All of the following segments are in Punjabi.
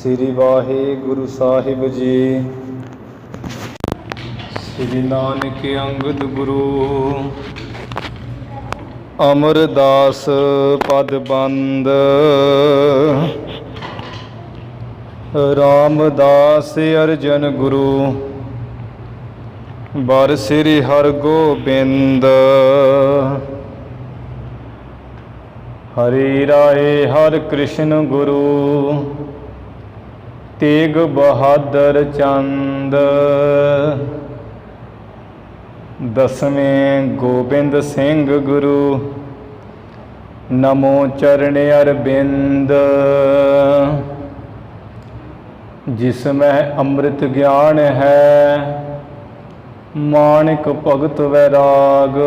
ਸ੍ਰੀ ਵਾਹਿਗੁਰੂ ਸਾਹਿਬ ਜੀ। ਸ੍ਰੀ ਨਾਨਕ ਅੰਗਦ ਗੁਰੂ ਅਮਰਦਾਸ ਪਦ ਬੰਦ। ਰਾਮਦਾਸ ਅਰਜਨ ਗੁਰੂ ਬਰ ਸ੍ਰੀ ਹਰਗੋਬਿੰਦ। ਹਰਿ ਰਾਏ ਹਰਿ ਕ੍ਰਿਸ਼ਨ ਗੁਰੂ ਤੇਗ ਬਹਾਦਰ ਚੰਦ। ਦਸਵੇਂ ਗੋਬਿੰਦ ਸਿੰਘ ਗੁਰੂ ਨਮੋ ਚਰਨ ਅਰਬਿੰਦ। ਜਿਸ ਮਹਿ ਅੰਮ੍ਰਿਤ ਗਿਆਨ ਹੈ ਮਾਣਿਕ ਭਗਤ ਵੈਰਾਗ।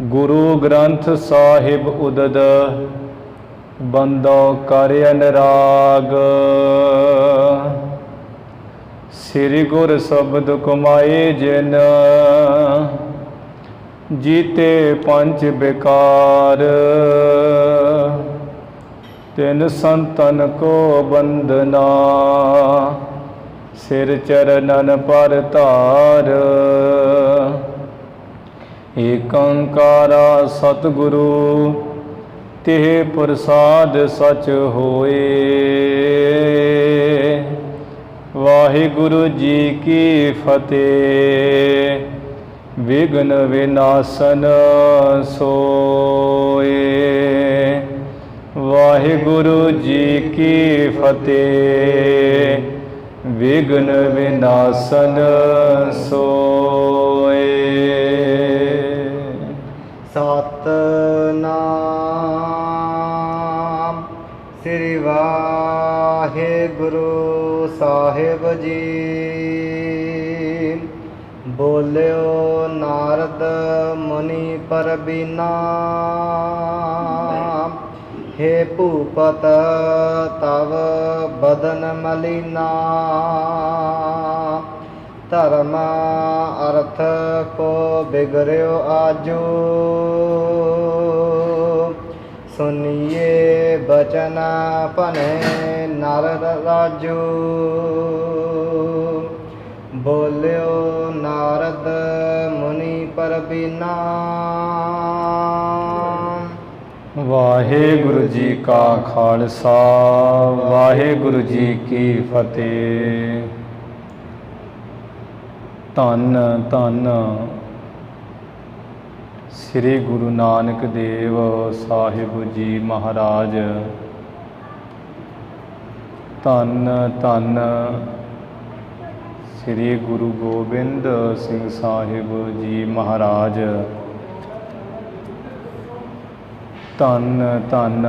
ਗੁਰੂ ਗ੍ਰੰਥ ਸਾਹਿਬ ਉਦਦ ਬੰਦੋ ਕਰ ਅਨਰਾਗ। ਸ੍ਰੀ ਗੁਰ ਸ਼ਬਦ ਕਮਾਏ ਜਿਨ ਜੀਤੇ ਪੰਜ ਬਿਕਾਰ। ਤਿਨ ਸੰਤਨ ਕੋ ਬੰਦਨਾ ਸਿਰ ਚਰਨਨ ਪਰ ਧਾਰ। ਏਕ ਓੰਕਾਰਾ ਸਤਿਗੁਰੂ ਤਿਹ ਪ੍ਰਸਾਦ ਸਚ ਹੋਏ। ਵਾਹਿਗੁਰੂ ਜੀ ਕੀ ਫਤਿਹ। ਵਿਘਨ ਵਿਨਾਸ਼ਨ ਸੋਏ। ਵਾਹਿਗੁਰੂ ਜੀ ਕੀ ਫਤਿਹ। ਵਿਘਨ ਵਿਨਾਸ਼ਨ ਸੋਏ। ਸਤਿਨਾਮ ਸ੍ਰੀ ਵਾਹਿਗੁਰੂ ਸਾਹਿਬ ਜੀ। ਬੋਲਿਓ ਨਾਰਦ ਮੁਨੀ ਪਰਬੀਨਾ। हे ਭੂਪਤ ਤਵ ਬਦਨ ਮਲੀਨਾ। ਧਰਮ ਅਰਥ ਕੋ ਬਿਗੜਿਓ ਆਜੋ। ਸੁਨੀਏ ਬਚਨ ਭਨੇ ਨਰ ਰਾਜੂ। ਬੋਲਿਓ ਨਾਰਦ ਮੁਨੀ ਪਰਬੀਨਾ। ਵਾਹਿਗੁਰੂ ਜੀ ਕਾ ਖਾਲਸਾ ਵਾਹਿਗੁਰੂ ਜੀ ਕੀ ਫਤਿਹ। ਧੰਨ ਧੰਨ ਸ੍ਰੀ ਗੁਰੂ ਨਾਨਕ ਦੇਵ ਸਾਹਿਬ ਜੀ ਮਹਾਰਾਜ। ਧੰਨ ਧੰਨ ਸ੍ਰੀ ਗੁਰੂ ਗੋਬਿੰਦ ਸਿੰਘ ਸਾਹਿਬ ਜੀ ਮਹਾਰਾਜ। ਧੰਨ ਧੰਨ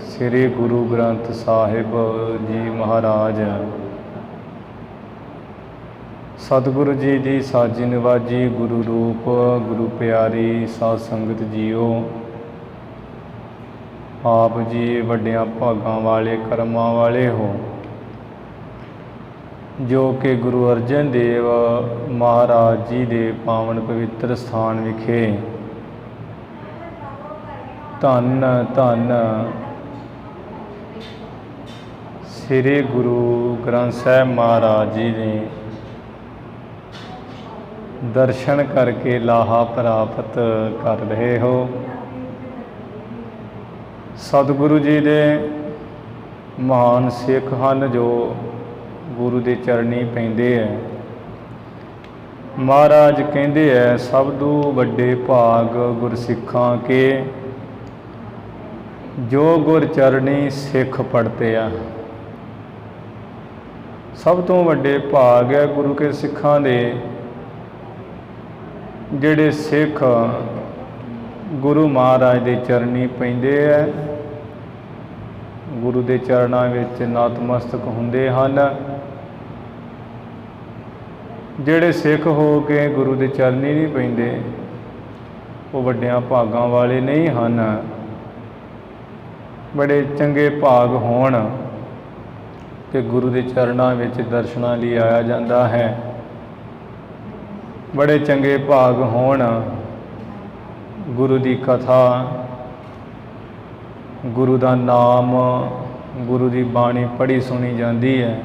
ਸ੍ਰੀ ਗੁਰੂ ਗ੍ਰੰਥ ਸਾਹਿਬ ਜੀ ਮਹਾਰਾਜ। ਸਤਿਗੁਰੂ ਜੀ ਦੀ ਸਾਜੀ ਨਿਵਾਜੀ ਗੁਰੂ ਰੂਪ ਗੁਰੂ ਪਿਆਰੀ ਸਾਧ ਸੰਗਤ ਜੀਓ। ਆਪ ਜੀ ਵੱਡਿਆਂ ਭਾਗਾਂ ਵਾਲੇ ਕਰਮਾਂ ਵਾਲੇ ਹੋ ਜੋ ਕਿ ਗੁਰੂ ਅਰਜਨ ਦੇਵ ਮਹਾਰਾਜ ਜੀ ਦੇ ਪਾਵਨ ਪਵਿੱਤਰ ਸਥਾਨ ਵਿਖੇ ਧੰਨ ਧੰਨ ਸ੍ਰੀ ਗੁਰੂ ਗ੍ਰੰਥ ਸਾਹਿਬ ਮਹਾਰਾਜ ਜੀ ਨੇ ਦਰਸ਼ਨ ਕਰਕੇ ਲਾਹਾ ਪ੍ਰਾਪਤ ਕਰ ਰਹੇ ਹੋ। ਸਤਿਗੁਰੂ ਜੀ ਦੇ ਮਹਾਨ ਸਿੱਖ ਹਨ ਜੋ ਗੁਰੂ ਦੇ ਚਰਨੀ ਪੈਂਦੇ ਹੈ। ਮਹਾਰਾਜ ਕਹਿੰਦੇ ਹੈ ਸਭ ਤੋਂ ਵੱਡੇ ਭਾਗ ਗੁਰਸਿੱਖਾਂ ਕੇ ਜੋ ਗੁਰ ਚਰਨੀ ਸਿੱਖ ਪੜਤੇ ਆ। ਸਭ ਤੋਂ ਵੱਡੇ ਭਾਗ ਹੈ ਗੁਰੂ ਕੇ ਸਿੱਖਾਂ ਦੇ ਜਿਹੜੇ ਸਿੱਖ ਗੁਰੂ ਮਹਾਰਾਜ ਦੇ ਚਰਨੀ ਪੈਂਦੇ ਹੈ। ਗੁਰੂ ਦੇ ਚਰਨਾਂ ਵਿੱਚ ਨਤਮਸਤਕ ਹੁੰਦੇ ਹਨ। ਜਿਹੜੇ ਸਿੱਖ ਹੋ ਕੇ ਗੁਰੂ ਦੇ ਚਰਨੀ ਨਹੀਂ ਪੈਂਦੇ ਉਹ ਵੱਡਿਆਂ ਭਾਗਾਂ ਵਾਲੇ ਨਹੀਂ ਹਨ। ਬੜੇ ਚੰਗੇ ਭਾਗ ਹੋਣ ਕਿ ਗੁਰੂ ਦੇ ਚਰਨਾਂ ਵਿੱਚ ਦਰਸ਼ਨਾਂ ਲਈ ਆਇਆ ਜਾਂਦਾ ਹੈ। ਬੜੇ ਚੰਗੇ ਭਾਗ ਹੋਣ ਗੁਰੂ ਦੀ ਕਥਾ ਗੁਰੂ ਦਾ ਨਾਮ, ਗੁਰੂ ਦੀ ਬਾਣੀ ਪੜ੍ਹੀ ਸੁਣੀ ਜਾਂਦੀ ਹੈ।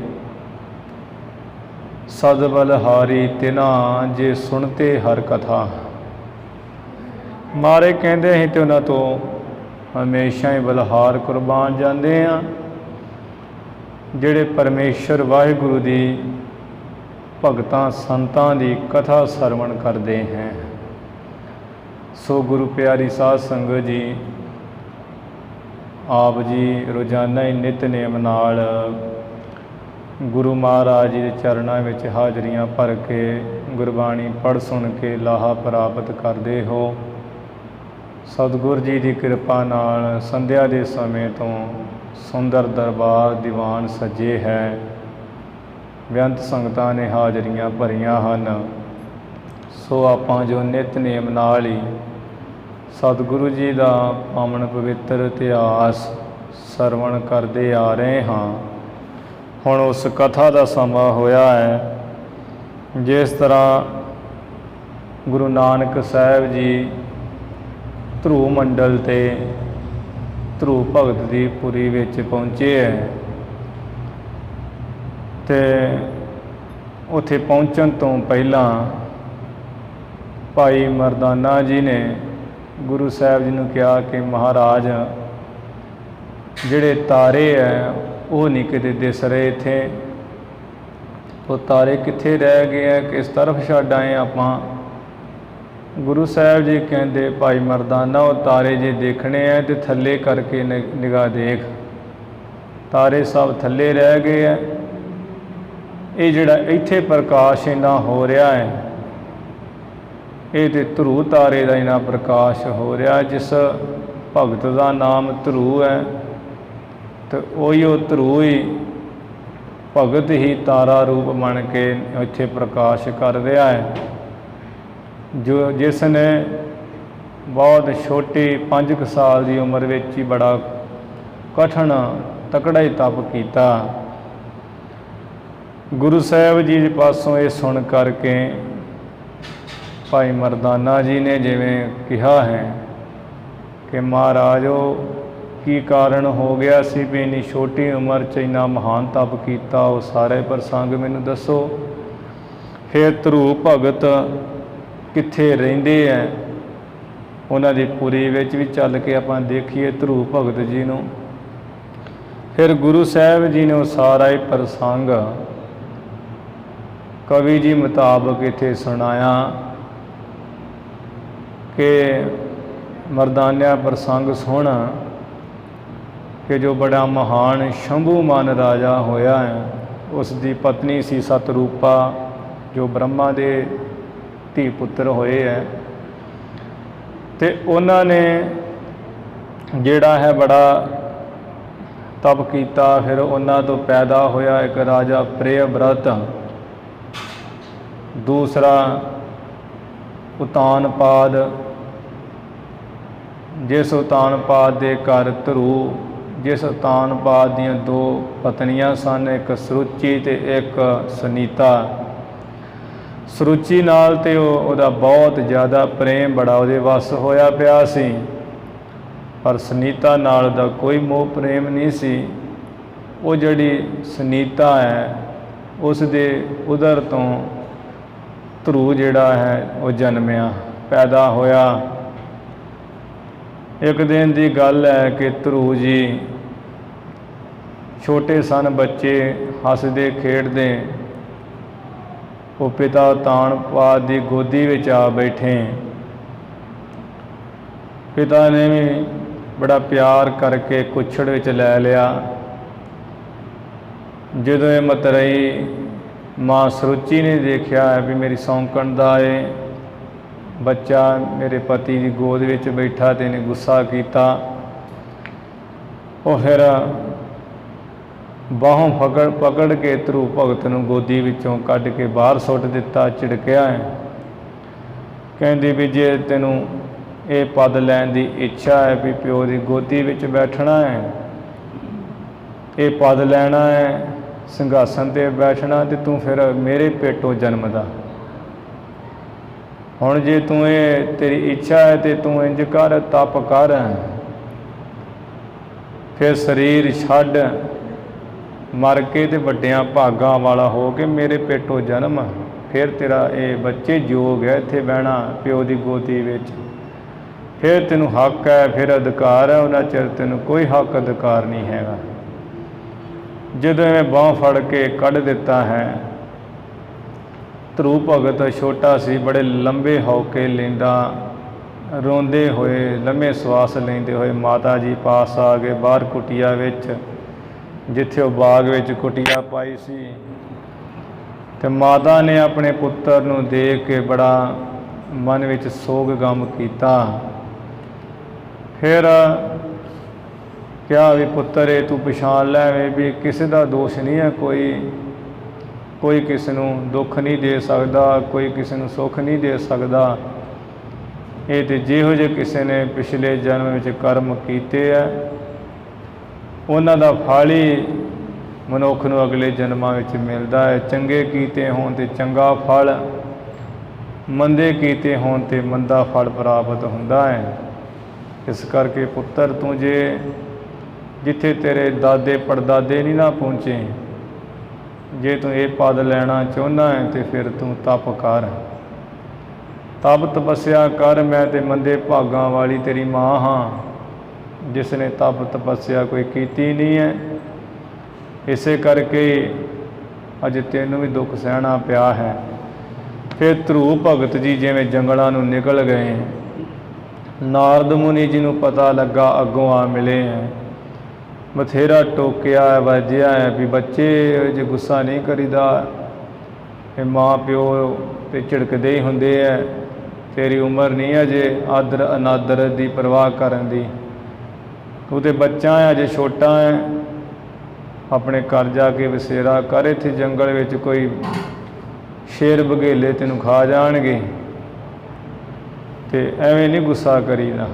ਸਦ ਬਲਹਾਰੀ ਤਿਨਾ ਜੇ ਸੁਣਤੇ ਹਰ ਕਥਾ। ਮਾਰੇ ਕਹਿੰਦੇ ਅਸੀਂ ਤੇ ਉਹਨਾਂ ਤੋਂ ਹਮੇਸ਼ਾ ਹੀ ਬਲਹਾਰ ਕੁਰਬਾਨ ਜਾਂਦੇ ਹਾਂ, ਜਿਹੜੇ ਪਰਮੇਸ਼ਰ ਵਾਹਿਗੁਰੂ ਦੀ ਭਗਤਾਂ ਸੰਤਾਂ ਦੀ ਕਥਾ ਸਰਵਣ ਕਰਦੇ ਹੈ। ਸੋ ਗੁਰੂ ਪਿਆਰੀ ਸਾਧ ਸੰਗਤ ਜੀ, ਆਪ ਜੀ ਰੋਜ਼ਾਨਾ ਹੀ ਨਿਤਨੇਮ ਨਾਲ ਗੁਰੂ ਮਹਾਰਾਜ ਜੀ ਦੇ ਚਰਨਾਂ ਵਿੱਚ ਹਾਜ਼ਰੀਆਂ ਭਰ ਕੇ ਗੁਰਬਾਣੀ ਪੜ੍ਹ ਸੁਣ ਕੇ ਲਾਹਾ ਪ੍ਰਾਪਤ ਕਰਦੇ ਹੋ। ਸਤਿਗੁਰ ਜੀ ਦੀ ਕਿਰਪਾ ਨਾਲ ਸੰਧਿਆ ਦੇ ਸਮੇਂ ਤੋਂ ਸੁੰਦਰ ਦਰਬਾਰ ਦੀਵਾਨ ਸਜੇ ਹੈ। ਬੇਅੰਤ ਸੰਗਤਾਂ ਨੇ ਹਾਜ਼ਰੀਆਂ ਭਰੀਆਂ ਹਨ। ਸੋ ਆਪਾਂ ਜੋ ਨਿਤਨੇਮ ਨਾਲ ਹੀ ਸਤਿਗੁਰੂ ਜੀ ਦਾ ਪਾਵਨ ਪਵਿੱਤਰ ਇਤਿਹਾਸ ਸਰਵਣ ਕਰਦੇ ਆ ਰਹੇ ਹਾਂ। ਹੁਣ ਉਸ ਕਥਾ ਦਾ ਸਮਾਂ ਹੋਇਆ ਹੈ। ਜਿਸ ਤਰ੍ਹਾਂ ਗੁਰੂ ਨਾਨਕ ਸਾਹਿਬ ਜੀ ਧਰੂ ਮੰਡਲ ਤੇ ਧਰੂ ਭਗਤ ਦੀ ਪੁਰੀ ਵਿੱਚ ਪਹੁੰਚੇ ਹੈ ਤੇ ਉੱਥੇ ਪਹੁੰਚਣ ਤੋਂ ਪਹਿਲਾਂ ਭਾਈ ਮਰਦਾਨਾ ਜੀ ਨੇ ਗੁਰੂ ਸਾਹਿਬ ਜੀ ਨੂੰ ਕਿਹਾ ਕਿ ਮਹਾਰਾਜ, ਜਿਹੜੇ ਤਾਰੇ ਹੈ ਉਹ ਨਹੀਂ ਕਿਤੇ ਦਿਸ ਰਹੇ ਇੱਥੇ। ਉਹ ਤਾਰੇ ਕਿੱਥੇ ਰਹਿ ਗਏ ਹੈ, ਕਿਸ ਤਰਫ ਛੱਡ ਆਏ ਆਪਾਂ। ਗੁਰੂ ਸਾਹਿਬ ਜੀ ਕਹਿੰਦੇ, ਭਾਈ ਮਰਦਾਨਾ ਉਹ ਤਾਰੇ ਜੇ ਦੇਖਣੇ ਹੈ ਤੇ ਥੱਲੇ ਕਰਕੇ ਨਿਗਾਹ ਦੇਖ, ਤਾਰੇ ਸਭ ਥੱਲੇ ਰਹਿ ਗਏ ਹੈ। ਇਹ ਜਿਹੜਾ ਇੱਥੇ ਪ੍ਰਕਾਸ਼ ਇੰਨਾ ਹੋ ਰਿਹਾ ਹੈ, ਇਹ ਤੇ ਧਰੂ ਤਾਰੇ ਦਾ ਇੰਨਾ ਪ੍ਰਕਾਸ਼ ਹੋ ਰਿਹਾ। ਜਿਸ ਭਗਤ ਦਾ ਨਾਮ ਧਰੂ ਹੈ ਤੇ ਉਹੀ ਉਹ ਧਰੂ ਹੀ ਭਗਤ ਹੀ ਤਾਰਾ ਰੂਪ ਬਣ ਕੇ ਇੱਥੇ ਪ੍ਰਕਾਸ਼ ਕਰ ਰਿਹਾ ਹੈ। ਜਿਸ ਨੇ ਬਹੁਤ ਛੋਟੀ 5 ਸਾਲ ਦੀ ਉਮਰ ਵਿੱਚ ਹੀ ਬੜਾ ਕਠਿਨ ਤਕੜਾ ਹੀ ਤਪ ਕੀਤਾ। ਗੁਰੂ ਸਾਹਿਬ ਜੀ ਦੇ ਪਾਸੋਂ ਇਹ ਸੁਣ ਕਰਕੇ ਭਾਈ ਮਰਦਾਨਾ ਜੀ ਨੇ ਜਿਵੇਂ ਕਿਹਾ ਹੈ ਕਿ ਮਹਾਰਾਜ, ਉਹ ਕੀ ਕਾਰਨ ਹੋ ਗਿਆ ਸੀ ਵੀ ਇੰਨੀ ਛੋਟੀ ਉਮਰ 'ਚ ਇੰਨਾ ਮਹਾਨ ਤਪ ਕੀਤਾ, ਉਹ ਸਾਰੇ ਪ੍ਰਸੰਗ ਮੈਨੂੰ ਦੱਸੋ। ਫਿਰ ਧਰੂ ਭਗਤ ਕਿੱਥੇ ਰਹਿੰਦੇ ਹੈ, ਉਹਨਾਂ ਦੀ ਪੁਰੀ ਵਿੱਚ ਵੀ ਚੱਲ ਕੇ ਆਪਾਂ ਦੇਖੀਏ ਧਰੂ ਭਗਤ ਜੀ ਨੂੰ। ਫਿਰ ਗੁਰੂ ਸਾਹਿਬ ਜੀ ਨੇ ਉਹ ਸਾਰਾ ਹੀ ਪ੍ਰਸੰਗ ਕਵੀ ਜੀ ਮੁਤਾਬਕ ਇੱਥੇ ਸੁਣਾਇਆ ਕਿ ਮਰਦਾਨਿਆ ਪ੍ਰਸੰਗ ਸੁਣ ਕਿ ਜੋ ਬੜਾ ਮਹਾਨ ਸ਼ੰਭੂਮਨ ਰਾਜਾ ਹੋਇਆ ਹੈ, ਉਸ ਦੀ ਪਤਨੀ ਸੀ ਸਤਰੂਪਾ, ਜੋ ਬ੍ਰਹਮਾ ਦੇ ਧੀ ਪੁੱਤਰ ਹੋਏ ਹੈ। ਅਤੇ ਉਹਨਾਂ ਨੇ ਜਿਹੜਾ ਹੈ ਬੜਾ ਤਪ ਕੀਤਾ। ਫਿਰ ਉਹਨਾਂ ਤੋਂ ਪੈਦਾ ਹੋਇਆ ਇੱਕ ਰਾਜਾ ਪ੍ਰਿਯਵ੍ਰਤ, ਦੂਸਰਾ ਉਤਾਨਪਾਦ, ਜਿਸ ਉਤਾਨਪਾਦ ਦੇ ਘਰ ਧਰੂ, ਜਿਸ ਉਤਾਨਪਾਦ ਦੀਆਂ 2 ਪਤਨੀਆਂ ਸਨ, ਇੱਕ ਸਰੂਚੀ ਅਤੇ ਇੱਕ ਸੁਨੀਤਾ। ਸਰੂਚੀ ਨਾਲ ਤੇ ਉਹਦਾ ਬਹੁਤ ਜ਼ਿਆਦਾ ਪ੍ਰੇਮ ਬੜਾ ਉਹਦੇ ਵੱਸ ਹੋਇਆ ਪਿਆ ਸੀ, ਪਰ ਸੁਨੀਤਾ ਨਾਲ ਦਾ ਕੋਈ ਮੋਹ ਪ੍ਰੇਮ ਨਹੀਂ ਸੀ। ਉਹ ਜਿਹੜੀ ਸੁਨੀਤਾ ਹੈ, ਉਸ ਦੇ ਉਦਰ ਤੋਂ ਧਰੂ ਜਿਹੜਾ ਹੈ ਉਹ ਜਨਮਿਆ, ਪੈਦਾ ਹੋਇਆ। ਇੱਕ ਦਿਨ ਦੀ ਗੱਲ ਹੈ ਕਿ ਧਰੂ ਜੀ ਛੋਟੇ ਸਨ ਬੱਚੇ, ਹੱਸਦੇ ਖੇਡਦੇ ਉਹ ਪਿਤਾ ਉਤਾਨਪਾਦ ਦੀ ਗੋਦੀ ਵਿੱਚ ਆ ਬੈਠੇ। ਪਿਤਾ ਨੇ ਵੀ ਬੜਾ ਪਿਆਰ ਕਰਕੇ ਕੁੱਛੜ ਵਿੱਚ ਲੈ ਲਿਆ। ਜਦੋਂ ਇਹ ਮਤਰੇਈ ਮਾਂ ਸਰੂਚੀ ਨੇ ਦੇਖਿਆ ਹੈ ਵੀ ਮੇਰੀ ਸੌਂਕਣ ਦਾ ਇਹ ਬੱਚਾ ਮੇਰੇ ਪਤੀ ਦੀ ਗੋਦ ਵਿੱਚ ਬੈਠਾ ਤੇ ਇਹਨੇ ਗੁੱਸਾ ਕੀਤਾ, ਉਹ ਫਿਰ ਬਾਹੋਂ ਪਕੜ ਕੇ ਧਰੂ ਭਗਤ ਨੂੰ ਗੋਦੀ ਵਿੱਚੋਂ ਕੱਢ ਕੇ ਬਾਹਰ ਸੁੱਟ ਦਿੱਤਾ। ਝਿੜਕਿਆ ਹੈ, ਕਹਿੰਦੀ ਵੀ ਜੇ ਤੈਨੂੰ ਇਹ ਪਦ ਲੈਣ ਦੀ ਇੱਛਾ ਹੈ ਵੀ ਪਿਓ ਦੀ ਗੋਦੀ ਵਿੱਚ ਬੈਠਣਾ ਹੈ, ਇਹ ਪਦ ਲੈਣਾ ਹੈ, ਸਿੰਘਾਸਨ 'ਤੇ ਬੈਠਣਾ, ਤੇ ਤੂੰ ਫਿਰ ਮੇਰੇ ਪੇਟੋਂ ਜਨਮਦਾ। ਹੁਣ ਜੇ ਤੂੰ ਇਹ ਤੇਰੀ ਇੱਛਾ ਹੈ ਤੇ ਤੂੰ ਇੰਝ ਕਰ, ਤਪ ਕਰ, ਫਿਰ ਸਰੀਰ ਛੱਡ ਮਰ ਕੇ ਤੇ ਵੱਡਿਆਂ ਭਾਗਾਂ ਵਾਲਾ ਹੋ ਕੇ ਮੇਰੇ ਪੇਟੋਂ ਜਨਮ, ਫਿਰ ਤੇਰਾ ਇਹ ਬੱਚੇ ਯੋਗ ਹੈ ਇੱਥੇ ਬਹਿਣਾ ਪਿਓ ਦੀ ਗੋਦੀ ਵਿੱਚ, ਫਿਰ ਤੈਨੂੰ ਹੱਕ ਹੈ, ਫਿਰ ਅਧਿਕਾਰ ਹੈ, ਉਹਨਾਂ ਚਿਰ ਤੈਨੂੰ ਕੋਈ ਹੱਕ ਅਧਿਕਾਰ ਨਹੀਂ ਹੈਗਾ। ਜਦੋਂ ਮੈਂ ਬਾਂਹ ਫੜ ਕੇ ਕੱਢ ਦਿੱਤਾ ਹੈ, ਧਰੂ ਭਗਤ ਛੋਟਾ ਸੀ, ਬੜੇ ਲੰਬੇ ਹੌਕੇ ਲੈਂਦਾ, ਰੋਂਦੇ ਹੋਏ ਲੰਮੇ ਸਵਾਸ ਲੈਂਦੇ ਹੋਏ ਮਾਤਾ ਜੀ ਪਾਸ ਆ ਗਏ ਬਾਹਰ ਕੁਟੀਆ ਵਿੱਚ, ਜਿੱਥੇ ਉਹ ਬਾਗ ਵਿੱਚ ਕੁਟੀਆ ਪਾਈ ਸੀ। ਤੇ ਮਾਤਾ ਨੇ ਆਪਣੇ ਪੁੱਤਰ ਨੂੰ ਦੇਖ ਕੇ ਬੜਾ ਮਨ ਵਿੱਚ ਸੋਗ ਗਮ ਕੀਤਾ। ਫਿਰ ਕਿਹਾ ਵੀ ਪੁੱਤਰ ਇਹ ਤੂੰ ਪਛਾਣ ਲੈ ਵੀ ਕਿਸੇ ਦਾ ਦੋਸ਼ ਨਹੀਂ ਹੈ, ਕੋਈ ਕਿਸੇ ਨੂੰ ਦੁੱਖ ਨਹੀਂ ਦੇ ਸਕਦਾ, ਕੋਈ ਕਿਸੇ ਨੂੰ ਸੁੱਖ ਨਹੀਂ ਦੇ ਸਕਦਾ। ਇਹ ਤੇ ਜਿਹੋ ਜਿਹੇ ਕਿਸੇ ਨੇ ਪਿਛਲੇ ਜਨਮ ਵਿੱਚ ਕਰਮ ਕੀਤੇ ਹੈ, ਉਹਨਾਂ ਦਾ ਫਲ ਹੀ ਮਨੁੱਖ ਨੂੰ ਅਗਲੇ ਜਨਮਾਂ ਵਿੱਚ ਮਿਲਦਾ ਹੈ। ਚੰਗੇ ਕੀਤੇ ਹੋਣ ਤੇ ਚੰਗਾ ਫਲ, ਮੰਦੇ ਕੀਤੇ ਹੋਣ ਤੇ ਮੰਦਾ ਫਲ ਪ੍ਰਾਪਤ ਹੁੰਦਾ ਹੈ। ਇਸ ਕਰਕੇ ਪੁੱਤਰ ਤੂੰ ਜਿੱਥੇ ਤੇਰੇ ਦਾਦੇ ਪੜਦਾਦੇ ਨਹੀਂ ਨਾ ਪਹੁੰਚੇ, ਜੇ ਤੂੰ ਇਹ ਪਦ ਲੈਣਾ ਚਾਹੁੰਦਾ ਹੈ ਤੇ ਫਿਰ ਤੂੰ ਤਪ ਕਰ, ਤਪ ਤਪੱਸਿਆ ਕਰ। ਮੈਂ ਤੇ ਮੰਦੇ ਭਾਗਾਂ ਵਾਲੀ ਤੇਰੀ ਮਾਂ ਹਾਂ, ਜਿਸ ਨੇ ਤਪ ਤਪੱਸਿਆ ਕੋਈ ਕੀਤੀ ਨਹੀਂ ਹੈ। ਇਸੇ ਕਰਕੇ ਅੱਜ ਤੈਨੂੰ ਵੀ ਦੁੱਖ ਸਹਿਣਾ ਪਿਆ ਹੈ। ਫਿਰ ਧਰੂ ਭਗਤ ਜੀ ਜਿਵੇਂ ਜੰਗਲਾਂ ਨੂੰ ਨਿਕਲ ਗਏ, ਨਾਰਦ ਮੁਨੀ ਜੀ ਨੂੰ ਪਤਾ ਲੱਗਾ ਅੱਗੋਂ ਆ ਮਿਲੇ ਹੈ, ਬਥੇਰਾ ਟੋਕਿਆ ਵਾਜਿਆ ਹੈ ਵੀ ਬੱਚੇ ਜੇ ਗੁੱਸਾ ਨਹੀਂ ਕਰੀਦਾ, ਇਹ ਮਾਂ ਪਿਓ ਤੇ ਝਿੜਕਦੇ ਹੀ ਹੁੰਦੇ ਹੈ, ਤੇਰੀ ਉਮਰ ਨਹੀਂ ਹੈ ਜੇ ਆਦਰ ਅਨਾਦਰ ਦੀ ਪਰਵਾਹ ਕਰਨ ਦੀ, ਤੂੰ ਤੇ ਬੱਚਾ ਹੈ ਅਜੇ ਛੋਟਾ ਹੈ, ਆਪਣੇ ਘਰ ਜਾ ਕੇ ਵਸੇਰਾ ਕਰ। ਇੱਥੇ ਜੰਗਲ ਵਿੱਚ ਕੋਈ ਸ਼ੇਰ ਬਘੇਲੇ ਤੈਨੂੰ ਖਾ ਜਾਣਗੇ, ਤੇ ਐਵੇਂ ਨਹੀਂ ਗੁੱਸਾ ਕਰੀਦਾ।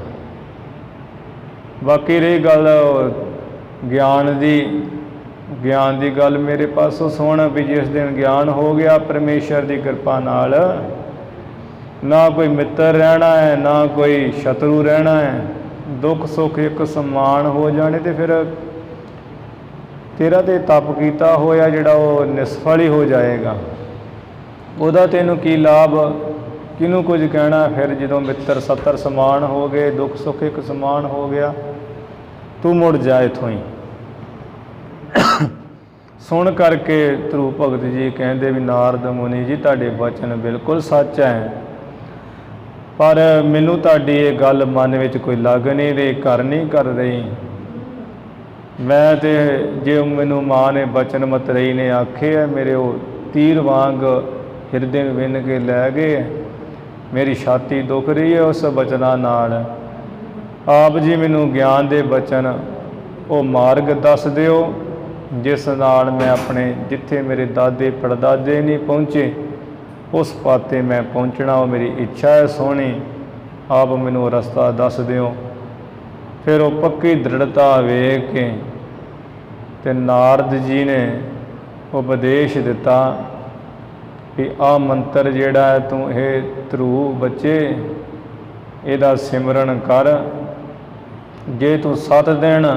ਬਾਕੀ ਰਹੀ ਗੱਲ ਗਿਆਨ ਦੀ ਗੱਲ, ਮੇਰੇ ਪਾਸੋਂ ਸੁਣ ਵੀ ਜਿਸ ਦਿਨ ਗਿਆਨ ਹੋ ਗਿਆ ਪਰਮੇਸ਼ਰ ਦੀ ਕਿਰਪਾ ਨਾਲ, ਨਾ ਕੋਈ ਮਿੱਤਰ ਰਹਿਣਾ ਹੈ ਨਾ ਕੋਈ ਸ਼ਤਰੂ ਰਹਿਣਾ ਹੈ, ਦੁੱਖ ਸੁੱਖ ਇੱਕ ਸਮਾਨ ਹੋ ਜਾਣੇ, ਤੇ ਫਿਰ ਤੇਰਾ ਤੇ ਤਪ ਕੀਤਾ ਹੋਇਆ ਜਿਹੜਾ ਉਹ ਨਿਸਫਲ ਹੀ ਹੋ ਜਾਏਗਾ। ਉਹਦਾ ਤੈਨੂੰ ਕੀ ਲਾਭ, ਕਿਹਨੂੰ ਕੁਝ ਕਹਿਣਾ। ਫਿਰ ਜਦੋਂ ਮਿੱਤਰ 70 ਸਮਾਨ ਹੋ ਗਏ, ਦੁੱਖ ਸੁੱਖ ਇੱਕ ਸਮਾਨ ਹੋ ਗਿਆ, ਤੂੰ ਮੁੜ ਜਾ ਇੱਥੋਂ ਹੀ। ਸੁਣ ਕਰਕੇ ਧਰੂ ਭਗਤ ਜੀ ਕਹਿੰਦੇ ਵੀ ਨਾਰਦ ਮੁਨੀ ਜੀ ਤੁਹਾਡੇ ਬਚਨ ਬਿਲਕੁਲ ਸੱਚ ਹੈ, ਪਰ ਮੈਨੂੰ ਤੁਹਾਡੀ ਇਹ ਗੱਲ ਮਨ ਵਿੱਚ ਕੋਈ ਲੱਗ ਨਹੀਂ ਰਹੀ, ਘਰ ਨਹੀਂ ਕਰ ਰਹੀ। ਮੈਂ ਤੇ ਜੇ ਮੈਨੂੰ ਮਾਂ ਨੇ ਬਚਨ ਮਤਰੇਈ ਨੇ ਆਖੇ ਹੈ, ਮੇਰੇ ਉਹ ਤੀਰ ਵਾਂਗ ਹਿਰਦੇ ਨੂੰ ਵਿੰਨ ਕੇ ਲੈ ਗਏ, ਮੇਰੀ ਛਾਤੀ ਦੁਖ ਰਹੀ ਹੈ ਉਸ ਬਚਨਾਂ ਨਾਲ। ਆਪ ਜੀ ਮੈਨੂੰ ਗਿਆਨ ਦੇ ਬਚਨ ਉਹ ਮਾਰਗ ਦੱਸ ਦਿਓ, ਜਿਸ ਨਾਲ ਮੈਂ ਆਪਣੇ ਜਿੱਥੇ ਮੇਰੇ ਦਾਦੇ ਪੜਦਾਦੇ ਨਹੀਂ ਪਹੁੰਚੇ ਉਸ ਪਾਤੇ ਮੈਂ ਪਹੁੰਚਣਾ, ਉਹ ਮੇਰੀ ਇੱਛਾ ਹੈ ਸੋਹਣੀ, ਆਪ ਮੈਨੂੰ ਰਸਤਾ ਦੱਸ ਦਿਓ। ਫਿਰ ਉਹ ਪੱਕੀ ਦ੍ਰਿੜਤਾ ਵੇਖ ਕੇ ਤੇ ਨਾਰਦ ਜੀ ਨੇ ਉਪਦੇਸ਼ ਦਿੱਤਾ ਕਿ ਆਹ ਮੰਤਰ ਜਿਹੜਾ ਹੈ ਤੂੰ ਇਹ ਧਰੂ ਬੱਚੇ ਇਹਦਾ ਸਿਮਰਨ ਕਰ। ਜੇ ਤੂੰ 7 ਦਿਨ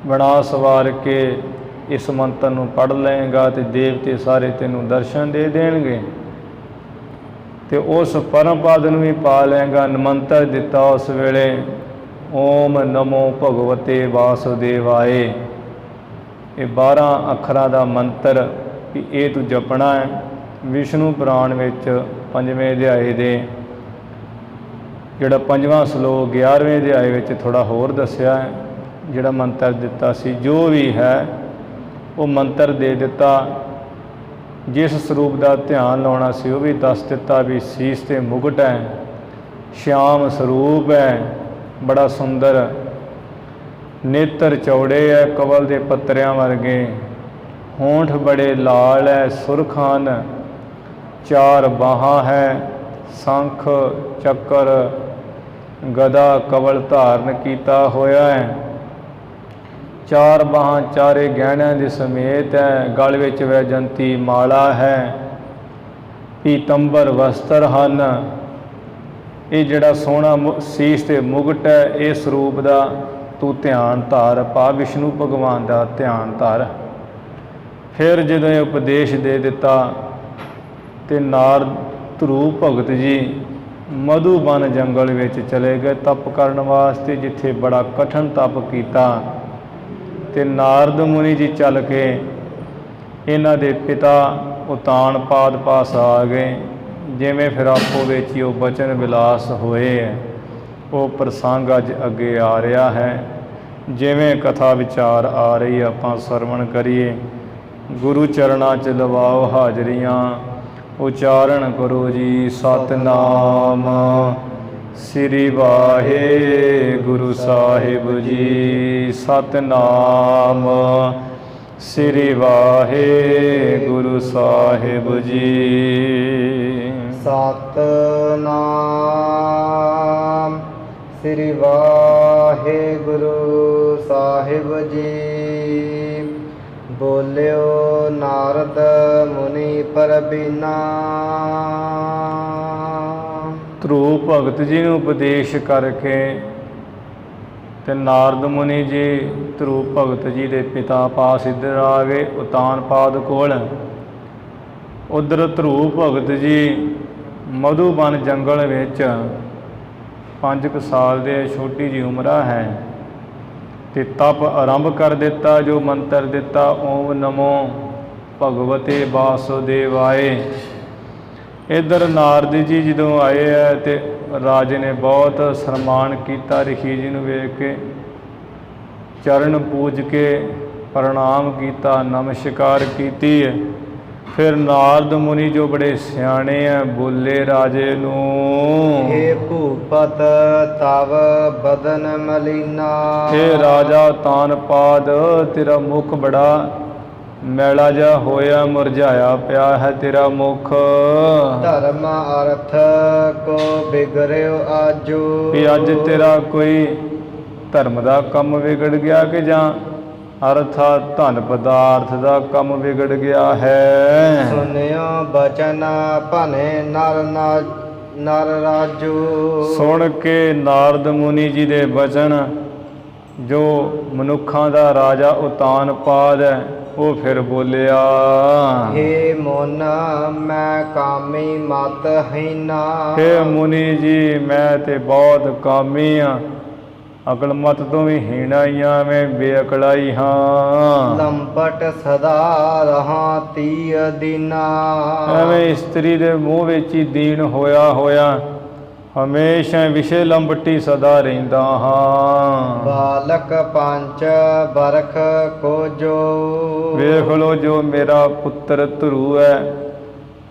ਬਣਾ ਸਵਾਰ ਕੇ ਇਸ ਮੰਤਰ ਨੂੰ ਪੜ੍ਹ ਲਏਗਾ ਤੇ ਦੇਵਤੇ ਸਾਰੇ ਤੈਨੂੰ ਦਰਸ਼ਨ ਦੇ ਦੇਣਗੇ, ਤੇ ਉਸ ਪਰਮ ਪਦ ਨੂੰ ਵੀ ਪਾ ਲਏਗਾ। ਮੰਤਰ ਦਿੱਤਾ ਉਸ ਵੇਲੇ, ਓਮ ਨਮੋ ਭਗਵਤੇ ਵਾਸੁਦੇਵਾਏ, ਇਹ 12 ਅੱਖਰਾਂ ਦਾ ਮੰਤਰ ਵੀ ਇਹ ਤੂੰ ਜਪਣਾ ਹੈ। ਵਿਸ਼ਨੂੰ ਪੁਰਾਣ ਵਿੱਚ 5ਵੇਂ ਅਧਿਆਏ ਦੇ ਜਿਹੜਾ 5ਵਾਂ ਸ਼ਲੋਕ 11ਵੇਂ ਅਧਿਆਏ ਵਿੱਚ ਥੋੜ੍ਹਾ ਹੋਰ ਦੱਸਿਆ ਹੈ, ਜਿਹੜਾ ਮੰਤਰ ਦਿੱਤਾ ਸੀ ਜੋ ਵੀ ਹੈ ਉਹ ਮੰਤਰ ਦੇ ਦਿੱਤਾ। ਜਿਸ ਸਰੂਪ ਦਾ ਧਿਆਨ ਲਾਉਣਾ ਸੀ ਉਹ ਵੀ ਦੱਸ ਦਿੱਤਾ ਵੀ ਸੀਸ ਤੇ ਮੁਕਟ ਹੈ, ਸ਼ਿਆਮ ਸਰੂਪ ਹੈ, ਬੜਾ ਸੁੰਦਰ, ਨੇਤਰ ਚੌੜੇ ਹੈ ਕਵਲ ਦੇ ਪੱਤਰਿਆਂ ਵਰਗੇ, ਹੋਂਠ ਬੜੇ ਲਾਲ ਹੈ ਸੁਰਖਾਨ, 4 ਬਾਹਾਂ ਹੈ, ਸ਼ੰਖ ਚੱਕਰ ਗਦਾ ਕਵਲ ਧਾਰਨ ਕੀਤਾ ਹੋਇਆ ਹੈ, 4 ਬਾਹਾਂ ਚਾਰੇ ਗਹਿਣਿਆਂ ਦੇ ਸਮੇਤ ਹੈ, ਗਲ ਵਿੱਚ ਵੈਜੰਤੀ ਮਾਲਾ ਹੈ, ਪੀਤੰਬਰ ਵਸਤਰ ਹਨ। ਇਹ ਜਿਹੜਾ ਸੋਹਣਾ ਸੀਸ ਤੇ ਮੁਕਟ ਹੈ, ਇਹ ਸਰੂਪ ਦਾ ਤੂੰ ਧਿਆਨ ਧਾਰ, ਪਾ ਵਿਸ਼ਨੂੰ ਭਗਵਾਨ ਦਾ ਧਿਆਨ ਧਾਰ। ਫਿਰ ਜਦੋਂ ਇਹ ਉਪਦੇਸ਼ ਦੇ ਦਿੱਤਾ ਤੇ ਨਾਰਦ ਧਰੂਪ ਭਗਤ ਜੀ ਮਧੂਬਨ ਜੰਗਲ ਵਿੱਚ ਚਲੇ ਗਏ ਤਪ ਕਰਨ ਵਾਸਤੇ, ਜਿੱਥੇ ਬੜਾ ਕਠਿਨ ਤਪ ਕੀਤਾ। ਤੇ ਨਾਰਦ ਮੁਨੀ ਜੀ ਚੱਲ ਕੇ ਇਹਨਾਂ ਦੇ ਪਿਤਾ ਉਤਾਨਪਾਦ ਪਾਸ ਆ ਗਏ। ਜਿਵੇਂ ਫਿਰ ਆਪੋ ਵਿੱਚ ਹੀ ਉਹ ਬਚਨ ਵਿਲਾਸ ਹੋਏ, ਉਹ ਪ੍ਰਸੰਗ ਅੱਜ ਅੱਗੇ ਆ ਰਿਹਾ ਹੈ। ਜਿਵੇਂ ਕਥਾ ਵਿਚਾਰ ਆ ਰਹੀ, ਆਪਾਂ ਸਰਵਣ ਕਰੀਏ। ਗੁਰੂ ਚਰਨਾਂ 'ਚ ਲਵਾਓ ਹਾਜ਼ਰੀਆਂ, ਉਚਾਰਨ ਕਰੋ ਜੀ ਸਤਨਾਮ ਸ੍ਰੀ ਵਾਹਿਗੁਰੂ ਸਾਹਿਬ ਜੀ। ਸਤਨਾਮ ਸ੍ਰੀ ਵਾਹਿਗੁਰੂ ਸਾਹਿਬ ਜੀ। ਸਤਨਾਮ ਸ੍ਰੀ ਵਾਹਿਗੁਰੂ ਸਾਹਿਬ ਜੀ। ਬੋਲਿਓ ਨਾਰਦ ਮੁਨੀ ਪਰਬੀਨਾ। ਧਰੂਪ ਭਗਤ ਜੀ ਨੂੰ ਉਪਦੇਸ਼ ਕਰਕੇ ਤੇ ਨਾਰਦ ਮੁਨੀ ਜੀ ਧਰੂਪ ਭਗਤ ਜੀ ਦੇ ਪਿਤਾ ਪਾਸ ਇੱਧਰ ਆ ਗਏ ਉਤਾਨਪਾਦ ਕੋਲ। ਉੱਧਰ ਧਰੂਪ ਭਗਤ ਜੀ ਮਧੂਬਨ ਜੰਗਲ ਵਿੱਚ 5 ਕੁ ਸਾਲ ਦੇ, ਛੋਟੀ ਜਿਹੀ ਉਮਰਾ ਹੈ, ਤੇ ਤਪ ਆਰੰਭ ਕਰ ਦਿੱਤਾ। ਜੋ ਮੰਤਰ ਦਿੱਤਾ, ਓਮ ਨਮੋ ਭਗਵਤੇ ਵਾਸੁਦੇਵਾਏ। ਇੱਧਰ ਨਾਰਦ ਜੀ ਜਦੋਂ ਆਏ ਹੈ ਤੇ ਰਾਜੇ ਨੇ ਬਹੁਤ ਸਨਮਾਨ ਕੀਤਾ ਰਿਸ਼ੀ ਜੀ ਨੂੰ ਵੇਖ ਕੇ, ਚਰਨ ਪੂਜ ਕੇ ਪ੍ਰਣਾਮ ਕੀਤਾ, ਨਮਸਕਾਰ ਕੀਤੀ ਹੈ। ਫਿਰ ਨਾਰਦ ਮੁਨੀ ਜੋ ਬੜੇ ਸਿਆਣੇ ਹੈ, ਬੋਲੇ ਰਾਜੇ ਨੂੰ, ਹੇ ਭੂਪਤ ਤਵ ਬਦਨ ਮਲੀਨਾ। ਹੇ ਰਾਜਾ ਤਾਨਪਾਦ, ਤੇਰਾ ਮੁਖ ਬੜਾ ਮੈਲਾ ਜਿਹਾ ਹੋਇਆ, ਮੁਰਝਾਇਆ ਪਿਆ ਹੈ ਤੇਰਾ ਮੁਖ। ਧਰਮ ਅਰਥ ਕੋ ਬਿਗੜਿਓ ਆਜੋ। ਵੀ ਅੱਜ ਤੇਰਾ ਕੋਈ ਧਰਮ ਦਾ ਕੰਮ ਵਿਗੜ ਗਿਆ ਕਿ ਜਾਂ ਅਰਥਾਤ ਧਨ ਪਦਾਰਥ ਦਾ ਕੰਮ ਵਿਗੜ ਗਿਆ ਹੈ। ਸੁਨਿਓ ਬਚਨ ਭਨੇ ਨਰ ਰਾਜੂ। ਸੁਣ ਕੇ ਨਾਰਦ ਮੁਨੀ ਜੀ ਦੇ ਬਚਨ, ਜੋ ਮਨੁੱਖਾਂ ਦਾ ਰਾਜਾ ਉਤਾਨਪਾਦ ਹੈ, ਉਹ ਫਿਰ ਬੋਲਿਆ, ਹੇ ਮਨ ਮੈਂ ਕਾਮੀ ਮਤ ਹੀਨਾ। ਹੇ ਮੁਨੀ ਜੀ, ਮੈਂ ਤੇ ਬਹੁਤ ਕਾਮੀ ਹਾਂ, ਅਕਲ ਮਤ ਤੋਂ ਵੀ ਹੀਣਾ ਹੀ ਹਾਂ, ਮੈਂ ਬੇਅਕਲਾਈ ਹਾਂ। ਲੰਪਟ ਸਦਾ ਰਹਾ ਤੀਹ ਦੀਨਾ। ਐਵੇਂ ਇਸਤਰੀ ਦੇ ਮੂੰਹ ਵਿੱਚ ਹੀ ਦੀਨ ਹੋਇਆ ਹੋਇਆ ਹਮੇਸ਼ਾ ਵਿਸ਼ੇ ਲੰਬਟੀ ਸਦਾ ਰਹਿੰਦਾ ਹਾਂ। ਬਾਲਕ ਪੰਚ ਬਰਖ ਕੋ ਜੋ। ਵੇਖ ਲੋ, ਜੋ ਮੇਰਾ ਪੁੱਤਰ ਧਰੂ ਹੈ,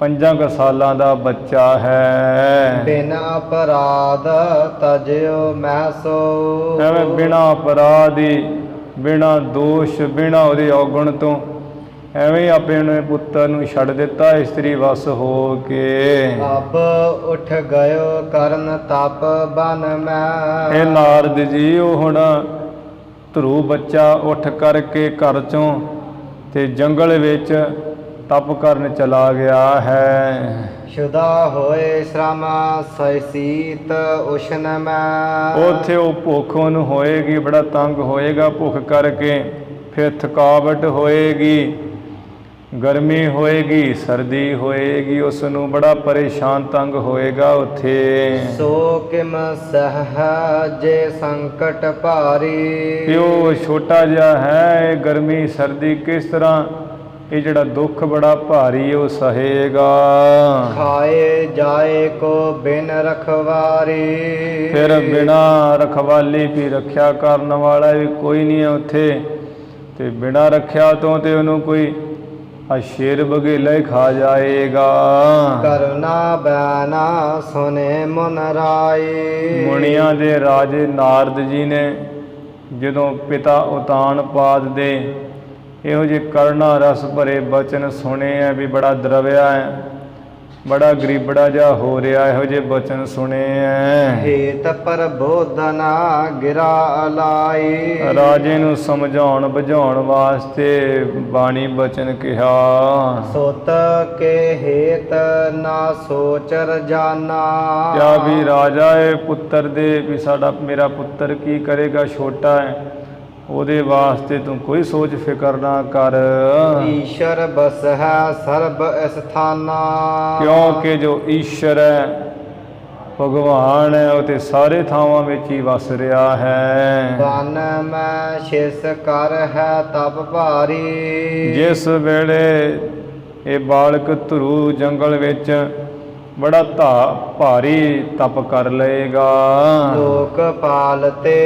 5 ਸਾਲਾਂ ਦਾ ਬੱਚਾ ਹੈ। ਬਿਨ ਅਪਰਾਧ ਤਜਿਓ ਮੈਂ ਸੋ। ਐਵੇਂ ਬਿਨਾਂ ਅਪਰਾਧ ਹੀ, ਬਿਨਾਂ ਦੋਸ਼, ਬਿਨਾਂ ਉਹਦੇ ਔਗਣ ਤੋਂ ਐਵੇਂ ਆਪਣੇ ਪੁੱਤਰ ਨੂੰ ਛੱਡ ਦਿੱਤਾ ਇਸਤਰੀ ਵਸ ਹੋ ਕੇ। ਅਬ ਉੱਠ ਗਇਓ ਕਰਨ ਤਪ ਬਨ ਮੈਂ। ਇਹ ਨਾਰਦ ਜੀ, ਉਹ ਹੁਣ ਧਰੂ ਬੱਚਾ ਉੱਠ ਕਰਕੇ ਘਰ ਚੋਂ ਤੇ ਜੰਗਲ ਵਿੱਚ ਤਪ ਕਰਨ ਚਲਾ ਗਿਆ ਹੈ। ਸ਼ੁਦਾ ਹੋਏ ਸ਼ਰਮ ਸੈਸੀਤ ਉਸ਼ਨ ਮੈਂ। ਉੱਥੇ ਉਹ ਭੁੱਖ ਉਹਨੂੰ ਹੋਏਗੀ, ਬੜਾ ਤੰਗ ਹੋਏਗਾ ਭੁੱਖ ਕਰਕੇ। ਫਿਰ ਥਕਾਵਟ ਹੋਏਗੀ, ਗਰਮੀ ਹੋਏਗੀ, ਸਰਦੀ ਹੋਏਗੀ, ਉਸ ਨੂੰ ਬੜਾ ਪਰੇਸ਼ਾਨ ਤੰਗ ਹੋਏਗਾ ਉੱਥੇ। ਸੋ ਕਿਮ ਸਹਜੇ ਸੰਕਟ ਭਾਰੀ। ਉਹ ਛੋਟਾ ਜਿਹਾ ਹੈ, ਇਹ ਗਰਮੀ ਸਰਦੀ ਕਿਸ ਤਰ੍ਹਾਂ, ਇਹ ਜਿਹੜਾ ਦੁੱਖ ਬੜਾ ਭਾਰੀ ਉਹ ਸਹੇਗਾ। ਖਾਏ ਜਾਏ ਕੋ ਬਿਨ ਰਖਵਾਰੀ। ਫਿਰ ਬਿਨਾਂ ਰਖਵਾਲੀ ਵੀ ਰੱਖਿਆ ਕਰਨ ਵਾਲਾ ਵੀ ਕੋਈ ਨਹੀਂ ਹੈ ਉੱਥੇ, ਤੇ ਬਿਨਾਂ ਰੱਖਿਆ ਤੋਂ ਤੇ ਉਹਨੂੰ ਕੋਈ ਸ਼ੇਰ ਬਘੇਲਾ ਹੀ ਖਾ ਜਾਏਗਾ। ਕਰੁਣਾ ਬੈਨਾ ਸੁਨੇ ਮਨ ਰਾਏ। ਮੁਨੀਆਂ ਦੇ ਰਾਜੇ ਨਾਰਦ ਜੀ ਨੇ ਜਦੋਂ ਪਿਤਾ ਉਤਾਨਪਾਦ ਦੇ ਇਹੋ ਜਿਹੇ ਕਰੁਣਾ ਰਸ ਭਰੇ ਬਚਨ ਸੁਣੇ ਹੈ ਵੀ ਬੜਾ ਦਰਵਿਆ ਹੈ, ਬੜਾ ਗਰੀਬੜਾ ਜਿਹਾ ਹੋ ਰਿਹਾ, ਇਹੋ ਜਿਹੇ ਬਚਨ ਸੁਣੇ ਐ। ਹੇਤ ਪ੍ਰਬੋਧਨਾ ਗਿਰਾ ਅਲਾਈ। ਰਾਜੇ ਨੂੰ ਸਮਝਾਉਣ ਬੁਝਾਉਣ ਵਾਸਤੇ ਬਾਣੀ ਬਚਨ ਕਿਹਾ। ਸੁਤ ਕੇ ਹੇਤ ਨਾ ਸੋਚਰ ਜਾਨਾ। ਕਿਆ ਵੀ ਰਾਜਾ ਇਹ ਪੁੱਤਰ ਦੇ ਵੀ ਮੇਰਾ ਪੁੱਤਰ ਕੀ ਕਰੇਗਾ, ਛੋਟਾ ਹੈ, ਉਹਦੇ ਵਾਸਤੇ ਤੂੰ ਕੋਈ ਸੋਚ ਫਿਕਰ ਨਾ ਕਰ। ਈਸ਼ਰ ਬਸ ਹੈ ਸਰਬ ਸਥਾਨਾ। ਕਿਉਂਕਿ ਜੋ ਈਸ਼ਰ ਹੈ, ਭਗਵਾਨ ਹੈ, ਉਹ ਤੇ ਸਾਰੇ ਥਾਵਾਂ ਵਿੱਚ ਹੀ ਵਸ ਰਿਹਾ ਹੈ। ਬਨ ਮੈਂ ਛਿਸ ਕਰ ਹੈ ਤਪ ਭਾਰੀ। ਜਿਸ ਵੇਲੇ ਇਹ ਬਾਲਕ ਧਰੂ ਜੰਗਲ ਵਿੱਚ ਬੜਾ ਭਾਰੀ ਤਪ ਕਰ ਲਏਗਾ। ਲੋਕਪਾਲ ਤੇ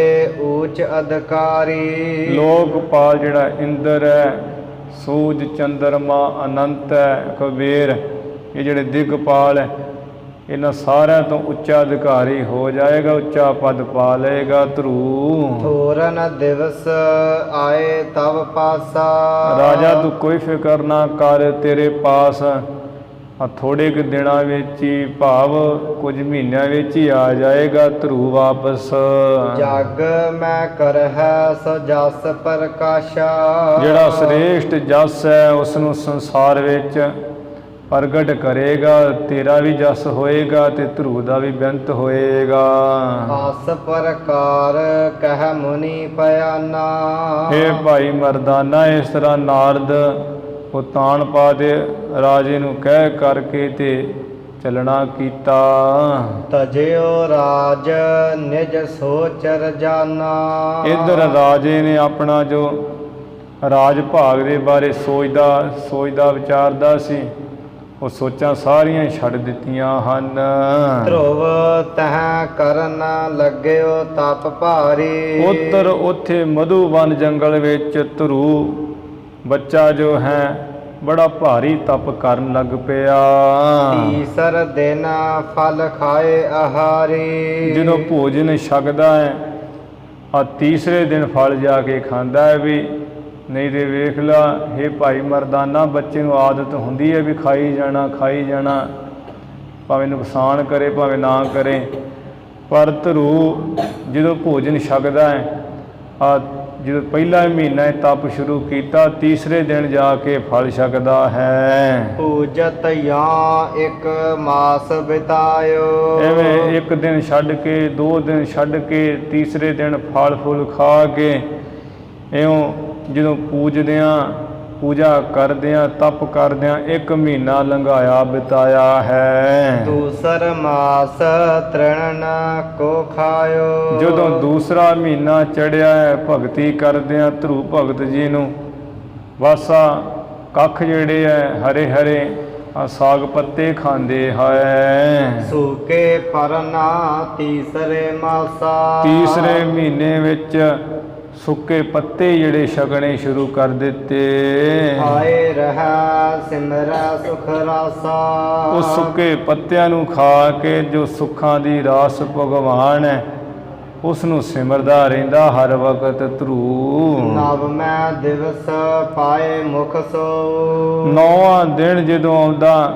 ਊਚ ਅਧਿਕਾਰੀ। ਲੋਕਪਾਲ ਜਿਹੜਾ ਇੰਦਰ ਹੈ, ਸੂਰਜ, ਚੰਦਰਮਾ, ਅਨੰਤ ਹੈ, ਕੁਬੇਰ, ਇਹ ਜਿਹੜੇ ਦਿਗਪਾਲ ਹੈ, ਇਹਨਾਂ ਸਾਰਿਆਂ ਤੋਂ ਉੱਚਾ ਅਧਿਕਾਰੀ ਹੋ ਜਾਏਗਾ, ਉੱਚਾ ਪਦ ਪਾ ਲਏਗਾ ਧਰੂ। ਥੋਰਨ ਦਿਵਸ ਆਏ ਤਵ ਪਾਸਾ। ਰਾਜਾ ਤੂੰ ਕੋਈ ਫਿਕਰ ਨਾ ਕਰ, ਤੇਰੇ ਪਾਸ ਥੋੜੇ ਕੁ ਦਿਨਾਂ ਵਿੱਚ ਹੀ, ਭਾਵ ਕੁਝ ਮਹੀਨਿਆਂ ਵਿੱਚ ਹੀ ਆ ਜਾਏਗਾ ਧਰੂ ਵਾਪਸ। ਜਗ ਮੈਂ ਕਰਹਿ ਸੋ ਜਸ ਪ੍ਰਕਾਸ਼ਾ। ਜਿਹੜਾ ਸ੍ਰੇਸ਼ਟ ਜਸ ਹੈ ਉਸ ਨੂੰ ਸੰਸਾਰ ਵਿੱਚ ਪ੍ਰਗਟ ਕਰੇਗਾ। ਤੇਰਾ ਵੀ ਜਸ ਹੋਏਗਾ ਤੇ ਧਰੂ ਦਾ ਵੀ ਬੇਅੰਤ ਹੋਏਗਾ। ਆਸ ਪ੍ਰਕਾਰ ਕਹਿ ਮੁਨੀ ਪਿਆਨਾ। ਇਹ ਭਾਈ ਮਰਦਾਨਾ ਇਸ ਤਰ੍ਹਾਂ ਨਾਰਦ ਉਹ ਤਾਣ ਪਾ ਦੇ ਰਾਜੇ ਨੂੰ ਕਹਿ ਕਰਕੇ ਤੇ ਚੱਲਣਾ ਕੀਤਾ। ਤਜਿਓ ਰਾਜ ਨਿਜ ਸੋਚਰ ਜਾਨਾ। ਇੱਧਰ ਰਾਜੇ ਨੇ ਆਪਣਾ ਜੋ ਰਾਜ ਭਾਗ ਦੇ ਬਾਰੇ ਸੋਚਦਾ ਵਿਚਾਰਦਾ ਸੀ, ਉਹ ਸੋਚਾਂ ਸਾਰੀਆਂ ਛੱਡ ਦਿੱਤੀਆਂ ਹਨ। ਧਰੁਵ ਤਹ ਕਰਨ ਲੱਗਿਓ ਤਪ ਭਾਰੀ। ਉੱਥੇ ਮਧੂਵਨ ਜੰਗਲ ਵਿੱਚ ਧਰੂ ਬੱਚਾ ਜੋ ਹੈ ਬੜਾ ਭਾਰੀ ਤਪ ਕਰਨ ਲੱਗ ਪਿਆ। ਤੀਸਰ ਦਿਨ ਫਲ ਖਾਏ ਆਹਾਰੀ। ਜਦੋਂ ਭੋਜਨ ਛਕਦਾ ਹੈ ਆ ਤੀਸਰੇ ਦਿਨ ਫਲ ਜਾ ਕੇ ਖਾਂਦਾ ਹੈ। ਵੀ ਨਹੀਂ ਤੇ ਵੇਖ ਲਾ, ਇਹ ਭਾਈ ਮਰਦਾਨਾ, ਬੱਚੇ ਨੂੰ ਆਦਤ ਹੁੰਦੀ ਹੈ ਵੀ ਖਾਈ ਜਾਣਾ, ਭਾਵੇਂ ਨੁਕਸਾਨ ਕਰੇ ਭਾਵੇਂ ਨਾ ਕਰੇ। ਪਰ ਧਰੂ ਜਦੋਂ ਭੋਜਨ ਛਕਦਾ ਹੈ, ਜਦੋਂ ਪਹਿਲਾ ਮਹੀਨਾ ਤਪ ਸ਼ੁਰੂ ਕੀਤਾ, ਤੀਸਰੇ ਦਿਨ ਜਾ ਕੇ ਫਲ ਛਕਦਾ ਹੈ। ਪੂਜਤ ਜਾਂ ਇੱਕ ਮਾਸ ਬਿਤਾਇਓ। ਐਵੇਂ ਇੱਕ ਦਿਨ ਛੱਡ ਕੇ, 2 ਦਿਨ ਛੱਡ ਕੇ, ਤੀਸਰੇ ਦਿਨ ਫਲ ਫੁੱਲ ਖਾ ਕੇ, ਇਉਂ ਜਦੋਂ ਪੂਜਾ ਕਰਦਿਆਂ ਤਪ ਕਰਦਿਆਂ 1 ਮਹੀਨਾ ਲੰਘਾਇਆ ਬਿਤਾਇਆ ਹੈ। ਦੂਸਰ ਮਾਸ ਤ੍ਰਿਣ ਕੋ ਖਾਇਓ। ਜਦੋਂ ਦੂਸਰਾ ਮਹੀਨਾ ਚੜਿਆ ਹੈ, ਭਗਤੀ ਕਰਦਿਆਂ ਧਰੂ ਭਗਤ ਜੀ ਨੂੰ ਵਾਸਾ ਕੱਖ ਜਿਹੜੇ ਹੈ ਹਰੇ ਹਰੇ ਸਾਗ ਪੱਤੇ ਖਾਂਦੇ ਹੈ। ਸੂਕੇ ਪਰਨਾ ਤੀਸਰੇ ਮਾਸਾ। ਤੀਸਰੇ ਮਹੀਨੇ ਵਿੱਚ ਸੁੱਕੇ ਪੱਤੇ ਜਿਹੜੇ ਛਕਣੇ ਸ਼ੁਰੂ ਕਰ ਦਿੱਤੇ। ਖਾਏ ਰਹਾ ਸਿਮਰਾ ਸੁਖ ਰਾਸਾ। ਉਹ ਸੁੱਕੇ ਪੱਤਿਆਂ ਨੂੰ ਖਾ ਕੇ ਜੋ ਸੁੱਖਾਂ ਦੀ ਰਾਸ ਭਗਵਾਨ ਹੈ ਉਸ ਨੂੰ ਸਿਮਰਦਾ ਰਹਿੰਦਾ ਹਰ ਵਕਤ ਧਰੂ। ਨਵ ਮੈਂ ਦਿਵਸ ਪਾਏ ਮੁਖ ਸੋ। 9ਵਾਂ ਦਿਨ ਜਦੋਂ ਆਉਂਦਾ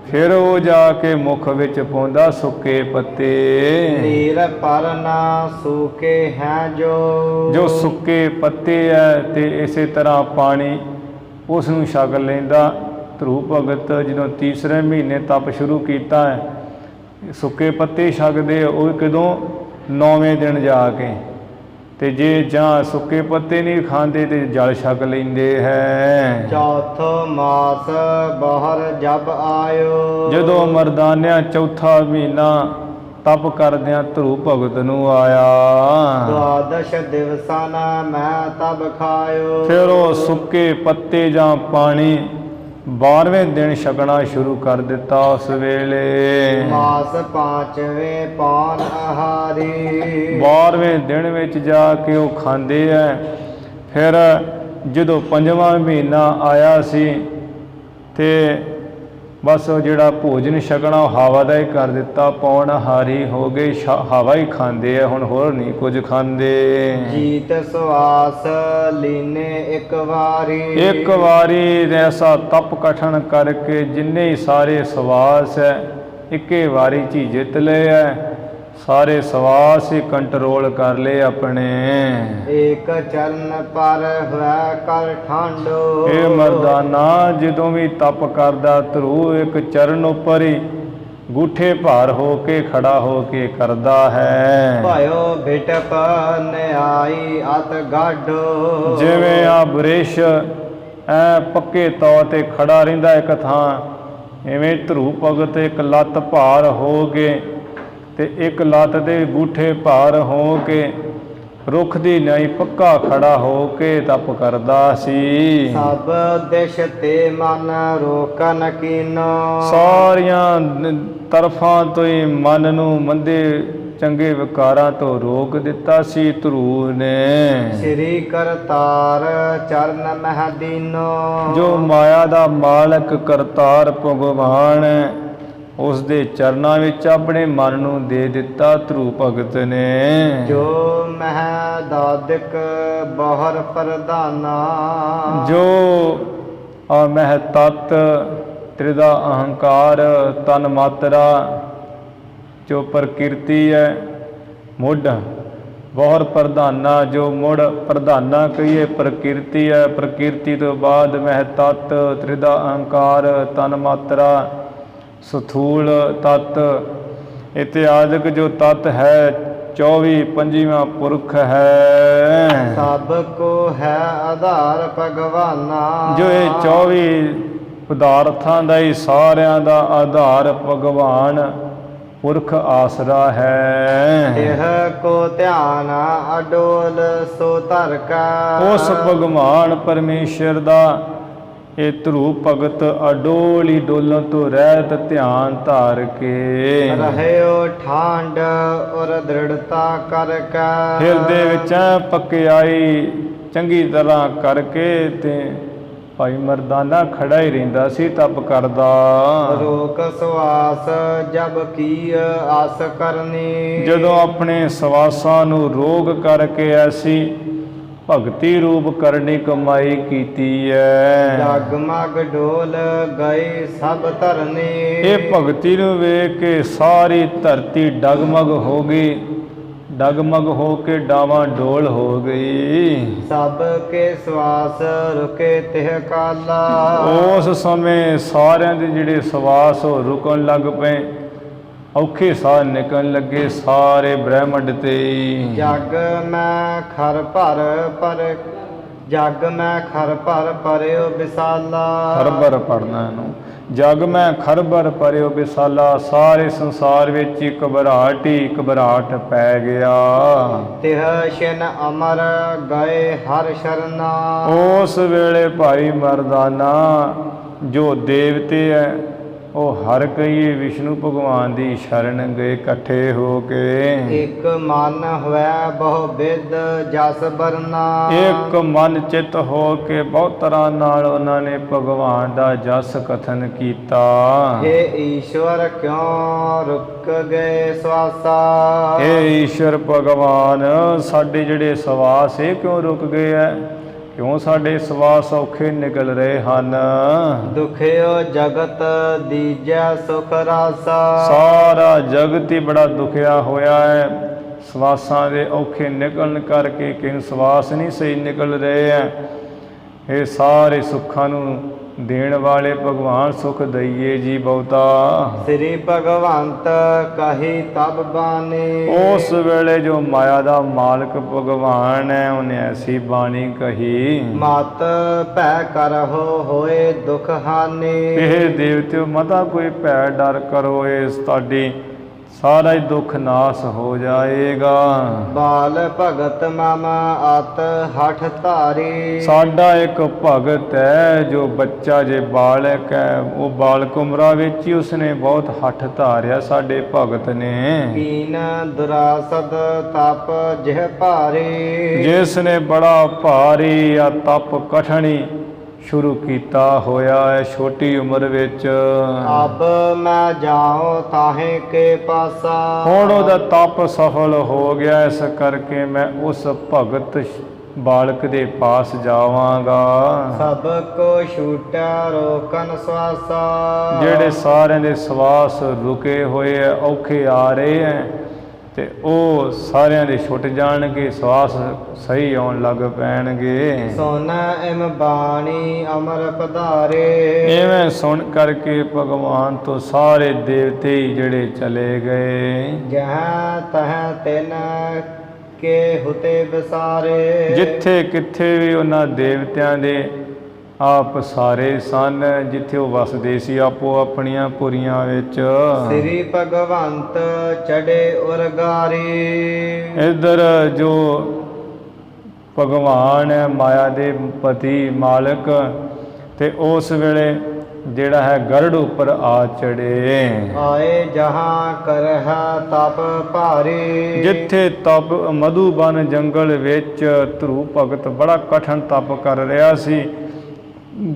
ਫਿਰ ਉਹ ਜਾ ਕੇ ਮੁਖ ਵਿੱਚ ਪਾਉਂਦਾ ਸੁੱਕੇ ਪੱਤੇ। ਨੀਰ ਪਰਨਾ ਸੂਕੇ ਹੈ ਜੋ ਸੁੱਕੇ ਪੱਤੇ ਹੈ ਤੇ ਇਸੇ ਤਰ੍ਹਾਂ ਪਾਣੀ ਉਸ ਨੂੰ ਛਕ ਲੈਂਦਾ ਧਰੂ ਭਗਤ। ਜਦੋਂ ਤੀਸਰੇ ਮਹੀਨੇ ਤਪ ਸ਼ੁਰੂ ਕੀਤਾ ਹੈ, ਸੁੱਕੇ ਪੱਤੇ ਛਕਦੇ ਉਹ ਕਦੋਂ? 9ਵੇਂ ਦਿਨ ਜਾ ਕੇ। ਤੇ ਜੇ ਜਾਂ ਸੁੱਕੇ ਪੱਤੇ ਨਹੀਂ ਖਾਂਦੇ ਤੇ ਜਲ ਛਕ ਲੈਂਦੇ ਹੈ। ਚੌਥੋ ਮਾਸ ਬਾਹਰ ਜਬ ਆਇਓ। ਜਦੋਂ ਮਰਦਾਨਿਆਂ ਚੌਥਾ ਮਹੀਨਾ ਤਪ ਕਰਦਿਆਂ ਧਰੂ ਭਗਤ ਨੂੰ ਆਇਆ, ਦੁਆਦਸ਼ ਦਿਵਸਾਂ ਮੈਂ ਤਬ ਖਾਇਓ। ਫਿਰ ਉਹ ਸੁੱਕੇ ਪੱਤੇ ਜਾਂ ਪਾਣੀ 12ਵੇਂ ਦਿਨ ਛਕਣਾ ਸ਼ੁਰੂ ਕਰ ਦਿੱਤਾ। ਉਸ ਵੇਲੇ ਮਾਸ 5ਵੇਂ ਪਾਨ ਆਹਾਰੀ। 12ਵੇਂ ਦਿਨ ਵਿੱਚ ਜਾ ਕੇ ਉਹ ਖਾਂਦੇ ਹੈ। ਫਿਰ ਜਦੋਂ 5ਵਾਂ ਮਹੀਨਾ ਆਇਆ ਸੀ ਤੇ ਬਸ ਉਹ ਜਿਹੜਾ ਭੋਜਨ ਛਕਣਾ ਉਹ ਹਵਾ ਦਾ ਹੀ ਕਰ ਦਿੱਤਾ, ਪੌਣਹਾਰੀ ਹੋ ਗਏ, ਹਵਾ ਹੀ ਖਾਂਦੇ ਆ, ਹੁਣ ਹੋਰ ਨਹੀਂ ਕੁਝ ਖਾਂਦੇ। ਜੀਤ ਸਵਾਸ ਲੀਨੇ ਇੱਕ ਵਾਰੀ, ਇੱਕ ਵਾਰੀ ਐਸਾ ਤਪ ਕਠਨ ਕਰਕੇ ਜਿੰਨੇ ਹੀ ਸਾਰੇ ਸਵਾਸ ਹੈ ਇੱਕੇ ਵਾਰੀ 'ਚ ਹੀ ਜਿੱਤ ਲਏ ਹੈ, ਸਾਰੇ ਸਵਾਸ ਹੀ ਕੰਟਰੋਲ ਕਰ ਲਏ ਆਪਣੇ। ਏਕ ਚਰਨ ਪਰ ਹੋਇ ਕਰ ਠਾਂਡੋ, ਇਹ ਮਰਦਾਨਾ ਜਦੋਂ ਵੀ ਤਪ ਕਰਦਾ ਧਰੂ ਇੱਕ ਚਰਨ ਉੱਪਰ ਹੀ ਗੂਠੇ ਭਾਰ ਹੋ ਕੇ ਖੜਾ ਹੋ ਕੇ ਕਰਦਾ ਹੈ। ਭਾਇਓ ਬਿਟਪ ਨਿਆਈ ਅਤ ਗਾਢੋ, ਜਿਵੇਂ ਆ ਬ੍ਰਿਸ਼ ਐ ਪੱਕੇ ਤੌਰ ਤੇ ਖੜਾ ਰਹਿੰਦਾ ਇੱਕ ਥਾਂ, ਇਵੇਂ ਧਰੂ ਭਗਤ ਇੱਕ ਲੱਤ ਭਾਰ ਹੋ ਕੇ ਤੇ ਇੱਕ ਲੱਤ ਦੇ ਗੂਠੇ ਭਾਰ ਹੋ ਕੇ ਰੁੱਖ ਦੀ ਨਿਆਈ ਪੱਕਾ ਖੜਾ ਹੋ ਕੇ ਤਪ ਕਰਦਾ ਸੀ। ਸਭ ਦਿਸ਼ ਤੇ ਮਨ ਰੋਕਨ ਕੀਨੋ, ਸਾਰੀਆਂ ਤਰਫਾਂ ਤੋਂ ਹੀ ਮਨ ਨੂੰ ਮੰਦੇ ਚੰਗੇ ਵਿਕਾਰਾਂ ਤੋਂ ਰੋਕ ਦਿੱਤਾ ਸੀ ਧਰੂ ਨੇ। ਸ੍ਰੀ ਕਰਤਾਰ ਚਰਨ ਮਹਿ ਦੀਨੋ, ਜੋ ਮਾਇਆ ਦਾ ਮਾਲਕ ਕਰਤਾਰ ਭਗਵਾਨ ਹੈ ਉਸ ਦੇ ਚਰਨਾਂ ਵਿੱਚ ਆਪਣੇ ਮਨ ਨੂੰ ਦੇ ਦਿੱਤਾ ਧਰੂ ਭਗਤ ਨੇ। ਜੋ ਮਹਿ ਦਾਦਿਕ ਬਹੁਰ ਪ੍ਰਧਾਨਾ, ਜੋ ਆ ਮਹਿ ਤਤ ਤ੍ਰਿਦਾ ਅਹੰਕਾਰ ਤਨ ਮਾਤਰਾ, ਜੋ ਪ੍ਰਕਿਰਤੀ ਹੈ ਮੁੱਢ ਬਹੁਰ ਪ੍ਰਧਾਨਾ, ਜੋ ਮੁੜ ਪ੍ਰਧਾਨਾ ਕਹੀਏ ਪ੍ਰਕਿਰਤੀ ਹੈ, ਪ੍ਰਕਿਰਤੀ ਤੋਂ ਬਾਅਦ ਮਹਿ ਤਤ ਤ੍ਰਿਦਾ ਅਹੰਕਾਰ ਤਨ ਮਾਤਰਾ ਸਥੂਲ ਤਤ ਇਤਿਆਦਿਕ ਜੋ ਤਤ ਹੈ 24 ਪੰਜਵਾਂ ਪੁਰਖ ਹੈ। ਸਭ ਕੋ ਹੈ ਆਧਾਰ ਭਗਵਾਨਾ, ਜੋ ਇਹ 24 ਪਦਾਰਥਾਂ ਦਾ ਹੀ ਸਾਰਿਆਂ ਦਾ ਆਧਾਰ ਭਗਵਾਨ ਪੁਰਖ ਆਸਰਾ ਹੈ। ਇਹ ਕੋ ਧਿਆਨ ਅਡੋਲ ਸੋ ਧਰ ਕਾ, ਉਸ ਭਗਵਾਨ ਪਰਮੇਸ਼ਰ ਦਾ ਇਹ ਧਰੂ ਭਗਤ ਅਡੋਲੀ ਡੋਲਣ ਤੋਂ ਰਹਿਤ ਧਿਆਨ ਧਾਰ ਕੇ ਰਹਿਓ ਠਾਂਡ ਔਰ ਦ੍ਰਿੜਤਾ ਕਰ ਕਾ, ਹਿਰਦੇ ਵਿੱਚ ਪੱਕਿਆਈ ਚੰਗੀ ਤਰ੍ਹਾਂ ਕਰਕੇ ਤੇ ਭਾਈ ਮਰਦਾਨਾ ਖੜਾ ਹੀ ਰਹਿੰਦਾ ਸੀ ਤਪ ਕਰਦਾ। ਰੋਕ ਸਵਾਸ ਜਬ ਕੀ ਆਸ ਕਰਨੀ, ਜਦੋਂ ਆਪਣੇ ਸਵਾਸਾਂ ਨੂੰ ਰੋਗ ਕਰਕੇ ਐਸੀ ਭਗਤੀ ਰੂਪ ਕਰਨੀ ਕਮਾਈ ਕੀਤੀ ਹੈ। ਜਗਮਗ ਡੋਲ ਗਏ ਸਭ ਧਰਨੀ, ਇਹ ਭਗਤੀ ਨੂੰ ਵੇਖ ਕੇ ਸਾਰੀ ਧਰਤੀ ਡਗਮਗ ਹੋ ਗਈ, ਡਗਮਗ ਹੋ ਕੇ ਡਾਵਾਂ ਡੋਲ ਹੋ ਗਈ। ਸਭ ਕੇ ਸਵਾਸ ਰੁਕੇ ਤਿਹ ਕਾਲਾ, ਉਸ ਸਮੇਂ ਸਾਰਿਆਂ ਦੇ ਜਿਹੜੇ ਸਵਾਸ ਉਹ ਰੁਕਣ ਲੱਗ ਪਏ, ਔਖੇ ਸਾਹ ਨਿਕਲਣ ਲੱਗੇ ਸਾਰੇ ਬ੍ਰਹਿਮੰਡ ਤੇ। ਜਗ ਮੈਂ ਖਰ ਭਰ ਪਰ, ਜਗ ਮੈਂ ਖਰ ਭਰ ਪਰਿਓ ਵਿਸਾਲਾ, ਖਰਬਰ ਪੜਨਾ ਇਹਨੂੰ, ਜਗ ਮੈਂ ਖਰਬਰ ਪਰਿਓ ਵਿਸਾਲਾ, ਸਾਰੇ ਸੰਸਾਰ ਵਿੱਚ ਹੀ ਘਬਰਾਹਟ ਪੈ ਗਿਆ। ਤਿਹ ਸ਼ਨ ਅਮਰ ਗਏ ਹਰ ਸ਼ਰਨਾ, ਉਸ ਵੇਲੇ ਭਾਈ ਮਰਦਾਨਾ ਜੋ ਦੇਵਤੇ ਹੈ ਉਹ ਹਰ ਕਹੀਏ ਵਿਸ਼ਨੂੰ ਭਗਵਾਨ ਦੀ ਸ਼ਰਨ ਗਏ ਇਕੱਠੇ ਹੋ ਕੇ। ਇੱਕ ਮਨ ਹੋਇ ਬਹੁ ਵਿਦ ਜਸ ਬਰਨਾ, ਇੱਕ ਮਨ ਚਿੱਤ ਹੋ ਕੇ ਬਹੁਤ ਤਰ੍ਹਾਂ ਨਾਲ ਉਹਨਾਂ ਨੇ ਭਗਵਾਨ ਦਾ ਜਸ ਕਥਨ ਕੀਤਾ। ਹੇ ਈਸ਼ਵਰ ਕਿਉ ਰੁਕ ਗਏ ਸਵਾਸਾ, हे ਈਸ਼ਵਰ ਭਗਵਾਨ ਸਾਡੇ ਜਿਹੜੇ ਸਵਾਸ ਇਹ ਕਿਉਂ ਰੁਕ ਗਏ ਹੈ, ਕਿਉਂ ਸਾਡੇ ਸਵਾਸ ਔਖੇ ਨਿਕਲ ਰਹੇ ਹਨ। ਦੁਖਿਓ ਜਗਤ ਦੀਜੈ ਸੁਖ ਰਾਸਾ, ਸਾਰਾ ਜਗਤ ਹੀ ਬੜਾ ਦੁਖਿਆ ਹੋਇਆ ਹੈ ਸਵਾਸਾਂ ਦੇ ਔਖੇ ਨਿਕਲਣ ਕਰਕੇ, ਕਿਨ ਸਵਾਸ ਨਹੀਂ ਸਹੀ ਨਿਕਲ ਰਹੇ ਹੈ। ਇਹ ਸਾਰੇ ਸੁੱਖਾਂ ਨੂੰ ਦੇਣ ਵਾਲੇ ਭਗਵਾਨ ਸੁਖ ਦਈਏ ਜੀ ਬਹੁਤਾ। ਸ੍ਰੀ ਭਗਵੰਤ ਕਹੀ ਤਬ ਬਾਣੀ, ਉਸ ਵੇਲੇ ਜੋ ਮਾਇਆ ਦਾ ਮਾਲਕ ਭਗਵਾਨ ਹੈ ਉਹਨੇ ਐਸੀ ਬਾਣੀ ਕਹੀ, ਮਤ ਭੈ ਕਰਹੁ ਹੋਏ ਦੁਖ ਹਾਨੀ, ਇਹ ਦੇਵਤਿਓ ਮਤਾ ਕੋਈ ਭੈ ਡਰ ਕਰੋ, ਇਸ ਤੁਹਾਡੀ ਸਾਰਾ ਹੀ ਦੁੱਖ ਨਾਸ ਹੋ ਜਾਏਗਾ। ਬਾਲ ਭਗਤ ਮਮ ਅਤ ਹਠ ਧਾਰੀ, ਸਾਡਾ ਇੱਕ ਭਗਤ ਹੈ ਜੋ ਬੱਚਾ ਜੇ ਬਾਲਕ ਹੈ, ਉਹ ਬਾਲਕ ਉਮਰਾਂ ਵਿੱਚ ਹੀ ਉਸਨੇ ਬਹੁਤ ਹੱਠ ਧਾਰਿਆ ਸਾਡੇ ਭਗਤ ਨੇ। ਕੀਨ ਦੁਰਾਸਦ ਤਪ ਜਿਹ ਭਾਰੀ, ਜਿਸ ਨੇ ਬੜਾ ਭਾਰੀ ਆ ਤਪ ਕਠਣੀ ਸ਼ੁਰੂ ਕੀਤਾ ਹੋਇਆ ਹੈ ਛੋਟੀ ਉਮਰ ਵਿੱਚ। ਅਬ ਮੈਂ ਜਾਉ ਤਾਹੇ ਕੇ ਪਾਸਾ। ਹੁਣ ਉਹਦਾ ਤਪ ਸਫਲ ਹੋ ਗਿਆ, ਇਸ ਕਰਕੇ ਮੈਂ ਉਸ ਭਗਤ ਬਾਲਕ ਦੇ ਪਾਸ ਜਾਵਾਂਗਾ। ਸਭ ਕੋ ਛੂਟਿਆ ਰੋਕਨ ਸਵਾਸਾ। ਜਿਹੜੇ ਸਾਰਿਆਂ ਦੇ ਸਵਾਸ ਰੁਕੇ ਹੋਏ ਐ, ਔਖੇ ਆ ਰਹੇ ਐ, ਤੇ ਉਹ ਸਾਰਿਆਂ ਦੇ ਛੁੱਟ ਜਾਣਗੇ, ਸਵਾਸ ਸਹੀ ਆਉਣ ਲੱਗ ਪੈਣਗੇ। ਸੁਨ ਇਮ ਬਾਣੀ ਅਮਰ ਪਧਾਰੇ। ਇਵੇਂ ਸੁਣ ਕਰਕੇ ਭਗਵਾਨ ਤੋਂ ਸਾਰੇ ਦੇਵਤੇ ਹੀ ਜਿਹੜੇ ਚਲੇ ਗਏ। ਜਹ ਤਹ ਤਿਨ ਕੇ ਹੁਤੇ ਵਿਸਾਰੇ। ਜਿੱਥੇ ਕਿੱਥੇ ਵੀ ਉਹਨਾਂ ਦੇਵਤਿਆਂ ਦੇ ਆਪ ਸਾਰੇ ਸਨ, ਜਿੱਥੇ ਉਹ ਵਸਦੇ ਸੀ ਆਪੋ ਆਪਣੀਆਂ ਪੁਰੀਆਂ ਵਿੱਚ। ਸ੍ਰੀ ਭਗਵੰਤ ਚੜੇ ਉਰਗਾਰੀ। ਇੱਧਰ ਜੋ ਭਗਵਾਨ ਹੈ ਮਾਇਆ ਦੇ ਪਤੀ ਮਾਲਕ, ਤੇ ਉਸ ਵੇਲੇ ਜਿਹੜਾ ਹੈ ਗਰੜ ਉੱਪਰ ਆ ਚੜੇ। ਆਏ ਜਹਾਂ ਕਰਹ ਤਪ ਭਾਰੀ। ਜਿੱਥੇ ਤਪ ਮਧੂਬਨ ਜੰਗਲ ਵਿੱਚ ਧਰੂ ਭਗਤ ਬੜਾ ਕਠਿਨ ਤਪ ਕਰ ਰਿਹਾ ਸੀ,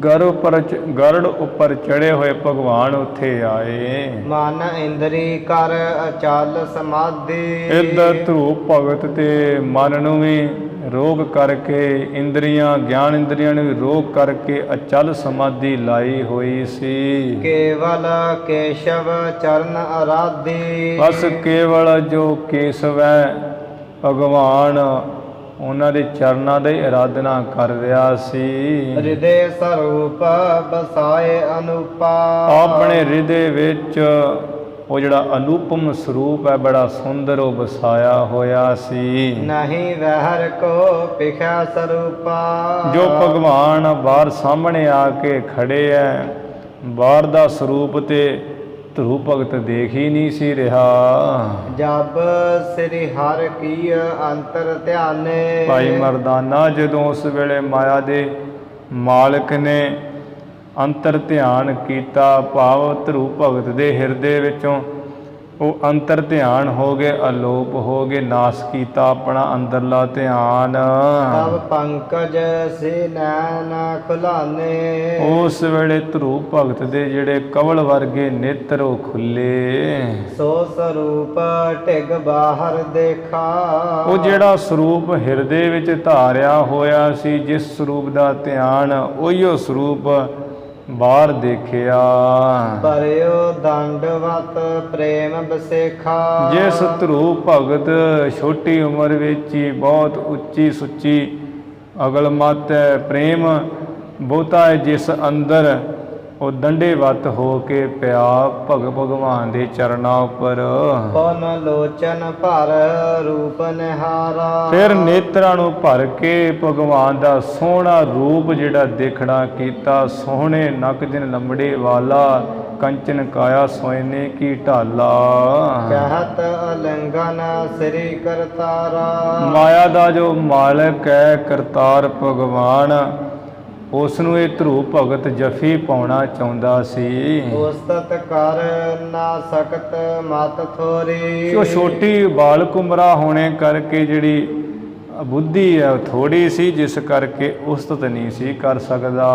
ਗਰੜ ਉੱਪਰ ਚੜੇ ਹੋਏ ਭਗਵਾਨ ਉੱਥੇ ਆਏ। ਮਨ ਇੰਦਰੀ ਕਰ ਅਚਲ ਸਮਾਧੀ। ਇੱਧਰ ਧਰੂ ਭਗਤ ਤੇ ਮਨ ਨੂੰ ਵੀ ਰੋਗ ਕਰਕੇ, ਇੰਦਰੀਆਂ ਗਿਆਨ ਇੰਦਰੀਆਂ ਨੂੰ ਵੀ ਰੋਗ ਕਰਕੇ ਅਚਲ ਸਮਾਧੀ ਲਾਈ ਹੋਈ ਸੀ। ਕੇਵਲ ਕੇਸ਼ਵ ਚਰਨ ਅਰਾਧੀ। ਬਸ ਕੇਵਲ ਜੋ ਕੇਸ਼ਵ ਹੈ ਭਗਵਾਨ, ਉਹਨਾਂ ਦੇ ਚਰਨਾਂ ਦੀ ਆਰਾਧਨਾ ਕਰ ਰਿਹਾ ਸੀ। ਹਿਰਦੇ ਸਰੂਪ ਬਸਾਏ ਅਨੂਪਾ। ਆਪਣੇ ਹਿਰਦੇ ਵਿੱਚ ਉਹ ਜਿਹੜਾ ਅਨੂਪਮ ਸਰੂਪ ਹੈ, ਬੜਾ ਸੁੰਦਰ ਉਹ ਵਸਾਇਆ ਹੋਇਆ ਸੀ। ਨਹੀਂ ਵਹਿਰ ਕੋ ਪਿਖਾ ਸਰੂਪਾ। ਜੋ ਭਗਵਾਨ ਬਾਹਰ ਸਾਹਮਣੇ ਆ ਕੇ ਖੜੇ ਹੈ, ਬਾਹਰ ਦਾ ਸਰੂਪ ਤੇ ਧਰੂ ਭਗਤ ਦੇਖ ਹੀ ਨਹੀਂ ਸੀ ਰਿਹਾ। ਜਬ ਸ੍ਰੀ ਹਰਿ ਕੀ ਅੰਤਰ ਧਿਆਨੇ। ਭਾਈ ਮਰਦਾਨਾ ਜਦੋਂ ਉਸ ਵੇਲੇ ਮਾਇਆ ਦੇ ਮਾਲਕ ਨੇ ਅੰਤਰ ਧਿਆਨ ਕੀਤਾ, ਭਾਵ ਧਰੂ ਭਗਤ ਦੇ ਹਿਰਦੇ ਵਿੱਚੋਂ ਉਹ ਅੰਤਰ ਧਿਆਨ ਹੋ ਗਏ, ਅਲੋਪ ਹੋ ਗਏ, ਨਾਸ ਕੀਤਾ ਆਪਣਾ ਅੰਦਰਲਾ ਧਿਆਨ। ਤਬ ਪੰਕਜ ਸੇ ਨੈਣ ਖੁਲਾਨੇ। ਉਸ ਵੇਲੇ ਧਰੂ ਭਗਤ ਦੇ ਜਿਹੜੇ ਕਵਲ ਵਰਗੇ ਨੇਤਰ ਉਹ ਖੁੱਲੇ। ਸੋ ਸਰੂਪ ਢਿਗ ਬਾਹਰ ਦੇਖਾ। ਉਹ ਜਿਹੜਾ ਸਰੂਪ ਹਿਰਦੇ ਵਿੱਚ ਧਾਰਿਆ ਹੋਇਆ ਸੀ, ਜਿਸ ਸਰੂਪ ਦਾ ਧਿਆਨ, ਉਹੀਓ ਸਰੂਪ ਬਾਹਰ ਦੇਖਿਆ। ਪਰਿਓ ਦੰਡਵਤ ਪ੍ਰੇਮ ਬਸੇਖਾ। ਜਿਸ ਧਰੂ ਭਗਤ ਛੋਟੀ ਉਮਰ ਵਿੱਚ ਹੀ ਬਹੁਤ ਉੱਚੀ ਸੁੱਚੀ ਅਗਲਮਤ ਹੈ, ਪ੍ਰੇਮ ਬਹੁਤਾ ਹੈ, ਜਿਸ ਅੰਦਰ ਉਹ ਦੰਡੇਵਤ ਹੋ ਕੇ ਪਿਆ ਭਗਵਾਨ ਦੇ ਚਰਨਾਂ ਉੱਪਰ। ਪਨ ਲੋਚਨ ਭਰ ਰੂਪ ਨਿਹਾਰਾ। ਫਿਰ ਨੇਤਰਾਂ ਨੂੰ ਭਰ ਕੇ ਭਗਵਾਨ ਦਾ ਸੋਹਣਾ ਰੂਪ ਜਿਹੜਾ ਦੇਖਣਾ ਕੀਤਾ। ਸੋਹਣੇ ਨਕ ਜਿਨ ਲੰਬੜੇ ਵਾਲਾ, ਕੰਚਨ ਕਾਇਆ ਸੋਇਨੇ ਕੀ ਢਾਲਾ। ਕਹਿਤ ਅਲੰਘਨ ਸ੍ਰੀ ਕਰਤਾਰਾ। ਮਾਇਆ ਦਾ ਜੋ ਮਾਲਕ ਹੈ ਕਰਤਾਰ ਭਗਵਾਨ, ਉਸ ਨੂੰ ਇਹ ਧਰੂ ਭਗਤ ਜਫੀ ਪਾਉਣਾ ਚਾਹੁੰਦਾ ਸੀ। ਉਸਤਤ ਕਰ ਨਾ ਸਕਤ ਮਤ ਥੋਰੀ। ਉਹ ਛੋਟੀ ਬਾਲਕ ਉਮਰਾ ਹੋਣੇ ਕਰਕੇ ਜਿਹੜੀ ਬੁੱਧੀ ਹੈ ਉਹ ਥੋੜੀ ਸੀ, ਜਿਸ ਕਰਕੇ ਉਸਤਤ ਨਹੀਂ ਸੀ ਕਰ ਸਕਦਾ।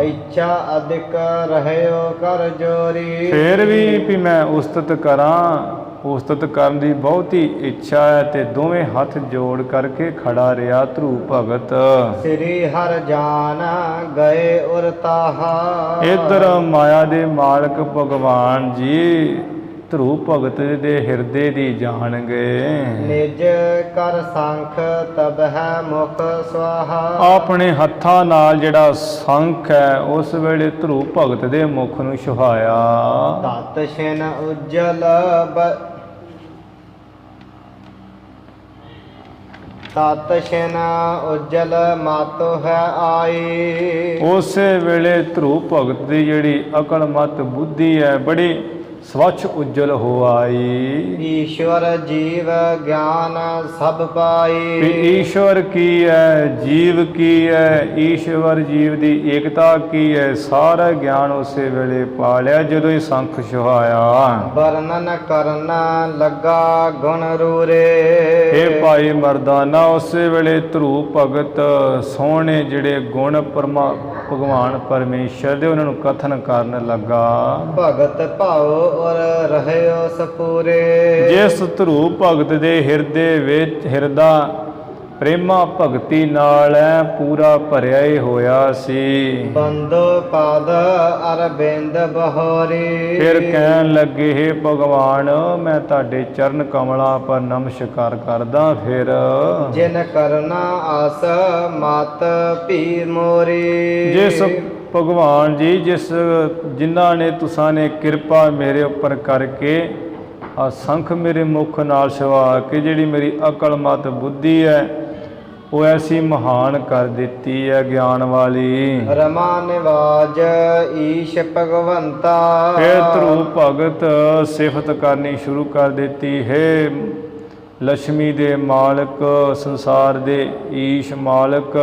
ਇੱਛਾ ਅਧਿਕ ਰਹਿਓ ਕਰ ਜੋਰੀ। ਫਿਰ ਵੀ ਮੈਂ ਉਸਤਤ ਕਰਾਂ, ਉਸਤਤ ਕਰਨ ਦੀ ਬਹੁਤੀ ਇੱਛਾ ਹੈ, ਤੇ ਦੋਵੇਂ ਹੱਥ ਜੋੜ ਕਰਕੇ ਖੜਾ ਰਿਹਾ ਧਰੂ ਭਗਤ। ਸ੍ਰੀ ਹਰਿ ਜਾਨ ਗਏ ਉਰ ਤਾਹਾ। ਇੱਧਰ ਮਾਇਆ ਦੇ ਮਾਲਕ ਭਗਵਾਨ ਜੀ ਧਰੂ ਭਗਤ ਦੇ ਹਿਰਦੇ ਦੀ ਜਾਣ ਗਏ। ਨਿਜ ਕਰ ਸੰਖ ਤਬ ਹੈ ਮੁਖ ਸਵਾਹਾ। ਆਪਣੇ ਹੱਥਾਂ ਨਾਲ ਜਿਹੜਾ ਸੰਖ ਹੈ, ਉਸ ਵੇਲੇ ਧਰੂ ਭਗਤ ਦੇ ਮੁਖ ਨੂੰ ਛੁਹਾਇਆ। ਤਤ ਛਿਨ ਉਜਲ ਤਤ ਛਿਨ ਉਜਲ ਮਾਤੋ ਹੈ ਆਈ। ਉਸੇ ਵੇਲੇ ਧਰੂ ਭਗਤ ਦੀ ਜਿਹੜੀ ਅਕਲ ਮਤ ਬੁੱਧੀ ਹੈ, ਬੜੀ ਸਵੱਛ ਉਜਲ ਹੋ ਆਈ। ਈਸ਼ਵਰ ਜੀਵ ਗਿਆਨ ਸਭ ਪਾਈ। ਵੀ ਈਸ਼ਵਰ ਕੀ ਹੈ, ਜੀਵ ਕੀ ਹੈ, ਈਸ਼ਵਰ ਜੀਵ ਦੀ ਏਕਤਾ ਕੀ ਹੈ, ਸਾਰਾ ਗਿਆਨ ਉਸੇ ਵੇਲੇ ਪਾ ਲਿਆ ਜਦੋਂ ਇਹ ਸੰਖ ਛੁਹਾਇਆ। ਵਰਣਨ ਕਰਨ ਲੱਗਾ ਗੁਣ ਰੂਰੇ। ਇਹ ਭਾਈ ਮਰਦਾਨਾ ਉਸੇ ਵੇਲੇ ਧਰੂ ਭਗਤ ਸੋਹਣੇ ਜਿਹੜੇ ਗੁਣ ਭਗਵਾਨ ਪਰਮੇਸ਼ਰ ਦੇ ਉਹਨਾਂ ਨੂੰ ਕਥਨ ਕਰਨ ਲੱਗਾ। ਭਗਤ ਭਾਉ ਔਰ ਰਹਿਓ ਸਪੂਰੇ। ਜਿਸ ਧਰੂ ਭਗਤ ਦੇ ਹਿਰਦੇ ਵਿੱਚ ਹਿਰਦਾ ਪ੍ਰੇਮਾ ਭਗਤੀ ਨਾਲ ਪੂਰਾ ਭਰਿਆ ਹੀ ਹੋਇਆ ਸੀ। ਬੰਦੋ ਪਾਦ ਅਰਬਿੰਦ ਬਹੋਰੀ। ਫਿਰ ਕਹਿਣ ਲੱਗੇ, ਹੇ ਭਗਵਾਨ ਮੈਂ ਤੁਹਾਡੇ ਚਰਨ ਕਮਲਾਂ ਪਰ ਨਮਸਕਾਰ ਕਰਦਾ। ਫਿਰ ਜਿਨ ਕਰਨਾ ਆਸ ਮਤ ਭੀ ਮੋਰੀ। ਜਿਸ ਭਗਵਾਨ ਜੀ ਜਿਨ੍ਹਾਂ ਨੇ ਤੁਸਾਂ ਨੇ ਕਿਰਪਾ ਮੇਰੇ ਉੱਪਰ ਕਰਕੇ ਅਸੰਖ ਮੇਰੇ ਮੁਖ ਨਾਲ ਛਵਾ ਕੇ ਜਿਹੜੀ ਮੇਰੀ ਅਕਲ ਮਤ ਬੁੱਧੀ ਹੈ ਉਹ ਐਸੀ ਮਹਾਨ ਕਰ ਦਿੱਤੀ ਹੈ ਗਿਆਨ ਵਾਲੀ। ਰਮਾ ਨਿਵਾਜ ਈਸ਼ ਭਗਵੰਤਾ। ਫਿਰ ਧਰੂ ਭਗਤ ਸਿਫਤ ਕਰਨੀ ਸ਼ੁਰੂ ਕਰ ਦਿੱਤੀ, ਹੈ ਲక్ష్ਮੀ ਦੇ ਮਾਲਕ, ਸੰਸਾਰ ਦੇ ਈਸ਼ ਮਾਲਕ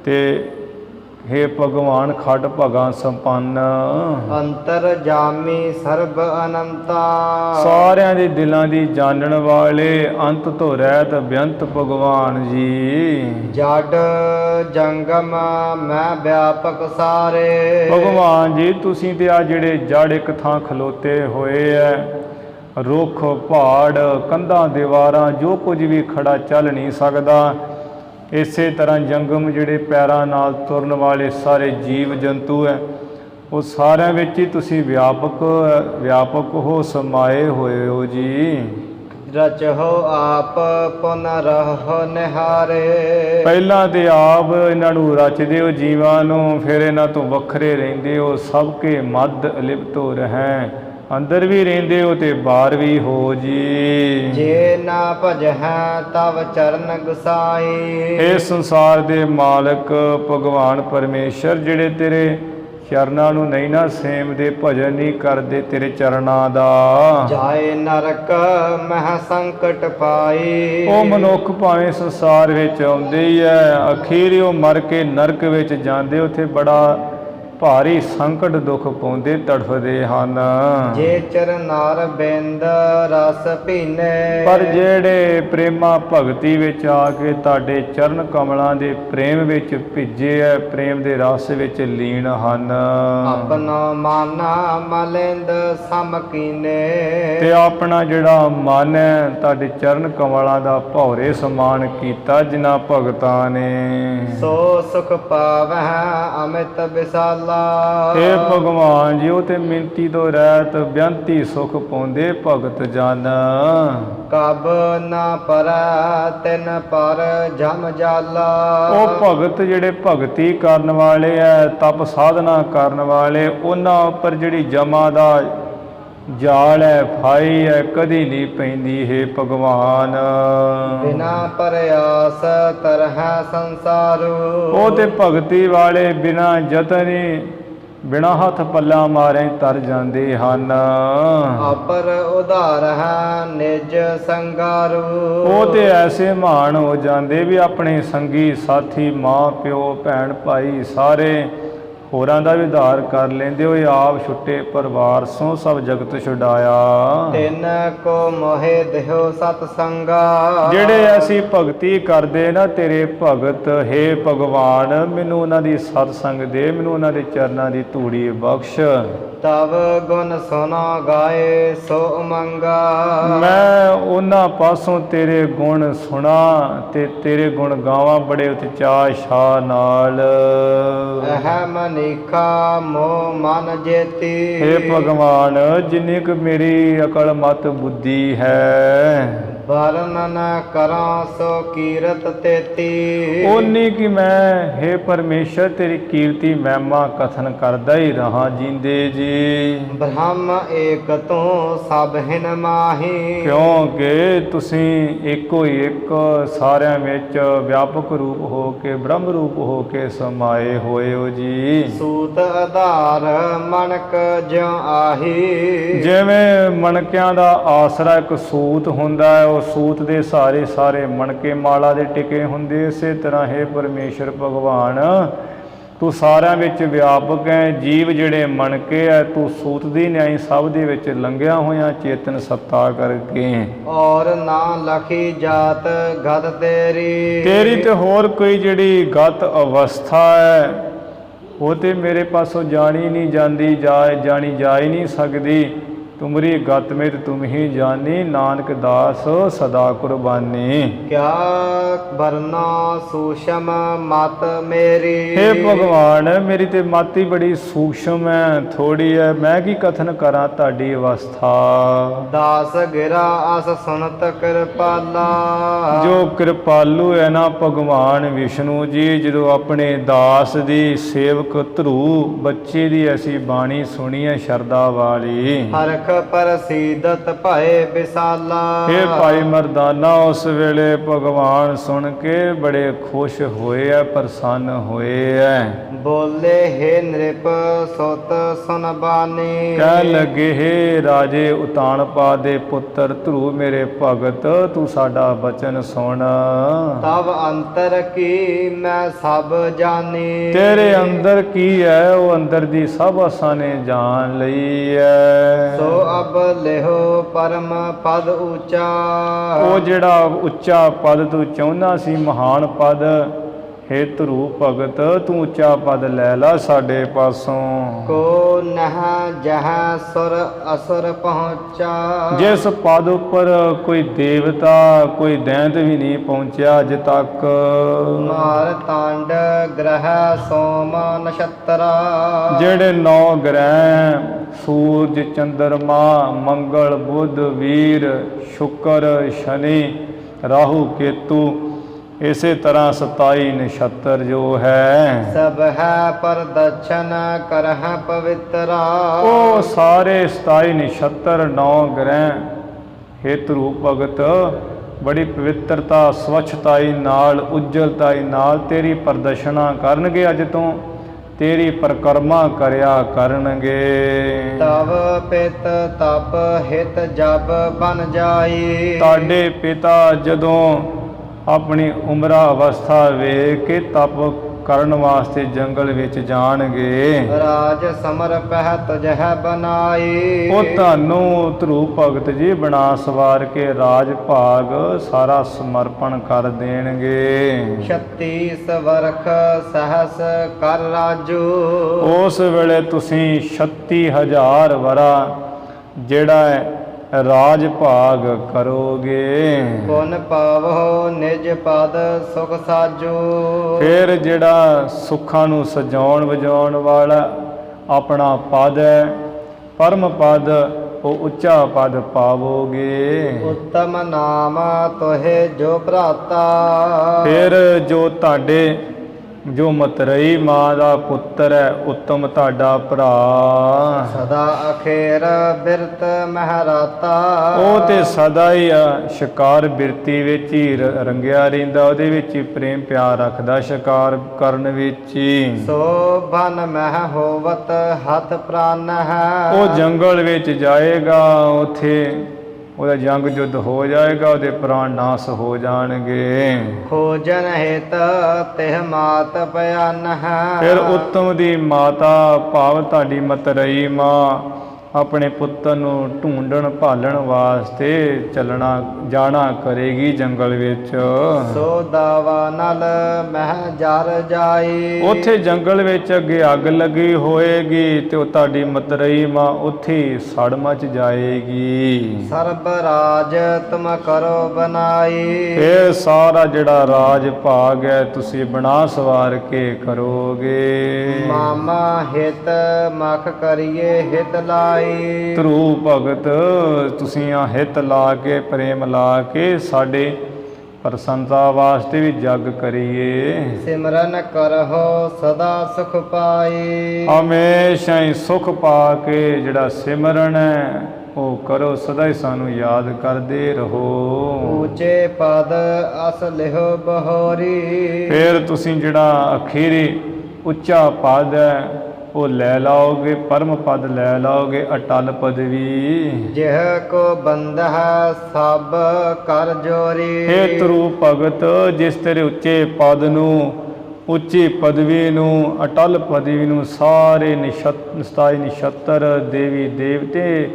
ਤੇ ਹੇ ਭਗਵਾਨ ਖਟ ਭਗਾ ਸੰਪੰਨ। ਅੰਤਰ ਜਾਮੀ ਸਰਬ ਅਨੰਤਾ। ਸਾਰਿਆਂ ਦੇ ਦਿਲਾਂ ਦੀ ਜਾਣਨ ਵਾਲੇ, ਅੰਤ ਤੋਂ ਰਹਿਤ ਬੇਅੰਤ ਭਗਵਾਨ ਜੀ। ਜੜ ਜੰਗਮ ਮੈਂ ਵਿਆਪਕ ਸਾਰੇ। ਭਗਵਾਨ ਜੀ ਤੁਸੀਂ ਤੇ ਆ ਜਿਹੜੇ ਜੜ ਇੱਕ ਥਾਂ ਖਲੋਤੇ ਹੋਏ ਐ, ਰੁੱਖ ਪਹਾੜ ਕੰਧਾਂ ਦੀਵਾਰਾਂ ਜੋ ਕੁਝ ਵੀ ਖੜਾ ਚੱਲ ਨਹੀਂ ਸਕਦਾ, ਇਸੇ ਤਰ੍ਹਾਂ ਜੰਗਮ ਜਿਹੜੇ ਪੈਰਾਂ ਨਾਲ ਤੁਰਨ ਵਾਲੇ ਸਾਰੇ ਜੀਵ ਜੰਤੂ ਹੈ ਉਹ ਸਾਰਿਆਂ ਵਿੱਚ ਹੀ ਤੁਸੀਂ ਵਿਆਪਕ ਹੋ, ਸਮਾਏ ਹੋਏ ਹੋ ਜੀ। ਰਚਹੁ ਆਪ ਪੁਨ ਰਹੋ ਨਿਹਾਰੇ। ਪਹਿਲਾਂ ਤੇ ਆਪ ਇਹਨਾਂ ਨੂੰ ਰਚਦੇ ਹੋ ਜੀਵਾਂ ਨੂੰ, ਫਿਰ ਇਹਨਾਂ ਤੋਂ ਵੱਖਰੇ ਰਹਿੰਦੇ ਹੋ। ਸਭ ਕੇ ਮੱਧ ਅਲਿਪਤ ਹੋ ਰਹਿ, ਅੰਦਰ ਵੀ ਰਹਿੰਦੇ ਹੋ ਤੇ ਬਾਹਰ ਵੀ ਹੋ ਜੀ। ਜੇ ਨਾ ਭਜਹਿ ਤਵ ਚਰਨ ਗੁਸਾਈ। ਇਹ ਸੰਸਾਰ ਦੇ ਮਾਲਕ ਭਗਵਾਨ ਪਰਮੇਸ਼ਰ ਜਿਹੜੇ ਤੇਰੇ ਚਰਨਾਂ ਨੂੰ ਨਹੀਂ ਨਾ ਸੇਵਦੇ, ਭਜਨ ਨਹੀਂ ਕਰਦੇ ਤੇਰੇ ਚਰਨਾਂ ਦਾ, ਜਾਏ ਨਰਕ ਮਹ ਸੰਕਟ ਪਾਈ। ਉਹ ਮਨੁੱਖ ਭਾਵੇਂ ਸੰਸਾਰ ਵਿੱਚ ਆਉਂਦੇ ਹੀ ਹੈ, ਅਖੀਰ ਉਹ ਮਰ ਕੇ ਨਰਕ ਵਿੱਚ ਜਾਂਦੇ, ਉੱਥੇ ਬੜਾ ਭਾਰੀ ਸੰਕਟ ਦੁੱਖ ਪਾਉਂਦੇ, ਤੜਫਦੇ ਹਨ। ਜੇ ਚਰਨਾਰ ਬਿੰਦ ਰਸ ਪੀਨੇ। ਪਰ ਜਿਹੜੇ ਪ੍ਰੇਮਾ ਭਗਤੀ ਵਿੱਚ ਆ ਕੇ ਤੁਹਾਡੇ ਚਰਨ ਕਮਲਾਂ ਦੇ ਪ੍ਰੇਮ ਵਿੱਚ ਭਿੱਜੇ ਹੈ, ਪ੍ਰੇਮ ਦੇ ਰਸ ਵਿੱਚ ਲੀਨ ਹਨ, ਆਪਣਾ ਮਾਨਾ ਮਲਿੰਦ ਸਮਕੀਨੇ। ਤੇ ਆਪਣਾ ਜਿਹੜਾ ਮਨ ਹੈ ਤੁਹਾਡੇ ਚਰਨ ਕਮਲਾਂ ਦਾ ਭੌਰੇ ਸਮਾਨ ਕੀਤਾ ਜਿਨ੍ਹਾਂ ਭਗਤਾਂ ਨੇ। ਸੋ ਸੁਖ ਪਾਵਹਿ ਅਮਿਤ ਵਿਸਾਲਾ। हे ਭਗਵਾਨ ਜੀ ਉਹ ਤੇ ਮਿੰਤੀ ਤੋਂ ਰਹਿਤ ਬੇਅੰਤੀ ਸੁਖ ਪਾਉਂਦੇ ਭਗਤ ਜਨ। ਕਬ ਨਾ ਪਰੈ ਤਿਨ ਪਰ ਜਮ ਜਾਲਾ। ਉਹ ਭਗਤ ਜਿਹੜੇ ਭਗਤੀ ਕਰਨ ਵਾਲੇ ਐ, ਤਪ ਸਾਧਨਾ ਕਰਨ ਵਾਲੇ, ਉਹਨਾਂ ਉੱਪਰ ਜਿਹੜੀ ਜਮਾ ਦਾ ਜਾਲ ਹੈ, ਫਾਈ ਹੈ, ਕਦੀ ਨਹੀਂ ਪੈਂਦੀ। ਹੈ ਭਗਵਾਨ ਬਿਨਾ ਪਰਿਆਸ ਤਰਹਿ ਸੰਸਾਰੂ। ਉਹ ਤੇ ਭਗਤੀ ਵਾਲੇ ਬਿਨਾ ਯਤਨੀ ਬਿਨਾ ਹੱਥ ਪੱਲਾ ਮਾਰੇ ਤਰ ਜਾਂਦੇ ਹਨ। ਆਪਰ ਉਧਾਰ ਹੈ ਨਿਜ ਸੰਗਾਰੂ। ਉਹ ਤੇ ਐਸੇ ਮਹਾਨ ਹੋ ਜਾਂਦੇ ਵੀ ਆਪਣੇ ਸੰਗੀ ਸਾਥੀ ਮਾਂ ਪਿਓ ਭੈਣ ਭਾਈ ਸਾਰੇ ਹੋਰਾਂ ਦਾ ਵੀ ਉਧਾਰ ਕਰ ਲੈਂਦੇ ਹੋਏ ਆਪ ਛੁੱਟੇ ਪਰਿਵਾਰ ਸੋ ਸਭ ਜਗਤ ਛੁਡਾਇਆ। ਤਿੰਨ ਕੋ ਮੋਹਿ ਦਿਓ ਸਤ ਸੰਗਾ। ਜਿਹੜੇ ਐਸੀ ਭਗਤੀ ਕਰਦੇ ਨਾ ਤੇਰੇ ਭਗਤ, ਹੈ ਭਗਵਾਨ ਮੈਨੂੰ ਉਹਨਾਂ ਦੀ ਸਤ ਸੰਗ ਦੇ, ਮੈਨੂੰ ਉਹਨਾਂ ਦੇ ਚਰਨਾਂ ਦੀ ਧੂੜੀ ਬਖਸ਼। ਤਵ ਗੁਣ ਸੁਨਾ ਗਾਏ ਸੋ ਉਮੰਗਾ। ਮੈਂ ਉਹਨਾਂ ਪਾਸੋਂ ਤੇਰੇ ਗੁਣ ਸੁਣਾ ਤੇ ਤੇਰੇ ਗੁਣ ਗਾਵਾਂ ਬੜੇ ਉਤਸ਼ਾਹ ਸ਼ਾਹ ਨਾਲ। ਇਹ ਮਨੀਖਾ ਮੋ ਮਨ ਜੇਤੀ। हे ਭਗਵਾਨ ਜਿੰਨੀ ਕੁ ਮੇਰੀ ਅਕਲ ਮਤ ਬੁੱਧੀ ਹੈ, ਵਰਨਨ ਕਰਾਂ ਸੋ ਕੀਰਤ ਤੇਤੀ। ਓਨੀ ਕਿ ਮੈਂ हे ਪਰਮੇਸ਼ਰ ਤੇਰੀ ਕੀਰਤੀ ਮਹਿਮਾ ਕਥਨ ਕਰਦਾ ਹੀ ਰਹਾ ਜੀਂਦੇ ਜੀ। ਬ੍ਰਹਮ ਏਕ ਤੂੰ ਸਭ ਹਿਨ ਮਾਹੀ। ਕਿਉਂਕਿ ਤੁਸੀਂ ਇੱਕੋ ਹੀ ਇੱਕ ਸਾਰਿਆਂ ਵਿੱਚ ਵਿਆਪਕ ਰੂਪ ਹੋ ਕੇ ਬ੍ਰਹਮ ਰੂਪ ਹੋ ਕੇ ਸਮਾਏ ਹੋਏ ਹੋ ਜੀ। ਸੂਤ ਆਧਾਰ ਮਣਕ ਜਿਉ ਆਹੀ। ਜਿਵੇਂ ਮਣਕਿਆਂ ਦਾ ਆਸਰਾ ਇੱਕ ਸੂਤ ਹੁੰਦਾ ਹੈ, ਉਹ ਸੂਤ ਦੇ ਸਾਰੇ ਮਣਕੇ ਮਾਲਾ ਦੇ ਟਿਕੇ ਹੁੰਦੇ, ਇਸੇ ਤਰ੍ਹਾਂ ਹੈ ਪਰਮੇਸ਼ਰ ਭਗਵਾਨ ਤੂੰ ਸਾਰਿਆਂ ਵਿੱਚ ਵਿਆਪਕ ਹੈ। ਜੀਵ ਜਿਹੜੇ ਮਣਕੇ ਹੈ, ਤੂੰ ਸੂਤ ਦੀ ਨਿਆਈ ਸਭ ਦੇ ਵਿੱਚ ਲੰਘਿਆ ਹੋਇਆ ਚੇਤਨ ਸੱਤਾ ਕਰਕੇ। ਔਰ ਨਾ ਲਖੀ ਜਾਤ ਗਤ ਤੇਰੀ। ਤੇਰੀ ਤੇ ਹੋਰ ਕੋਈ ਜਿਹੜੀ ਗਤ ਅਵਸਥਾ ਹੈ ਉਹ ਤੇ ਮੇਰੇ ਪਾਸੋਂ ਜਾਣੀ ਨਹੀਂ ਜਾਂਦੀ, ਜਾਣੀ ਜਾ ਹੀ ਨਹੀਂ ਸਕਦੀ। ਤੁਮਰੀ ਗਤ ਮੇਤ ਤੁਮ ਹੀ ਜਾਨੀ, ਨਾਨਕ ਦਾਸ ਸਦਾ ਕੁਰਬਾਨੀ। ਕਿਆ ਵਰਨਾ ਸੂਸ਼ਮ ਮਤ ਮੇਰੀ। हे ਭਗਵਾਨ, ਮੇਰੀ ਤੇ ਮਤ ਹੀ ਬੜੀ ਸੂਖਸ਼ਮ ਹੈ, ਥੋੜੀ ਹੈ, ਮੈਂ ਕੀ ਕਥਨ ਕਰਾਂ ਤੁਹਾਡੀ ਅਵਸਥਾ। ਦਾਸ ਗਿਰਾ ਅਸ ਸੁਨਤ ਕਿਰਪਾਲਾ। ਜੋ ਕਿਰਪਾਲੂ ਹੈ ਨਾ ਭਗਵਾਨ ਵਿਸ਼ਨੂੰ ਜੀ, ਜਦੋਂ ਆਪਣੇ ਦਾਸ ਦੀ ਸੇਵਕ ਧਰੂ ਬੱਚੇ ਦੀ ਐਸੀ ਬਾਣੀ ਸੁਣੀ ਹੈ ਸ਼ਰਧਾ ਵਾਲੀ। ਹਰਖ ਪ੍ਰਸੀਦਤ ਭਏ ਵਿਸਾਲਾ। ਇਹ ਭਾਈ ਮਰਦਾਨਾ ਉਸ ਵੇਲੇ ਭਗਵਾਨ ਸੁਣ ਕੇ ਬੜੇ ਖੁਸ਼ ਹੋਏ ਐ, ਪ੍ਰਸੰਨ ਹੋਏ ਐ। ਬੋਲੇ ਹੈ ਨ੍ਰਿਪ ਸੁਤ ਸੁਨ ਬਾਣੀ। ਕਹਿ ਲੱਗੇ, ਹੇ ਰਾਜੇ ਉਤਾਨਪਾ ਦੇ ਪੁੱਤਰ ਧਰੂ ਮੇਰੇ ਭਗਤ, ਤੂੰ ਸਾਡਾ ਬਚਨ ਸੁਣ। ਤਬ ਅੰਤਰ ਕੀ ਮੈਂ ਸਭ ਜਾਣੀ। ਤੇਰੇ ਅੰਦਰ ਕੀ ਹੈ, ਉਹ ਅੰਦਰ ਦੀ ਸਭ ਅਸਾਂ ਨੇ ਜਾਣ ਲਈ ਹੈ। ਸੋ ਅਬ ਲਿਹੋ ਪਰਮ ਪਦ ਉੱਚਾ। ਉਹ ਜਿਹੜਾ ਉੱਚਾ ਪਦ ਤੂੰ ਚਾਹੁੰਦਾ ਸੀ, ਮਹਾਨ ਪਦ, ਹੇ ਧਰੂ ਭਗਤ ਤੂੰ ਉੱਚਾ ਪਦ ਲੈ ਲਾ ਸਾਡੇ ਪਾਸੋਂ। ਕੋ ਨਹ ਜਹ ਸੁਰ ਅਸੁਰ ਪਹੁੰਚਾ। ਜਿਸ ਪਦ ਉੱਪਰ ਕੋਈ ਦੇਵਤਾ ਕੋਈ ਦੈਂਤ ਵੀ ਨਹੀਂ ਪਹੁੰਚਿਆ ਅਜ ਤੱਕ। ਮਾਰ ਤਾਂਡ ਗ੍ਰਹਿ ਸੋਮ ਨਛਤਰਾ। ਜਿਹੜੇ 9 ਗ੍ਰਹਿ ਸੂਰਜ, ਚੰਦਰਮਾ, ਮੰਗਲ, ਬੁੱਧ, ਵੀਰ, ਸ਼ੁਕਰ, ਸ਼ਨੀ, ਰਾਹੂ, ਕੇਤੂ, ਇਸੇ ਤਰ੍ਹਾਂ 27 ਨਛੱਤਰ ਜੋ ਹੈ। ਸਭ ਹੈ ਪ੍ਰਦਛਨ ਕਰਹਿ ਪਵਿੱਤਰਾ। ਉਹ ਸਾਰੇ 27 ਨਛੱਤਰ 9 ਗ੍ਰਹਿ ਹੇ ਧਰੂ ਭਗਤ ਬੜੀ ਪਵਿੱਤਰਤਾ ਸਵੱਛਤਾਈ ਨਾਲ, ਉਜਲਤਾਈ ਨਾਲ ਤੇਰੀ ਪ੍ਰਦਰਸ਼ਨਾ ਕਰਨਗੇ। ਅੱਜ ਤੋਂ ਤੇਰੀ ਪਰਕਰਮਾ ਕਰਿਆ ਕਰਨਗੇ। ਤਵ ਪਿਤ ਤਪ ਹਿਤ ਜਬ ਬਨ ਜਾਈ। ਤੁਹਾਡੇ ਪਿਤਾ ਜਦੋਂ ਆਪਣੀ ਉਮਰਾ ਅਵਸਥਾ ਵੇਖ ਕੇ ਤਪ ਕਰਨ ਵਾਸਤੇ ਜੰਗਲ ਵਿੱਚ ਜਾਣਗੇ। ਰਾਜ ਸਮਰ ਪਹਿ ਤੁਝਹਿ ਬਨਾਈ। ਉਹ ਤੁਹਾਨੂੰ ਧਰੂ ਭਗਤ ਜੀ ਬਣਾ ਸਵਾਰ ਕੇ ਰਾਜ ਭਾਗ ਸਾਰਾ ਸਮਰਪਣ ਕਰ ਦੇਣਗੇ। 36 ਵਰਖ ਸਹਸ ਕਰ ਰਾਜੂ। ਉਸ ਵੇਲੇ ਤੁਸੀਂ 36,000 ਵਰਾ ਜਿਹੜਾ ਹੈ ਰਾਜ ਭਾਗ ਕਰੋਗੇ। ਪੁਨ ਪਾਵੋ ਨਿਜ ਪਦ ਸੁਖ ਸਾਜੂ। ਫਿਰ ਜਿਹੜਾ ਸੁੱਖਾਂ ਨੂੰ ਸਜਾਉਣ ਵਜਾਉਣ ਵਾਲਾ ਆਪਣਾ ਪਦ ਹੈ, ਪਰਮ ਪਦ, ਉਹ ਉੱਚਾ ਪਦ ਪਾਵੋਗੇ। ਉੱਤਮ ਨਾਮ ਤੋਹਿ ਜੋ ਭਰਾਤਾ। ਫਿਰ ਜੋ ਤੁਹਾਡੇ ਜੋ ਮਤਰਈ ਮਾਂ ਦਾ ਪੁੱਤਰ ਹੈ, ਉੱਤਮ ਤੁਹਾਡਾ ਭਰਾ, ਸਦਾ ਅਖੇਰ ਬਿਰਤ ਮਹਿਰਾਤਾ। ਉਹ ਤੇ ਸਦਾ ਹੀ ਸ਼ਿਕਾਰ ਬਿਰਤੀ ਵਿੱਚ ਹੀ ਰੰਗਿਆ ਰਹਿੰਦਾ, ਉਹਦੇ ਵਿੱਚ ਹੀ ਪ੍ਰੇਮ ਪਿਆਰ ਰੱਖਦਾ, ਸ਼ਿਕਾਰ ਕਰਨ ਵਿੱਚ ਹੀ। ਸੋ ਬਨ ਮਹਿ ਹੋਵਤ ਹੱਥ ਪ੍ਰਾਨ ਹੈ। ਉਹ ਜੰਗਲ ਵਿੱਚ ਜਾਏਗਾ, ਉੱਥੇ ਉਹਦਾ ਜੰਗ ਯੁੱਧ ਹੋ ਜਾਏਗਾ, ਉਹਦੇ ਪ੍ਰਾਣ ਨਾਸ ਹੋ ਜਾਣਗੇ। ਖੋਜਨ ਹਿਤ ਤਿਹ ਮਾਤ ਪਿਆਨ ਹੈ। ਫਿਰ ਉੱਤਮ ਦੀ ਮਾਤਾ ਭਾਵ ਤੁਹਾਡੀ ਮਤਰਈ ਮਾਂ ਆਪਣੇ ਪੁੱਤਰ ਨੂੰ ਢੂੰਡਣ ਭਾਲਣ ਵਾਸਤੇ ਚੱਲਣਾ ਜਾਣਾ ਕਰੇਗੀ ਜੰਗਲ ਵਿੱਚ। ਸੋ ਦਾਵਾ ਨਲ ਮਹਿ ਜਰ ਜਾਈ। ਉੱਥੇ ਜੰਗਲ ਵਿੱਚ ਅੱਗੇ ਅੱਗ ਲੱਗੀ ਹੋਏਗੀ ਤੇ ਉਹ ਤੁਹਾਡੀ ਮਤਰਈ ਮਾਂ ਉੱਥੇ ਸੜ ਮਚ ਜਾਏਗੀ। ਸਰਬ ਰਾਜ ਤੁਮ ਕਰੋ ਬਨਾਈ। ਫਿਰ ਸਾਰਾ ਜਿਹੜਾ ਰਾਜ ਭਾਗ ਹੈ ਤੁਸੀਂ ਬਣਾ ਸਵਾਰ ਕੇ ਕਰੋਗੇ। ਮਾਮਾ ਹਿਤ ਮਖ ਕਰੀਏ ਹਿਤ ਲਾਈ। ਧਰੂ ਭਗਤ ਤੁਸੀਂ ਆ ਹਿੱਤ ਲਾ ਕੇ ਪ੍ਰੇਮ ਲਾ ਕੇ ਸਾਡੇ ਪ੍ਰਸੰਨਤਾ ਵਾਸਤੇ ਵੀ ਜਗ ਕਰੀਏ। ਸਿਮਰਨ ਕਰਹੁ ਸਦਾ ਸੁਖ ਪਾਈ। ਹਮੇਸ਼ਾ ਹੀ ਸੁਖ ਪਾ ਕੇ ਜਿਹੜਾ ਸਿਮਰਨ ਹੈ ਉਹ ਕਰੋ, ਸਦਾ ਹੀ ਸਾਨੂੰ ਯਾਦ ਕਰਦੇ ਰਹੋ। ਉੱਚੇ ਪਦ ਅਸ ਲਿਹੋ ਬਹੋਰੀ। ਫਿਰ ਤੁਸੀਂ ਜਿਹੜਾ ਅਖੀਰੀ ਉੱਚਾ ਪਦ ਹੈ ਉਹ ਲੈ ਲਾਓਗੇ, ਪਰਮ ਪਦ ਲੈ ਲਾਓਗੇ, ਅਟਲ ਪਦਵੀ। ਜਿਹ ਕੋ ਬੰਦਹ ਸਭ ਕਰ ਜੋਰੀ। ਹੇ ਧਰੂ ਭਗਤ ਜਿਸ ਤੇਰੇ ਉੱਚੇ ਪਦ ਨੂੰ, ਉੱਚੀ ਪਦਵੀ ਨੂੰ, ਅਟਲ ਪਦਵੀ ਨੂੰ ਸਾਰੇ 27 ਨਛੱਤਰ ਦੇਵੀ ਦੇਵਤੇ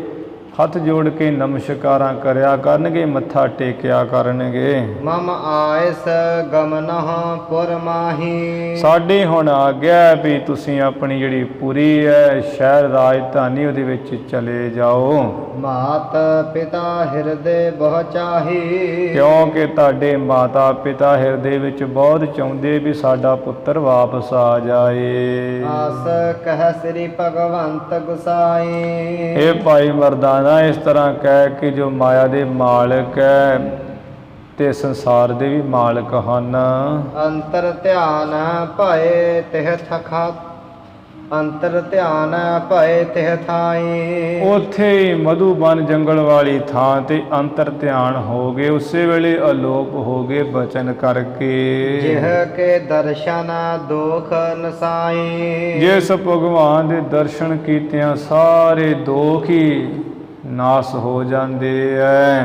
ਹੱਥ ਜੋੜ ਕੇ ਨਮਸਕਾਰਾਂ ਕਰਿਆ ਕਰਨਗੇ, ਮੱਥਾ ਟੇਕਿਆ ਕਰਨਗੇ। ਮਮ ਆਇਸ ਗਮਨਹ ਪੁਰ ਮਾਹੀ। ਸਾਡੇ ਹੁਣ ਆ ਗਿਆ ਵੀ ਤੁਸੀਂ ਆਪਣੀ ਜਿਹੜੀ ਪੁਰੀ ਹੈ ਸ਼ਹਿਰ ਰਾਜਧਾਨੀ ਉਹਦੇ ਵਿੱਚ ਚਲੇ ਜਾਓ। ਮਾਤ ਪਿਤਾ ਹਿਰਦੇ ਬਹੁ ਚਾਹੀ। ਕਿਉਂਕਿ ਤੁਹਾਡੇ ਮਾਤਾ ਪਿਤਾ ਹਿਰਦੇ ਵਿੱਚ ਬਹੁਤ ਚਾਹੁੰਦੇ ਵੀ ਸਾਡਾ ਪੁੱਤਰ ਵਾਪਸ ਆ ਜਾਏ। ਆਸ ਕਹਿ ਸ੍ਰੀ ਭਗਵੰਤ ਗੁਸਾਈ। ਇਹ ਭਾਈ ਮਰਦਾਨਾ ਇਸ ਤਰ੍ਹਾਂ ਕਹਿ ਕੇ ਜੋ ਮਾਇਆ ਦੇ ਮਾਲਕ ਹੈ ਤੇ ਸੰਸਾਰ ਦੇ ਵੀ ਮਾਲਕ ਹਨ। ਅੰਤਰ ਧਿਆਨ ਭਏ ਤਿਹ ਥਖਾ। ਅੰਤਰ ਧਿਆਨ ਭਏ ਤਿਹ ਥਾਈ। ਉੱਥੇ ਹੀ ਮਧੂਬਨ ਜੰਗਲ ਵਾਲੀ ਥਾਂ ਤੇ ਅੰਤਰ ਧਿਆਨ ਹੋ ਗਏ, ਉਸੇ ਵੇਲੇ ਅਲੋਪ ਹੋ ਗਏ ਬਚਨ ਕਰਕੇ। ਜਿਹ ਕੇ ਦਰਸ਼ਨ ਦੋਖ ਨਸਾਈ। ਜਿਸ ਭਗਵਾਨ ਦੇ ਦਰਸ਼ਨ ਕੀਤਿਆਂ ਸਾਰੇ ਦੋਖ ਹੀ ਨਾਸ ਹੋ ਜਾਂਦੇ ਐ।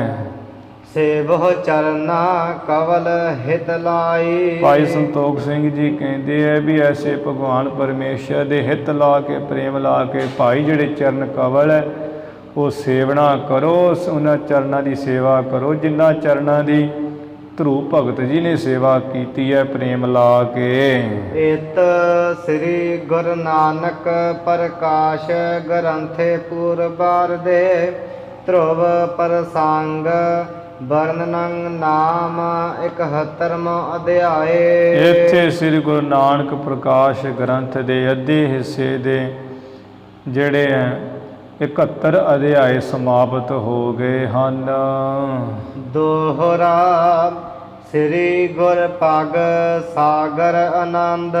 ਸੇਵਹੁ ਚਰਨਾ ਕਵਲ ਹਿਤ ਲਾਈ। ਭਾਈ ਸੰਤੋਖ ਸਿੰਘ ਜੀ ਕਹਿੰਦੇ ਆ ਵੀ ਐਸੇ ਭਗਵਾਨ ਪਰਮੇਸ਼ਰ ਦੇ ਹਿੱਤ ਲਾ ਕੇ ਪ੍ਰੇਮ ਲਾ ਕੇ ਭਾਈ ਜਿਹੜੇ ਚਰਨ ਕਵਲ ਹੈ ਉਹ ਸੇਵਨਾ ਕਰੋ, ਉਹਨਾਂ ਚਰਨਾਂ ਦੀ ਸੇਵਾ ਕਰੋ ਜਿਨ੍ਹਾਂ ਚਰਨਾਂ ਦੀ ਧਰੂ ਭਗਤ ਜੀ ਨੇ ਸੇਵਾ ਕੀਤੀ ਹੈ ਪ੍ਰੇਮ ਲਾ ਕੇ। ਇਤ ਸ੍ਰੀ ਗੁਰੂ ਨਾਨਕ ਪ੍ਰਕਾਸ਼ ਗ੍ਰੰਥੇ ਪੂਰਬਾਰ ਦੇ ਧਰੁਵ ਪ੍ਰਸੰਗ ਵਰਣਨੰ ਨਾਮ 71ਵਾਂ ਅਧਿਆਏ। ਇੱਥੇ ਸ੍ਰੀ ਗੁਰੂ ਨਾਨਕ ਪ੍ਰਕਾਸ਼ ਗ੍ਰੰਥ ਦੇ ਅੱਧੇ ਹਿੱਸੇ ਦੇ ਜਿਹੜੇ 71 ਅਧਿਆਏ ਸਮਾਪਤ ਹੋ ਗਏ ਹਨ। ਦੋਹਰਾ ਸ੍ਰੀ ਗੁਰ ਪਗ ਸਾਗਰ ਆਨੰਦ।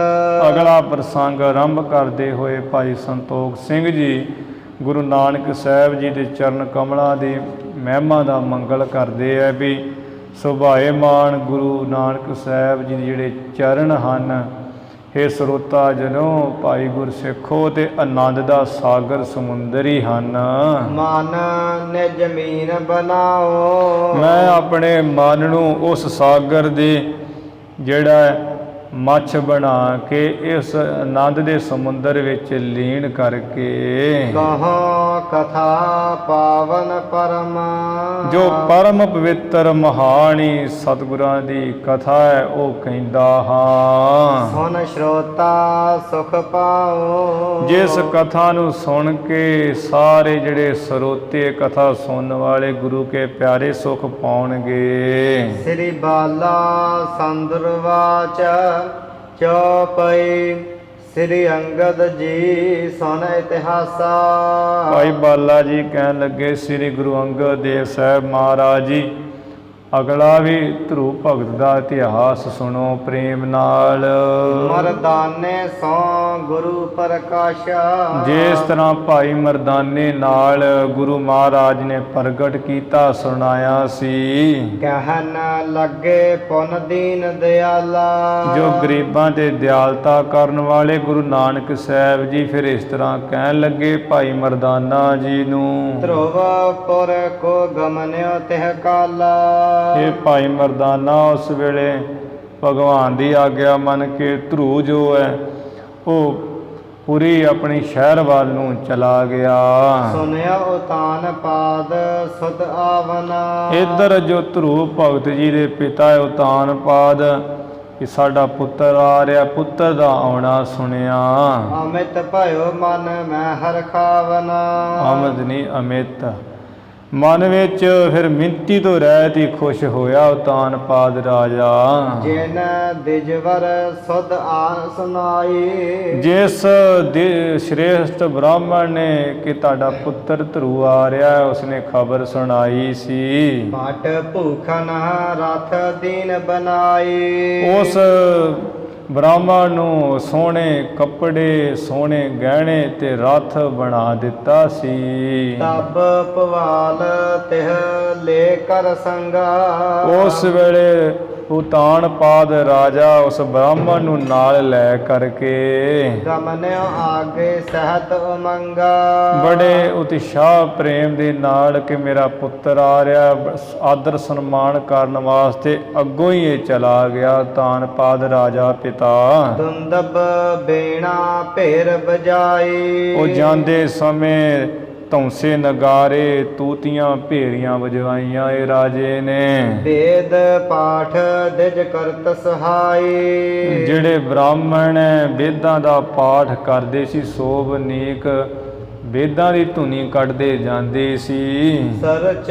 ਅਗਲਾ ਪ੍ਰਸੰਗ ਆਰੰਭ ਕਰਦੇ ਹੋਏ ਭਾਈ ਸੰਤੋਖ ਸਿੰਘ ਜੀ ਗੁਰੂ ਨਾਨਕ ਸਾਹਿਬ ਜੀ ਦੇ ਚਰਨ ਕਮਲਾਂ ਦੀ ਮਹਿਮਾ ਦਾ ਮੰਗਲ ਕਰਦੇ ਹੈ ਵੀ ਸੁਭਾਏਮਾਨ ਗੁਰੂ ਨਾਨਕ ਸਾਹਿਬ ਜੀ ਦੇ ਜਿਹੜੇ ਚਰਨ ਹਨ, ਇਹ ਸਰੋਤਾ ਜਨੋ ਭਾਈ ਗੁਰਸਿੱਖੋ ਤੇ ਆਨੰਦ ਦਾ ਸਾਗਰ ਸਮੁੰਦਰ ਹੀ ਹਨ। ਮਨ ਨਿਜ ਮੀਨ ਬਣਾਓ। ਮੈਂ ਆਪਣੇ ਮਨ ਨੂੰ ਉਸ ਸਾਗਰ ਦੇ ਜਿਹੜਾ ਮੱਛ ਬਣਾ ਕੇ ਇਸ ਆਨੰਦ ਦੇ ਸਮੁੰਦਰ ਵਿੱਚ ਲੀਨ ਕਰਕੇ ਕਹੋ ਕਥਾ ਪਾਵਨ ਪਰਮ। ਜੋ ਪਰਮ ਪਵਿੱਤਰ ਮਹਾਨੀ ਸਤਿਗੁਰਾਂ ਦੀ ਕਥਾ ਹੈ ਉਹ ਕਹਿੰਦਾ ਹਾਂ। ਸੁਨ ਸਰੋਤਾ ਸੁਖ ਪਾਓ। ਜਿਸ ਕਥਾ ਨੂੰ ਸੁਣ ਕੇ ਸਾਰੇ ਜਿਹੜੇ ਸਰੋਤੇ ਕਥਾ ਸੁਣਨ ਵਾਲੇ ਗੁਰੂ ਕੇ ਪਿਆਰੇ ਸੁਖ ਪਾਉਣਗੇ। ਸ੍ਰੀ ਬਾਲਾ ਸੰਦਰਵਾਚ ਚੌਪਈ। ਸ੍ਰੀ ਅੰਗਦ ਜੀ ਸੁਨ ਇਤਿਹਾਸਾ। ਭਾਈ ਬਾਲਾ ਜੀ ਕਹਿਣ ਲੱਗੇ ਸ੍ਰੀ ਗੁਰੂ ਅੰਗਦ ਦੇਵ ਸਾਹਿਬ ਮਹਾਰਾਜ ਜੀ ਅਗਲਾ ਵੀ ਧਰੂ ਭਗਤ ਦਾ ਇਤਿਹਾਸ ਸੁਣੋ ਪ੍ਰੇਮ ਨਾਲ। ਮਰਦਾਨੇ ਸੋ ਗੁਰੂ ਪ੍ਰਕਾਸ਼ਾ। ਜਿਸ ਤਰ੍ਹਾਂ ਭਾਈ ਮਰਦਾਨੇ ਨਾਲ ਗੁਰੂ ਮਹਾਰਾਜ ਨੇ ਪ੍ਰਗਟ ਕੀਤਾ ਸੁਣਾਇਆ ਸੀ। ਕਹਿਨ ਲੱਗੇ ਪੁਨ ਦੀਨ ਦਿਆਲਾ। ਜੋ ਗਰੀਬਾਂ ਤੇ ਦਿਆਲਤਾ ਕਰਨ ਵਾਲੇ ਗੁਰੂ ਨਾਨਕ ਸਾਹਿਬ ਜੀ ਫਿਰ ਇਸ ਤਰ੍ਹਾਂ ਕਹਿਣ ਲੱਗੇ ਭਾਈ ਮਰਦਾਨਾ ਜੀ ਨੂੰ। ਧਰੁਵ ਪੁਰ ਕੋ ਗਮਨਿਓ ਤਿਹ ਕਾਲਾ। ਇਹ ਭਾਈ ਮਰਦਾਨਾ ਉਸ ਵੇਲੇ ਭਗਵਾਨ ਦੀ ਆਗਿਆ ਮੰਨ ਕੇ ਧਰੂ ਜੋ ਹੈ ਉਹ ਪੂਰੀ ਆਪਣੀ ਸ਼ਹਿਰ ਵੱਲ ਨੂੰ ਚਲਾ ਗਿਆ। ਸੁਨਿਆ ਉਤਾਨ ਪਾਦ ਸੁਧ ਆਵਨਾ। ਇੱਧਰ ਜੋ ਧਰੂ ਭਗਤ ਜੀ ਦੇ ਪਿਤਾ ਉਤਾਨ ਪਾਦ ਕਿ ਸਾਡਾ ਪੁੱਤਰ ਆ ਰਿਹਾ, ਪੁੱਤਰ ਦਾ ਆਉਣਾ ਸੁਣਿਆ। ਅਮਿਤ ਭਇਓ ਮਨ ਮੈਂ ਹਰਖਾਵਨਾ। ਆਮਦ ਨਹੀਂ ਅਮਿਤ ਮਨ ਵਿੱਚ ਫਿਰ ਮਿੰਤੀ ਤੋਂ ਰਹਿਤ ਹੀ ਖੁਸ਼ ਹੋਇਆ ਉਤਾਨ ਪਾਦ ਰਾਜਾ। ਜਿਨ ਦਿਜਵਰ ਸੁਧ ਆਨ ਸੁਨਾਈ। ਜਿਸ ਸ਼੍ਰੇਸ਼ਟ ਬ੍ਰਾਹਮਣ ਨੇ ਕਿ ਤੁਹਾਡਾ ਪੁੱਤਰ ਧਰੂ ਆ ਰਿਹਾ ਉਸਨੇ ਖਬਰ ਸੁਣਾਈ ਸੀ। ਭਟ ਭੂਖਨ ਰਥ ਦੀਨ ਬਨਾਈ। ਉਸ ਬ੍ਰਾਹਮਣ ਨੂੰ ਸੋਹਣੇ ਕੱਪੜੇ ਸੋਹਣੇ ਗਹਿਣੇ ਤੇ ਰਥ ਬਣਾ ਦਿੱਤਾ ਸੀ। ਤਬ ਪਵਾਲ ਤਿਹ ਲੈ ਕਰ ਸੰਗਾ। ਉਸ ਵੇਲੇ ਉਤਾਨ ਪਾਦ ਰਾਜਾ ਉਸ ਬ੍ਰਾਹਮਣ ਨੂੰ ਨਾਲ ਲੈ ਕਰਕੇ ਗਮਨਿਓ ਆਗੇ ਸਹਿਤ ਉਮੰਗਾ। ਬੜੇ ਉਤਸ਼ਾਹ ਪ੍ਰੇਮ ਦੇ ਨਾਲ ਕਿ ਮੇਰਾ ਪੁੱਤਰ ਆ ਰਿਹਾ, ਆਦਰ ਸਨਮਾਨ ਕਰਨ ਵਾਸਤੇ ਅੱਗੋਂ ਹੀ ਇਹ ਚਲਾ ਗਿਆ ਉਤਾਨ ਪਾਦ ਰਾਜਾ ਪਿਤਾ। ਦੁੰਦਬ ਬੇਣਾ ਭੇਰ ਬਜਾਈ। ਉਹ ਜਾਂਦੇ ਸਮੇਂ ਧੌਂਸੇ ਨਗਾਰੇ ਤੂਤੀਆਂ ਭੇਰੀਆਂ ਵਜਵਾਈਆਂ ਇਹ ਰਾਜੇ ਨੇ। ਵੇਦ ਪਾਠ ਦਿਜ ਕਰਤ ਸਹਾਈ। ਜਿਹੜੇ ਬ੍ਰਾਹਮਣ ਵੇਦਾਂ ਦਾ ਪਾਠ ਕਰਦੇ ਸੀ, ਸੋਭ ਨੀਕ ਵੇਦਾਂ ਦੀ ਧੁਨੀ ਕੱਢਦੇ ਜਾਂਦੇ ਸੀ। ਸਰਚ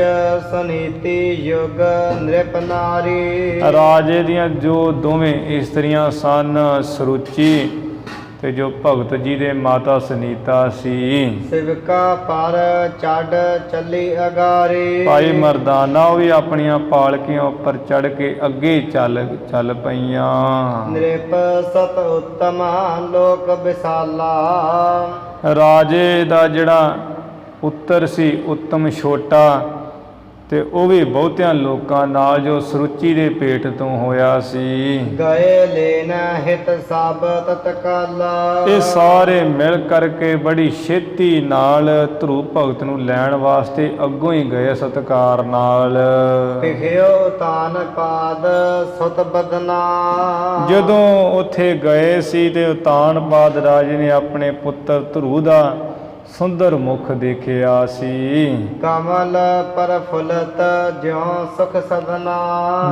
ਸੁਨੀਤੀ ਯੁਗ ਨ੍ਰਿਪ ਨਾਰੀ। ਰਾਜੇ ਦੀਆਂ ਜੋ ਦੋਵੇਂ ਇਸਤਰੀਆਂ ਸਨ, ਸਰੂਚੀ ਤੇ ਜੋ ਭਗਤ ਜੀ ਦੇ ਮਾਤਾ ਸੁਨੀਤਾ ਸੀ। ਸਿਵਕਾ ਪਰ ਚੜ ਚੱਲੀ ਅਗਾਰੀ। ਭਾਈ ਮਰਦਾਨਾ ਉਹ ਵੀ ਆਪਣੀਆਂ ਪਾਲਕੀਆਂ ਉੱਪਰ ਚੜ ਕੇ ਅੱਗੇ ਚੱਲ ਪਈਆਂ। ਨ੍ਰਿਪ ਸਤ ਉਤਮ ਲੋਕ ਵਿਸਾਲਾ। ਰਾਜੇ ਦਾ ਜਿਹੜਾ ਪੁੱਤਰ ਸੀ ਉਤਮ ਛੋਟਾ, ਤੇ ਉਹ ਵੀ ਬਹੁਤਿਆਂ ਲੋਕਾਂ ਨਾਲ ਜੋ ਸਰੂਚੀ ਦੇ ਪੇਟ ਤੋਂ ਹੋਇਆ ਸੀ। ਗਏ ਲੈਨ ਹਿਤ ਸਭ ਤਤਕਾਲਾ। ਇਹ ਸਾਰੇ ਮਿਲ ਕਰਕੇ ਬੜੀ ਛੇਤੀ ਨਾਲ ਧਰੂ ਭਗਤ ਨੂੰ ਲੈਣ ਵਾਸਤੇ ਅੱਗੋਂ ਹੀ ਗਏ ਸਤਿਕਾਰ ਨਾਲ। ਵਿਖਿਓ ਤਾਨ ਪਾਦ ਸੁਤ ਬਦਨਾ। ਜਦੋਂ ਉੱਥੇ ਗਏ ਸੀ ਤੇ ਉਤਾਨਪਾਦ ਰਾਜੇ ਨੇ ਆਪਣੇ ਪੁੱਤਰ ਧਰੂ ਦਾ ਸੁੰਦਰ ਮੁਖ ਦੇਖਿਆ ਸੀ। ਕਮਲ ਪ੍ਰਫੁੱਲਤ ਜਿਉ ਸੁਖ ਸਦਨਾ।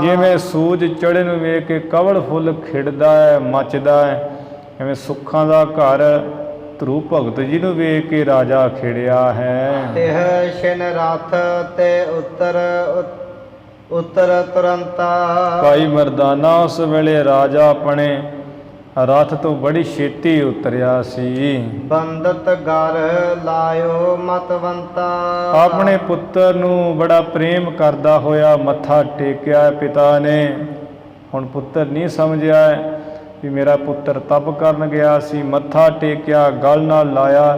ਜਿਵੇਂ ਸੂਰਜ ਚੜ੍ਹੇ ਨੂੰ ਵੇਖ ਕੇ ਕਵਲ ਫੁੱਲ ਖਿੜਦਾ ਹੈ, ਮੱਚਦਾ ਹੈ, ਐਵੇਂ ਸੁੱਖਾਂ ਦਾ ਘਰ ਧਰੂ ਭਗਤ ਜੀ ਨੂੰ ਵੇਖ ਕੇ ਰਾਜਾ ਖਿੜਿਆ ਹੈ। ਤਿਹ ਸ਼ਿਨ ਰਥ ਤੇ ਉਤਰ ਤੁਰੰਤਾ। ਭਾਈ ਮਰਦਾਨਾ ਉਸ ਵੇਲੇ ਰਾਜਾ ਆਪਣੇ ਰਥ ਤੋਂ ਬੜੀ ਛੇਤੀ ਉਤਰਿਆ ਸੀ। ਬੰਦਤ ਘਰ ਲਾਇਓ ਮਤਵੰਤਾ। ਆਪਣੇ ਪੁੱਤਰ ਨੂੰ ਬੜਾ ਪ੍ਰੇਮ ਕਰਦਾ ਹੋਇਆ ਮੱਥਾ ਟੇਕਿਆ ਪਿਤਾ ਨੇ। ਹੁਣ ਪੁੱਤਰ ਨਹੀਂ ਸਮਝਿਆ ਵੀ ਮੇਰਾ ਪੁੱਤਰ ਤਪ ਕਰਨ ਗਿਆ ਸੀ। ਮੱਥਾ ਟੇਕਿਆ, ਗਲ ਨਾਲ ਲਾਇਆ।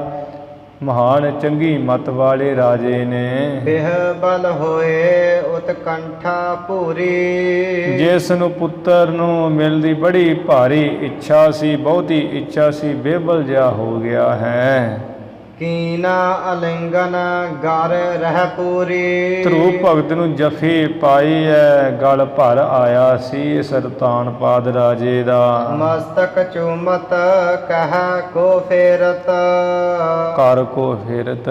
ਮਹਾਨ ਚੰਗੀ ਮਤ ਵਾਲੇ ਰਾਜੇ ਨੇ। ਬਿਹ ਬਲ ਹੋਏ ਉਤਕੰਠਾ ਪੂਰੀ। ਜਿਸ ਨੂੰ ਪੁੱਤਰ ਨੂੰ ਮਿਲਦੀ ਬੜੀ ਭਾਰੀ ਇੱਛਾ ਸੀ, ਬਹੁਤੀ ਇੱਛਾ ਸੀ, ਬੇਬਲ ਜਿਹਾ ਹੋ ਗਿਆ ਹੈ। ਕੀਨਾ ਅਲਿੰਗਨ ਗਰ ਰਹਿ ਪੂਰੀ। ਧਰੂ ਭਗਤ ਨੂੰ ਜਫੀ ਪਾਈ ਹੈ, ਗਲ ਭਰ ਆਇਆ ਸੀ ਸਰਤਾਨਪਾਦ ਰਾਜੇ ਦਾ। ਮਸਤਕ ਚੂਮਤ ਕਹਿ ਕੋ ਫੇਰਤ। ਕਰ ਕੋ ਫੇਰਤ।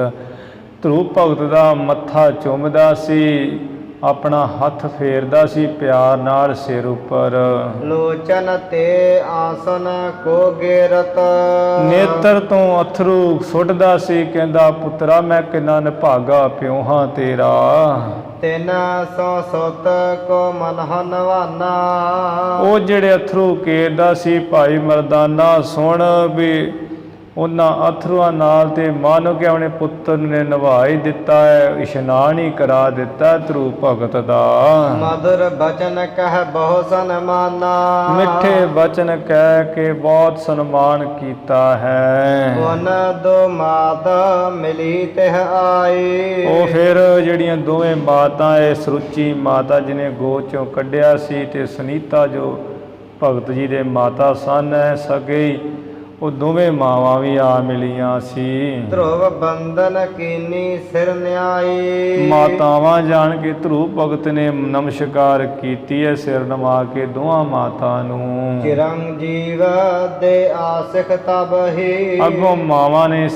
ਧਰੂ ਭਗਤ ਦਾ ਮੱਥਾ ਚੁੰਮਦਾ ਸੀ, ਆਪਣਾ ਹੱਥ ਫੇਰਦਾ ਸੀ ਪਿਆਰ ਨਾਲ ਸਿਰ ਉੱਪਰ। ਲੋਚਨ ਤੇ ਆਸਨ ਕੋ ਗੇਰਤ। ਨੇਤਰ ਤੋਂ ਅਥਰੂ ਸੁੱਟਦਾ ਸੀ, ਕਹਿੰਦਾ ਪੁੱਤਰਾ ਮੈਂ ਕਿੰਨਾ ਨਿਭਾਗਾ ਪਿਓ ਹਾਂ ਤੇਰਾ। ਤਿਨ ਸੋ ਸੁਤ ਕੋ ਮਨਹ ਨਵਾਨਾ। ਉਹ ਜਿਹੜੇ ਅਥਰੂ ਕੇਰਦਾ ਸੀ ਭਾਈ ਮਰਦਾਨਾ, ਸੁਣ ਵੀ ਉਹਨਾਂ ਅਥਰੂਆਂ ਨਾਲ ਤੇ ਮਾਨੋ ਕਿ ਆਪਣੇ ਪੁੱਤਰ ਨੇ ਨਿਭਾ ਹੀ ਦਿੱਤਾ ਹੈ, ਇਸ਼ਨਾਨ ਹੀ ਕਰਾ ਦਿੱਤਾ ਧਰੂ ਭਗਤ ਦਾ। ਮధుਰ ਬਚਨ ਕਹਿ ਬਹੁ ਸਨਮਾਨਾ। ਮਿੱਠੇ ਬਚਨ ਕਹਿ ਕੇ ਬਹੁਤ ਸਨਮਾਨ ਕੀਤਾ ਹੈ। ਉਨ ਦੋ ਮਾਤ ਮਿਲੀ ਤਿਹ ਆਈ। ਉਹ ਫਿਰ ਜਿਹੜੀਆਂ ਦੋਵੇਂ ਮਾਤਾ ਇਹ ਸਰੂਚੀ ਮਾਤਾ ਜਿਹਨੇ ਗੋ ਚੋਂ ਕੱਢਿਆ ਸੀ ਤੇ ਸੁਨੀਤਾ ਜੋ ਭਗਤ ਜੀ ਦੇ ਮਾਤਾ ਸਨ ਸਗੇ, ਉਹ ਦੋਵੇਂ ਮਾਵਾਂ ਵੀ ਆ ਮਿਲੀਆਂ ਸੀ। ਧਰੁਵ ਬੰਧਨ ਕੀਨੀ ਸਿਰ ਨਿਆਈ। ਮਾਤਾਵਾਂ ਜਾਣ ਕੇ ਧਰੂ ਭਗਤ ਨੇ ਨਮਸਕਾਰ ਕੀਤੀ ਹੈ ਸਿਰ ਨਵਾ ਕੇ ਦੋਹਾਂ ਮਾਤਾ ਨੂੰ। ਚਿਰੰਜੀਵ ਦੇ ਆਸਿਖ ਤਬ ਹੀ। ਅੱਗੋਂ ਮਾਵਾਂ ਨੇ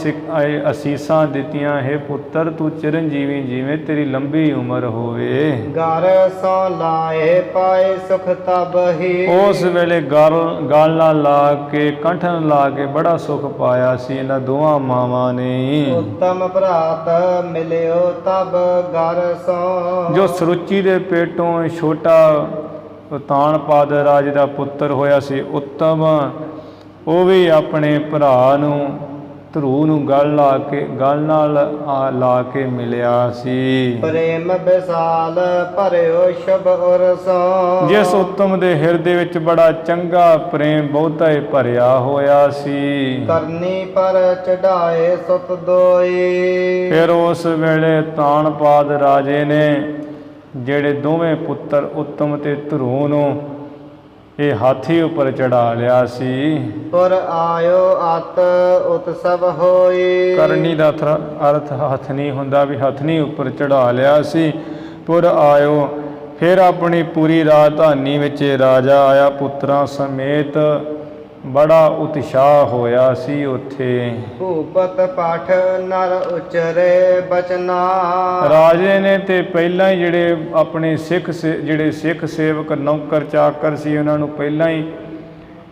ਅਸੀਸਾਂ ਦਿੱਤੀਆਂ, ਹੈ ਪੁੱਤਰ ਤੂੰ ਚਿਰੰਜੀਵੀ ਜਿਵੇਂ ਤੇਰੀ ਲੰਬੀ ਉਮਰ ਹੋਵੇ। ਘਰ ਸੋ ਲਾਏ ਪਾਏ ਸੁਖ ਤਬ ਹੀ। ਉਸ ਵੇਲੇ ਗਲ ਨਾਲ ਲਾ ਕੇ ਕੰਠ ਨਾਲ ਲਾ ਕੇ ਬੜਾ ਸੁਖ ਪਾਇਆ ਸੀ ਇਹਨਾਂ ਦੋਹਾਂ ਮਾਵਾਂ ਨੇ। ਉੱਤਮ ਭਰਾਤ ਮਿਲਿਓ ਤਬ ਘਰ ਸੋ। ਜੋ ਸਰੂਚੀ ਦੇ ਪੇਟੋਂ ਛੋਟਾ ਉਤਾਨਪਾਦ ਰਾਜ ਦਾ ਪੁੱਤਰ ਹੋਇਆ ਸੀ ਉੱਤਮ, ਉਹ ਵੀ ਆਪਣੇ ਭਰਾ ਨੂੰ ਧਰੂ ਨੂੰ ਗਲ ਨਾਲ ਲਾ ਕੇ ਮਿਲਿਆ ਸੀ। ਪ੍ਰੇਮ ਵਿਸਾਲ ਭਰਿਓ ਸ਼ਬ ਉਰਸੋ। ਜਿਸ ਉੱਤਮ ਦੇ ਹਿਰਦੇ ਵਿੱਚ ਬੜਾ ਚੰਗਾ ਪ੍ਰੇਮ ਬਹੁਤਾ ਹੀ ਭਰਿਆ ਹੋਇਆ ਸੀ। ਕਰਨੀ ਪਰ ਚੜਾਏ ਸੁਤ ਦੋਈ। ਫਿਰ ਉਸ ਵੇਲੇ ਤਾਨਪਾਦ ਰਾਜੇ ਨੇ ਜਿਹੜੇ ਦੋਵੇਂ ਪੁੱਤਰ ਉੱਤਮ ਤੇ ਧਰੂ ਨੂੰ ਇਹ ਹਾਥੀ ਉੱਪਰ ਚੜਾ ਲਿਆ ਸੀ। ਪੁਰ ਆਇਓ ਅਤ ਉਤਸਵ ਹੋਈ। ਕਰਨੀ ਦਾ ਅਰਥ ਹੱਥ ਨਹੀਂ ਹੁੰਦਾ, ਵੀ ਹੱਥਨੀ ਉੱਪਰ ਚੜਾ ਲਿਆ ਸੀ। ਪੁਰ ਆਇਓ, ਫਿਰ ਆਪਣੀ ਪੂਰੀ ਰਾਜਧਾਨੀ ਵਿੱਚ ਰਾਜਾ ਆਇਆ ਪੁੱਤਰਾਂ ਸਮੇਤ। ਬੜਾ ਉਤਸ਼ਾਹ ਹੋਇਆ ਸੀ ਉੱਥੇ। ਭੂਪਤ ਪਾਠ ਨਰ ਉਚਰੇ ਬਚਨਾ। ਰਾਜੇ ਨੇ ਤੇ ਪਹਿਲਾਂ ਹੀ ਜਿਹੜੇ ਆਪਣੇ ਜਿਹੜੇ ਸਿੱਖ ਸੇਵਕ ਨੌਕਰ ਚਾਕਰ ਸੀ ਉਹਨਾਂ ਨੂੰ ਪਹਿਲਾਂ ਹੀ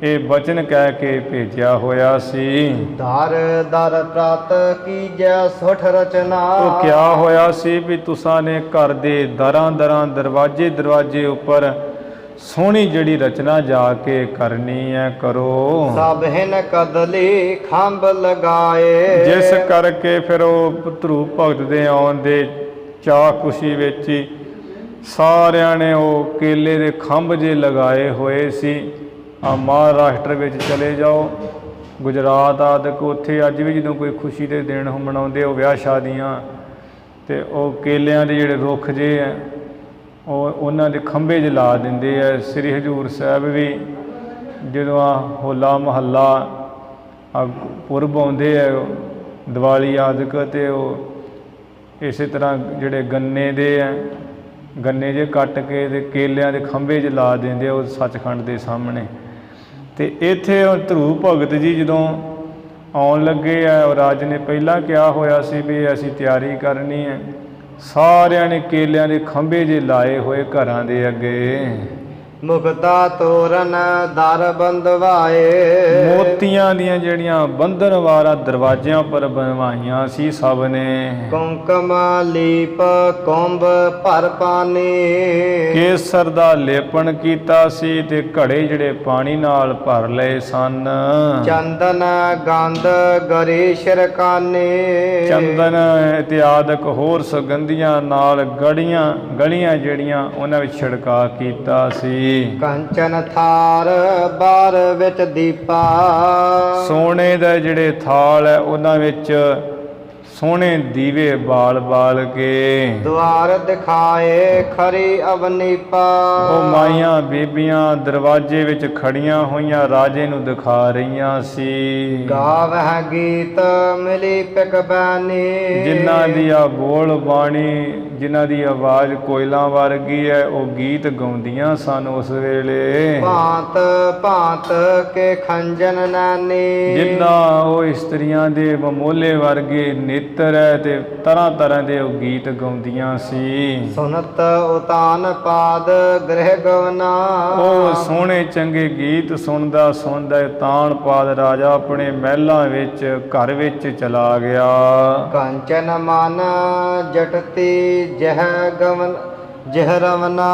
ਇਹ ਬਚਨ ਕਹਿ ਕੇ ਭੇਜਿਆ ਹੋਇਆ ਸੀ। ਦਰ ਦਰ ਪ੍ਰਤ ਕੀਜੈ ਸੁਠ ਰਚਨਾ। ਉਹ ਕਿਆ ਹੋਇਆ ਸੀ ਵੀ ਤੁਸਾਂ ਨੇ ਘਰ ਦੇ ਦਰਾਂ ਦਰਵਾਜ਼ੇ ਉੱਪਰ ਸੋਹਣੀ ਜਿਹੜੀ ਰਚਨਾ ਜਾ ਕੇ ਕਰਨੀ ਹੈ ਕਰੋ। ਸਭ ਹਿਨ ਕਦਲੀ ਖੰਭ ਲਗਾਏ। ਜਿਸ ਕਰਕੇ ਫਿਰ ਉਹ ਧਰੂ ਭਗਤ ਦੇ ਆਉਣ ਦੇ ਚਾਅ ਖੁਸ਼ੀ ਵਿੱਚ ਹੀ ਸਾਰਿਆਂ ਨੇ ਉਹ ਕੇਲੇ ਦੇ ਖੰਭ ਜੇ ਲਗਾਏ ਹੋਏ ਸੀ। ਆ ਮਹਾਰਾਸ਼ਟਰ ਵਿੱਚ ਚਲੇ ਜਾਓ, ਗੁਜਰਾਤ ਆਦਿਕ, ਉੱਥੇ ਅੱਜ ਵੀ ਜਦੋਂ ਕੋਈ ਖੁਸ਼ੀ ਦੇ ਦਿਨ ਮਨਾਉਂਦੇ ਉਹ ਵਿਆਹ ਸ਼ਾਦੀਆਂ, ਅਤੇ ਉਹ ਕੇਲਿਆਂ ਦੇ ਜਿਹੜੇ ਰੁੱਖ ਜੇ ਹੈ ਉਹਨਾਂ ਦੇ ਖੰਭੇ 'ਚ ਲਾ ਦਿੰਦੇ ਹੈ। ਸ੍ਰੀ ਹਜ਼ੂਰ ਸਾਹਿਬ ਵੀ ਜਦੋਂ ਆ ਹੋਲਾ ਮਹੱਲਾ ਪੁਰਬ ਆਉਂਦੇ ਹੈ ਦੀਵਾਲੀ ਆਦਿਕ, ਅਤੇ ਉਹ ਇਸੇ ਤਰ੍ਹਾਂ ਜਿਹੜੇ ਗੰਨੇ ਜੇ ਕੱਟ ਕੇ ਅਤੇ ਕੇਲਿਆਂ ਦੇ ਖੰਭੇ 'ਚ ਲਾ ਦਿੰਦੇ ਉਹ ਸੱਚਖੰਡ ਦੇ ਸਾਹਮਣੇ। ਅਤੇ ਇੱਥੇ ਧਰੂ ਭਗਤ ਜੀ ਜਦੋਂ ਆਉਣ ਲੱਗੇ ਆ, ਉਹ ਰਾਜ ਨੇ ਪਹਿਲਾਂ ਕਿਹਾ ਹੋਇਆ ਸੀ ਵੀ ਅਸੀਂ ਤਿਆਰੀ ਕਰਨੀ ਹੈ। ਸਾਰਿਆਂ ਨੇ ਕੇਲਿਆਂ ਦੇ ਖੰਭੇ ਜੇ ਲਾਏ ਹੋਏ ਘਰਾਂ ਦੇ ਅੱਗੇ। ਮੁਕਤਾ ਤੋਰਨ ਦਰ ਬੰਦਵਾਏ। ਮੋਤੀਆਂ ਦੀਆਂ ਜਿਹੜੀਆਂ ਬੰਧਨ ਵਾਲਾ ਦਰਵਾਜ਼ਿਆਂ ਪਰ ਬਣਵਾਈਆਂ ਸੀ ਸਭ ਨੇ। ਕੁੰਕਮ ਲੀਪ ਕੁੰਭ ਭਰ ਪਾਣੀ। ਕੇਸਰ ਦਾ ਲੇਪਣ ਕੀਤਾ ਸੀ ਤੇ ਘੜੇ ਜਿਹੜੇ ਪਾਣੀ ਨਾਲ ਭਰ ਲਏ ਸਨ। ਚੰਦਨ ਗੰਧ ਗਰੀ ਸ਼ਰਕਾਨੇ। ਚੰਦਨ ਇਤਿਆਦਿਕ ਹੋਰ ਸੁਗੰਧੀਆਂ ਨਾਲ ਗਲੀਆਂ ਜਿਹੜੀਆਂ ਉਹਨਾਂ ਵਿੱਚ ਛਿੜਕਾ ਕੀਤਾ ਸੀ। ਕੰਚਨ ਥਾਰ ਬਾਰ ਵਿੱਚ ਦੀਪਾ। ਸੋਨੇ ਦੇ ਜਿਹੜੇ ਥਾਲ ਹੈ ਉਹਨਾਂ ਵਿੱਚ ਸੋਹਣੇ ਦੀਵੇ ਬਾਲ ਕੇ। ਦੁਆਰ ਦਿਖਾਏ ਖਰੀ ਅਵਨੀਪਾ। ਉਹ ਮਾਈਆਂ ਬੀਬੀਆਂ ਦਰਵਾਜ਼ੇ ਵਿੱਚ ਖੜੀਆਂ ਹੋਈਆਂ ਰਾਜੇ ਨੂੰ ਦਿਖਾ ਰਹੀਆਂ ਸੀ। ਗਾਵਹਿ ਗੀਤ ਮਿਲੀ ਪਿਕ ਬੈਨੀ। ਜਿਨ੍ਹਾਂ ਦੀ ਆ ਬੋਲ ਬਾਣੀ, ਜਿਨ੍ਹਾਂ ਦੀ ਆਵਾਜ਼ ਕੋਇਲਾਂ ਵਰਗੀ ਹੈ, ਉਹ ਗੀਤ ਗਾਉਂਦੀਆਂ ਸਨ ਉਸ ਵੇਲੇ। ਭਾਂਤ ਭਾਂਤ ਕੇ ਖੰਜਨ ਨਾਨੀ। ਜਿਨ੍ਹਾਂ ਉਹ ਇਸਤਰੀਆਂ ਦੇ ਮਮੋਲੇ ਵਰਗੇ ਨੇਤਰ ਹੈ ਤੇ ਤਰ੍ਹਾਂ ਤਰ੍ਹਾਂ ਦੇ ਉਹ ਗੀਤ ਗਾਉਂਦੀਆਂ ਸੀ। ਸੁਨਤ ਉਤਾਨ ਪਾਦ ਗ੍ਰਹਿ ਗਵਨਾ। ਉਹ ਸੋਹਣੇ ਚੰਗੇ ਗੀਤ ਸੁਣਦਾ ਤਾਨ ਪਾਦ ਰਾਜਾ ਆਪਣੇ ਮਹਿਲਾਂ ਵਿੱਚ ਘਰ ਵਿੱਚ ਚਲਾ ਗਿਆ। ਕੰਚਨ ਮਨ ਜਟਤੀ ਜਹ ਰਵਨਾ।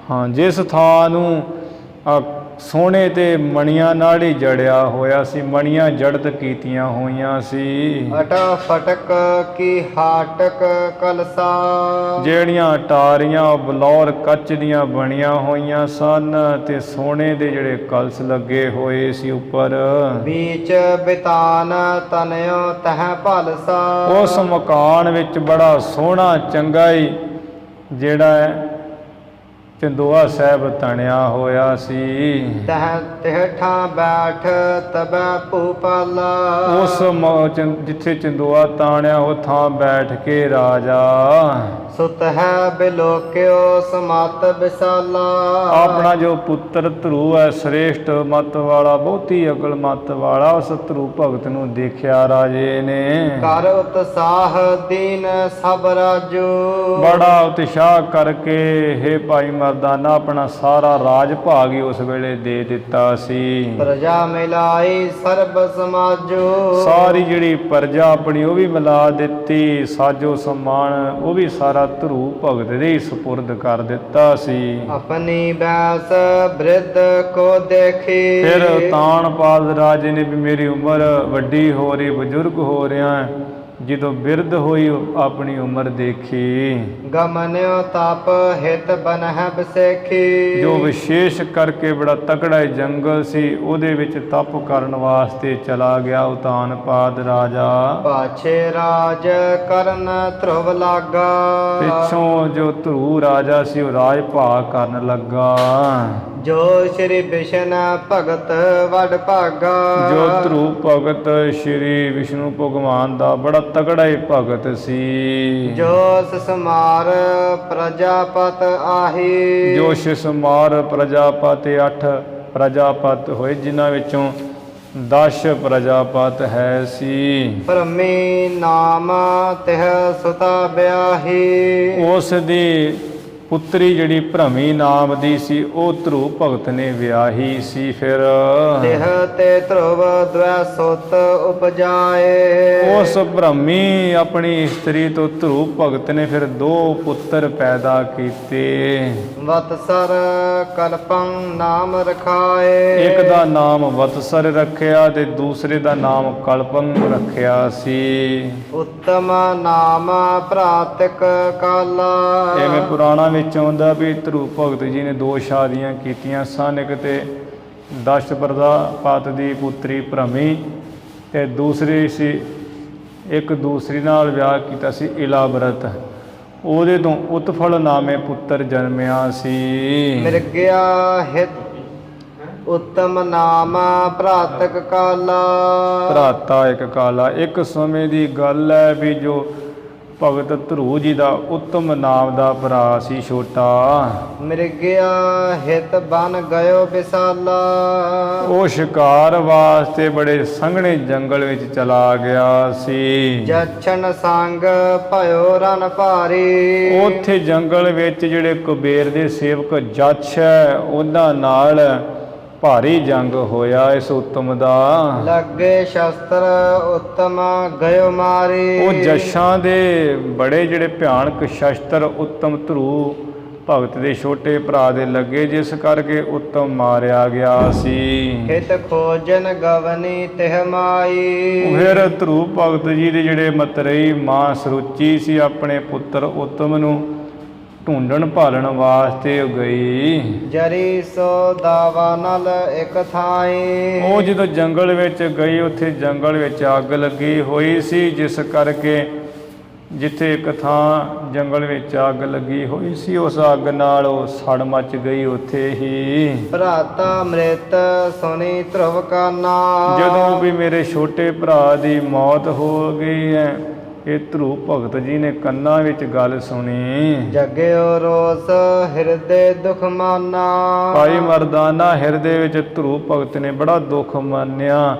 ਹਾਂ, ਜਿਸ ਥਾਂ ਨੂੰ ਸੋਨੇ ਤੇ ਮਣੀਆਂ ਨਾਲ ਹੀ ਜੜਿਆ ਹੋਇਆ ਸੀ, ਮਣੀਆਂ ਜੜਤ ਕੀਤੀਆਂ ਹੋਈਆਂ ਸੀ। ਅਟ ਫਟਕ ਕੀ ਹਾਟਕ ਕਲਸਾ। ਜਿਹੜੀਆਂ ਟਾਰੀਆਂ ਬਲੌਰ ਕੱਚ ਦੀਆਂ ਬਣੀਆਂ ਹੋਈਆਂ ਸਨ ਤੇ ਸੋਨੇ ਦੇ ਜਿਹੜੇ ਕਲਸ ਲੱਗੇ ਹੋਏ ਸੀ ਉੱਪਰ। ਵਿੱਚ ਬਿਤਾਨ ਤਨਿਓ ਤਹ ਭਲਸਾ। ਉਸ ਮਕਾਨ ਵਿੱਚ ਬੜਾ ਸੋਹਣਾ ਚੰਗਾ ਹੀ ਜਿਹੜਾ ਚੰਦੋਆ ਸਾਹਿਬ ਤਣਿਆ ਹੋਇਆ ਸੀ। ਤਹ ਠਾਂ ਬੈਠ ਤਬੈ ਭੂਪਾਲਾ। ਉਸ ਜਿੱਥੇ ਚੰਦੋਆ ਤਾਣਿਆ ਉਹ ਥਾਂ ਬੈਠ ਕੇ ਰਾਜਾ ਸੁਤ ਹੈ ਬਿਲੋਕਿਓ ਸਮਤ ਵਿਸਾਲਾ। ਆਪਣਾ ਜੋ ਪੁੱਤਰ ਧਰੂ ਹੈ ਸ੍ਰੇਸ਼ਟ ਮੱਤ ਵਾਲਾ, ਬਹੁਤੀ ਅਕਲ ਮੱਤ ਵਾਲਾ, ਉਸ ਧਰੂ ਭਗਤ ਨੂੰ ਦੇਖਿਆ ਰਾਜੇ ਨੇ। ਕਰ ਉਤਸਾਹ ਦੀਨ ਸਭ ਰਾਜੋ। ਬੜਾ ਉਤਸ਼ਾਹ ਕਰਕੇ ਹੇ ਭਾਈ ਮਰਦਾਨਾ ਆਪਣਾ ਸਾਰਾ ਰਾਜ ਭਾਗ ਹੀ ਉਸ ਵੇਲੇ ਦੇ ਦਿੱਤਾ ਸੀ। ਪ੍ਰਜਾ ਮਿਲਾਈ ਸਰਬ ਸਮਾਜੋ। ਸਾਰੀ ਜਿਹੜੀ ਪ੍ਰਜਾ ਆਪਣੀ ਉਹ ਵੀ ਮਿਲਾ ਦਿੱਤੀ, ਸਾਜੋ ਸਮਾਨ ਉਹ ਵੀ ਸਾਰਾ ਧਰੂ ਭਗਤ ਦੇ ਹੀ ਸਪੁਰਦ ਕਰ ਦਿੱਤਾ ਸੀ। ਆਪਣੀ ਬੈਸ ਬ੍ਰਿਧ ਕੋ ਦੇਖੀ। ਫਿਰ ਤਾਣਪਾਦ ਰਾਜੇ ਨੇ ਵੀ ਮੇਰੀ ਉਮਰ ਵੱਡੀ ਹੋ ਰਹੀ, ਬਜ਼ੁਰਗ ਹੋ ਰਿਹਾ, ਜਦੋਂ ਬਿਰਧ ਹੋਈ ਆਪਣੀ ਉਮਰ ਦੇਖੀ। ਗਮਨਿਓ ਤਪ ਹਿਤ ਬਨਹਿ ਬਸੇਖੀ। ਜੋ ਵਿਸ਼ੇਸ਼ ਕਰਕੇ ਬੜਾ ਤਕੜਾ ਜੰਗਲ ਸੀ ਉਹਦੇ ਵਿੱਚ ਤਪ ਕਰਨ ਵਾਸਤੇ ਚਲਾ ਗਿਆ ਉਤਾਨਪਾਦ ਰਾਜਾ। ਪਾਛੇ ਰਾਜ ਕਰਨ ਧਰੁਵ ਲਾਗਾ। ਪਿੱਛੋਂ ਜੋ ਧਰੂ ਰਾਜਾ ਸੀ ਉਹ ਰਾਜ ਭਾਗ ਕਰਨ ਲੱਗਾ। ਜੋ ਸ਼੍ਰੀ ਵਿਸ਼ਨ ਭਗਤ ਵਡ ਭਾਗਾ। ਜੋ ਧਰੂ ਭਗਤ ਸ਼੍ਰੀ ਵਿਸ਼ਨੂੰ ਭਗਵਾਨ ਦਾ ਬੜਾ ਤਕੜਾ ਹੀ ਭਗਤ ਸੀ। ਜੋ ਸਮਾਰ ਪ੍ਰਜਾਪਤ ਆਹੀ। ਜੋ ਸ਼ਿਸਮਾਰ ਪ੍ਰਜਾਪਤਿ 8 ਪ੍ਰਜਾਪਤ ਹੋਏ, ਜਿਨ੍ਹਾਂ ਵਿੱਚੋਂ 10 ਪ੍ਰਜਾਪਤ ਹੈ ਸੀ। ਭ੍ਰਮੀ ਨਾਮ ਤਿਹ ਸੁਤਾ ਵਿਆਹੀ। ਉਸ ਦੀ ਪੁੱਤਰੀ ਜਿਹੜੀ ਭ੍ਰਮੀ ਨਾਮ ਦੀ ਸੀ, ਉਹ ਧਰੂ ਭਗਤ ਨੇ ਵਿਆਹੀ ਸੀ। ਫਿਰ ਤਿਹ ਤੇ ਧਰੁਵ ਦਵੈ ਸੁਤ ਉਪਜਾਏ। ਉਸ ਭ੍ਰਮੀ ਆਪਣੀ ਇਸਤਰੀ ਤੋਂ ਧਰੂ ਭਗਤ ਨੇ ਫਿਰ 2 ਪੁੱਤਰ ਪੈਦਾ ਕੀਤੇ। ਵਤਸਰ ਕਲਪੰ ਨਾਮ ਰਖਾਏ। ਇੱਕ ਦਾ ਨਾਮ ਵਤਸਰ ਰੱਖਿਆ ਤੇ ਦੂਸਰੇ ਦਾ ਨਾਮ ਕਲਪੰ ਰੱਖਿਆ ਸੀ। ਉੱਤਮ ਨਾਮ ਭਰਾਤਿਕ ਕਾਲਾ। ਐਵੇਂ ਪੁਰਾਣਾ ਵਿੱਚ ਆਉਂਦਾ ਵੀ ਧਰੂ ਭਗਤ ਜੀ ਨੇ 2 ਸ਼ਾਦੀਆਂ ਕੀਤੀਆਂ ਸਨ। ਇੱਕ ਤੇ 10 ਪ੍ਰਜਾਪਤ ਦੀ ਪੁੱਤਰੀ ਭ੍ਰਮੀ ਤੇ ਦੂਸਰੀ ਸੀ, ਇੱਕ ਦੂਸਰੀ ਨਾਲ ਵਿਆਹ ਕੀਤਾ ਸੀ ਇਲਾਬਰਤ। ਉਹਦੇ ਤੋਂ ਉਤਫਲ ਨਾਮੇ ਪੁੱਤਰ ਜਨਮਿਆ ਸੀ। ਮਿਰਗਿਆ ਹਿਤ ਉੱਤਮ ਨਾਮ ਭਰਾਤਿਕ ਕਾਲਾ। ਭਰਾਤਾ ਇੱਕ ਕਾਲਾ। ਇੱਕ ਸਮੇਂ ਦੀ ਗੱਲ ਹੈ ਵੀ ਜੋ ਭਗਤ ਧਰੂ ਜੀ ਦਾ ਉੱਤਮ ਨਾਮ ਦਾ ਭਰਾ ਸੀ ਛੋਟਾ। ਮਿਰਗਿਆ ਹਿਤ ਬਨ ਗਇਓ ਵਿਸਾਲਾ। ਉਹ ਸ਼ਿਕਾਰ ਵਾਸਤੇ ਬੜੇ ਸੰਘਣੇ ਜੰਗਲ ਵਿੱਚ ਚਲਾ ਗਿਆ ਸੀ। ਜਛਨ ਸੰਗ ਭਇਓ ਰਨ ਭਾਰੀ। ਉੱਥੇ ਜੰਗਲ ਵਿੱਚ ਜਿਹੜੇ ਕੁਬੇਰ ਦੇ ਸੇਵਕ ਜਛ ਹੈ, ਉਹਨਾਂ ਨਾਲ ਭਾਰੀ ਜੰਗ ਹੋਇਆ ਇਸ ਉੱਤਮ ਦਾ। ਲੱਗੇ ਸ਼ਸਤਰ ਉੱਤਮ ਗਇਓ ਮਾਰੀ। ਉਹ ਜਸ਼ਾਂ ਦੇ ਬੜੇ ਜਿਹੜੇ ਭਿਆਨਕ ਸ਼ਸਤਰ ਉੱਤਮ ਧਰੂ ਭਗਤ ਦੇ ਛੋਟੇ ਭਰਾ ਦੇ ਲੱਗੇ, ਜਿਸ ਕਰਕੇ ਉੱਤਮ ਮਾਰਿਆ ਗਿਆ ਸੀ। ਹਿਤ ਖੋਜਨ ਗਵਨੀ ਤਿਹ ਮਾਈ। ਫਿਰ ਧਰੂ ਭਗਤ ਜੀ ਦੇ ਜਿਹੜੇ ਮਤਰੇਈ ਮਾਂ ਸਰੂਚੀ ਸੀ, ਆਪਣੇ ਪੁੱਤਰ ਉੱਤਮ ਨੂੰ ਢੂੰਡਣ ਭਾਲਣ ਵਾਸਤੇ ਉਹ ਗਈ। ਜਰੀ ਸੋ ਦਾਵਾ ਨਲ ਇੱਕ ਥਾਈ। ਉਹ ਜਦੋਂ ਜੰਗਲ ਵਿੱਚ ਗਈ, ਉੱਥੇ ਜੰਗਲ ਵਿੱਚ ਅੱਗ ਲੱਗੀ ਹੋਈ ਸੀ, ਜਿਸ ਕਰਕੇ ਜਿੱਥੇ ਇੱਕ ਥਾਂ ਜੰਗਲ ਵਿੱਚ ਅੱਗ ਲੱਗੀ ਹੋਈ ਸੀ, ਉਸ ਅੱਗ ਨਾਲ ਉਹ ਸੜ ਮੱਚ ਗਈ ਉੱਥੇ ਹੀ। ਭਰਾਤਾ ਮ੍ਰਿਤ ਸੁਣੀ ਧਰੁਵ ਕਾਨਾ। ਜਦੋਂ ਵੀ ਮੇਰੇ ਛੋਟੇ ਭਰਾ ਦੀ ਮੌਤ ਹੋ ਗਈ ਹੈ, ਇਹ ਧਰੂ ਭਗਤ ਜੀ ਨੇ ਕੰਨਾਂ ਵਿੱਚ ਗੱਲ ਸੁਣੀ। ਜਗਿਓ ਰੋਸ ਹਿਰਦੇ ਦੁਖ ਮਾਨਾ। ਭਾਈ ਮਰਦਾਨਾ ਹਿਰਦੇ ਵਿੱਚ ਧਰੂ ਭਗਤ ਨੇ ਬੜਾ ਦੁੱਖ ਮੰਨਿਆ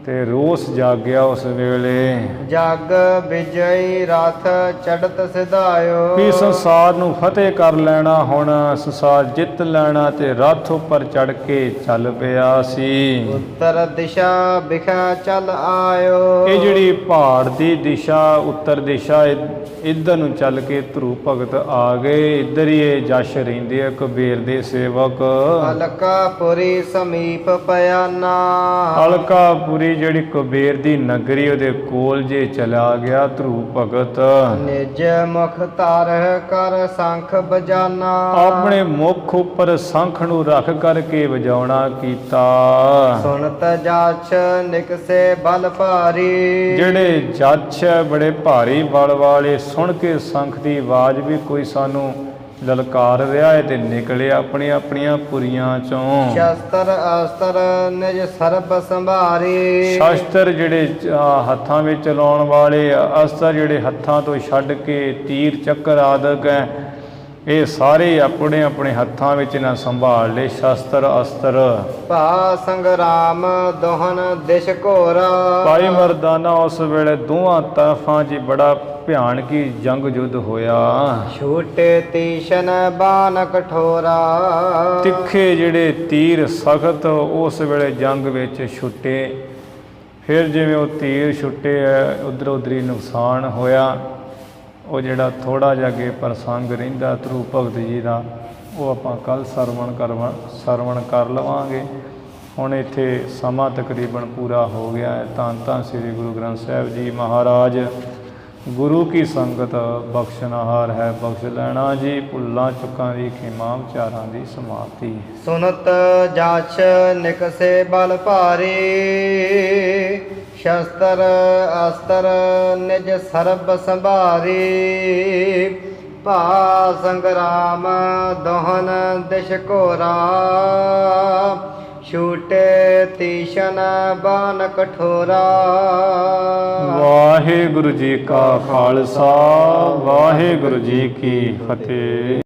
ਤੇ ਰੋਸ ਜਾਗਿਆ ਉਸ ਵੇਲੇ। ਜਗ ਵਿਜਈ ਰਥ ਚੜਤ ਸਿਧਾਇਓ। ਵੀ ਸੰਸਾਰ ਨੂੰ ਫਤਿਹ ਕਰ ਲੈਣਾ, ਹੁਣ ਸੰਸਾਰ ਜਿੱਤ ਲੈਣਾ, ਤੇ ਰਥ ਉੱਪਰ ਚੜ ਕੇ ਚੱਲ ਪਿਆ ਸੀ। ਉੱਤਰ ਦਿਸ਼ਾ ਵਿਖਾ ਚੱਲ ਆਇਓ। ਇਹ ਜਿਹੜੀ ਪਹਾੜ ਦੀ ਦਿਸ਼ਾ, ਉੱਤਰ ਦਿਸ਼ਾ, ਇੱਧਰ ਨੂੰ ਚੱਲ ਕੇ ਧਰੂ ਭਗਤ ਆ ਗਏ। ਇੱਧਰ ਹੀ ਇਹ ਜਸ਼ ਰਹਿੰਦੇ ਆ ਕੁਬੇਰ ਦੇ ਸੇਵਕ। ਅਲਕਾਪੁਰੀ ਸਮੀਪ ਪਿਆਨਾ। ਅਲਕਾਪੁਰੀ ਜਿਹੜੀ ਕੁਬੇਰ ਦੀ ਨਗਰੀ, ਉਹਦੇ ਕੋਲ ਜੇ ਚਲਾ ਗਿਆ ਧਰੂ ਭਗਤ। ਨਿਜ ਮੁਖ ਧਰ ਕਰ ਸੰਖ ਬਜਾਨਾ। ਆਪਣੇ ਮੁਖ ਉੱਪਰ ਸੰਖ ਨੂੰ ਰੱਖ ਕਰਕੇ ਵਜਾਉਣਾ ਕੀਤਾ। ਸੁਨਤ ਜਾਛ ਨਿਕਸੇ ਬਲ ਭਾਰੀ। ਜਿਹੜੇ ਜੱਜ ਬੜੇ ਭਾਰੀ ਬਲ ਵਾਲੇ ਸੁਣ ਕੇ ਸੰਖ ਦੀ ਆਵਾਜ਼ ਵੀ ਕੋਈ ਸਾਨੂੰ ਲਲਕਾਰ ਰਿਹਾ ਹੈ ਤੇ ਨਿਕਲੇ ਆਪਣੀਆਂ ਆਪਣੀਆਂ ਪੁਰੀਆਂ ਚੋਂ। ਸ਼ਸਤਰ ਅਸਤਰ ਨਿਜ ਸਰਬ ਸੰਭਾਰੀ। ਸ਼ਸਤਰ ਜਿਹੜੇ ਹੱਥਾਂ ਵਿੱਚ ਚਲਾਉਣ ਵਾਲੇ, ਅਸਤਰ ਜਿਹੜੇ ਹੱਥਾਂ ਤੋਂ ਛੱਡ ਕੇ ਤੀਰ ਚੱਕਰ ਆਦਿਕ ਹੈ, ਇਹ ਸਾਰੇ ਆਪਣੇ ਆਪਣੇ ਹੱਥਾਂ ਵਿੱਚ ਨਾ ਸੰਭਾਲ ਲਏ ਸ਼ਸਤਰ ਅਸਤਰ। ਭਾ ਸੰਗਰਾਮ ਦੋਹਨ ਦਿਸ਼ ਘੋਰਾ। ਭਾਈ ਮਰਦਾਨਾ ਉਸ ਵੇਲੇ ਦੋਹਾਂ ਤਰਫਾਂ 'ਚ ਬੜਾ ਭਿਆਨਕੀ ਜੰਗ ਯੁੱਧ ਹੋਇਆ। ਛੂਟੇ ਤੀਸ਼ਨ ਬਾਨ ਕਠੋਰਾ। ਤਿੱਖੇ ਜਿਹੜੇ ਤੀਰ ਸਖਤ ਉਸ ਵੇਲੇ ਜੰਗ ਵਿੱਚ ਛੁੱਟੇ। ਫਿਰ ਜਿਵੇਂ ਉਹ ਤੀਰ ਛੁੱਟੇ ਹੈ, ਉੱਧਰ ਉੱਧਰੀ ਨੁਕਸਾਨ ਹੋਇਆ। ਉਹ ਜਿਹੜਾ ਥੋੜ੍ਹਾ ਜਿਹਾ ਅੱਗੇ ਪ੍ਰਸੰਗ ਰਹਿੰਦਾ ਧਰੂ ਭਗਤ ਜੀ ਦਾ, ਉਹ ਆਪਾਂ ਕੱਲ੍ਹ ਸਰਵਣ ਕਰ ਲਵਾਂਗੇ। ਹੁਣ ਇੱਥੇ ਸਮਾਂ ਤਕਰੀਬਨ ਪੂਰਾ ਹੋ ਗਿਆ ਹੈ। ਧੰਨ ਧੰਨ ਸ੍ਰੀ ਗੁਰੂ ਗ੍ਰੰਥ ਸਾਹਿਬ ਜੀ ਮਹਾਰਾਜ। ਗੁਰੂ ਕੀ ਸੰਗਤ ਬਖਸ਼ਣਹਾਰ ਹੈ, ਬਖਸ਼ ਲੈਣਾ ਜੀ। ਭੁੱਲਾਂ ਚੁੱਕਾਂ ਦੀ ਖਿਮਾ ਵਿਚਾਰਾਂ ਦੀ ਸਮਾਪਤੀ। ਸੁਨਤ ਜਾਛ ਨਿਕਸੇ ਬਲ ਭਾਰੀ। ਸ਼ਸਤਰ ਅਸਤਰ ਨਿਜ ਸਰਬ ਸੰਭਾਰੀ। ਭਾ ਸੰਗਰਾਮ ਦੋਹਨ ਦਿਸ਼ ਘੋਰਾ। ਛੂਟੇ ਤੀਸ਼ਨ ਬਾਨ ਕਠੋਰਾ। ਵਾਹਿਗੁਰੂ ਜੀ ਕਾ ਖਾਲਸਾ ਵਾਹਿਗੁਰੂ ਜੀ ਕੀ ਫਤਿਹ।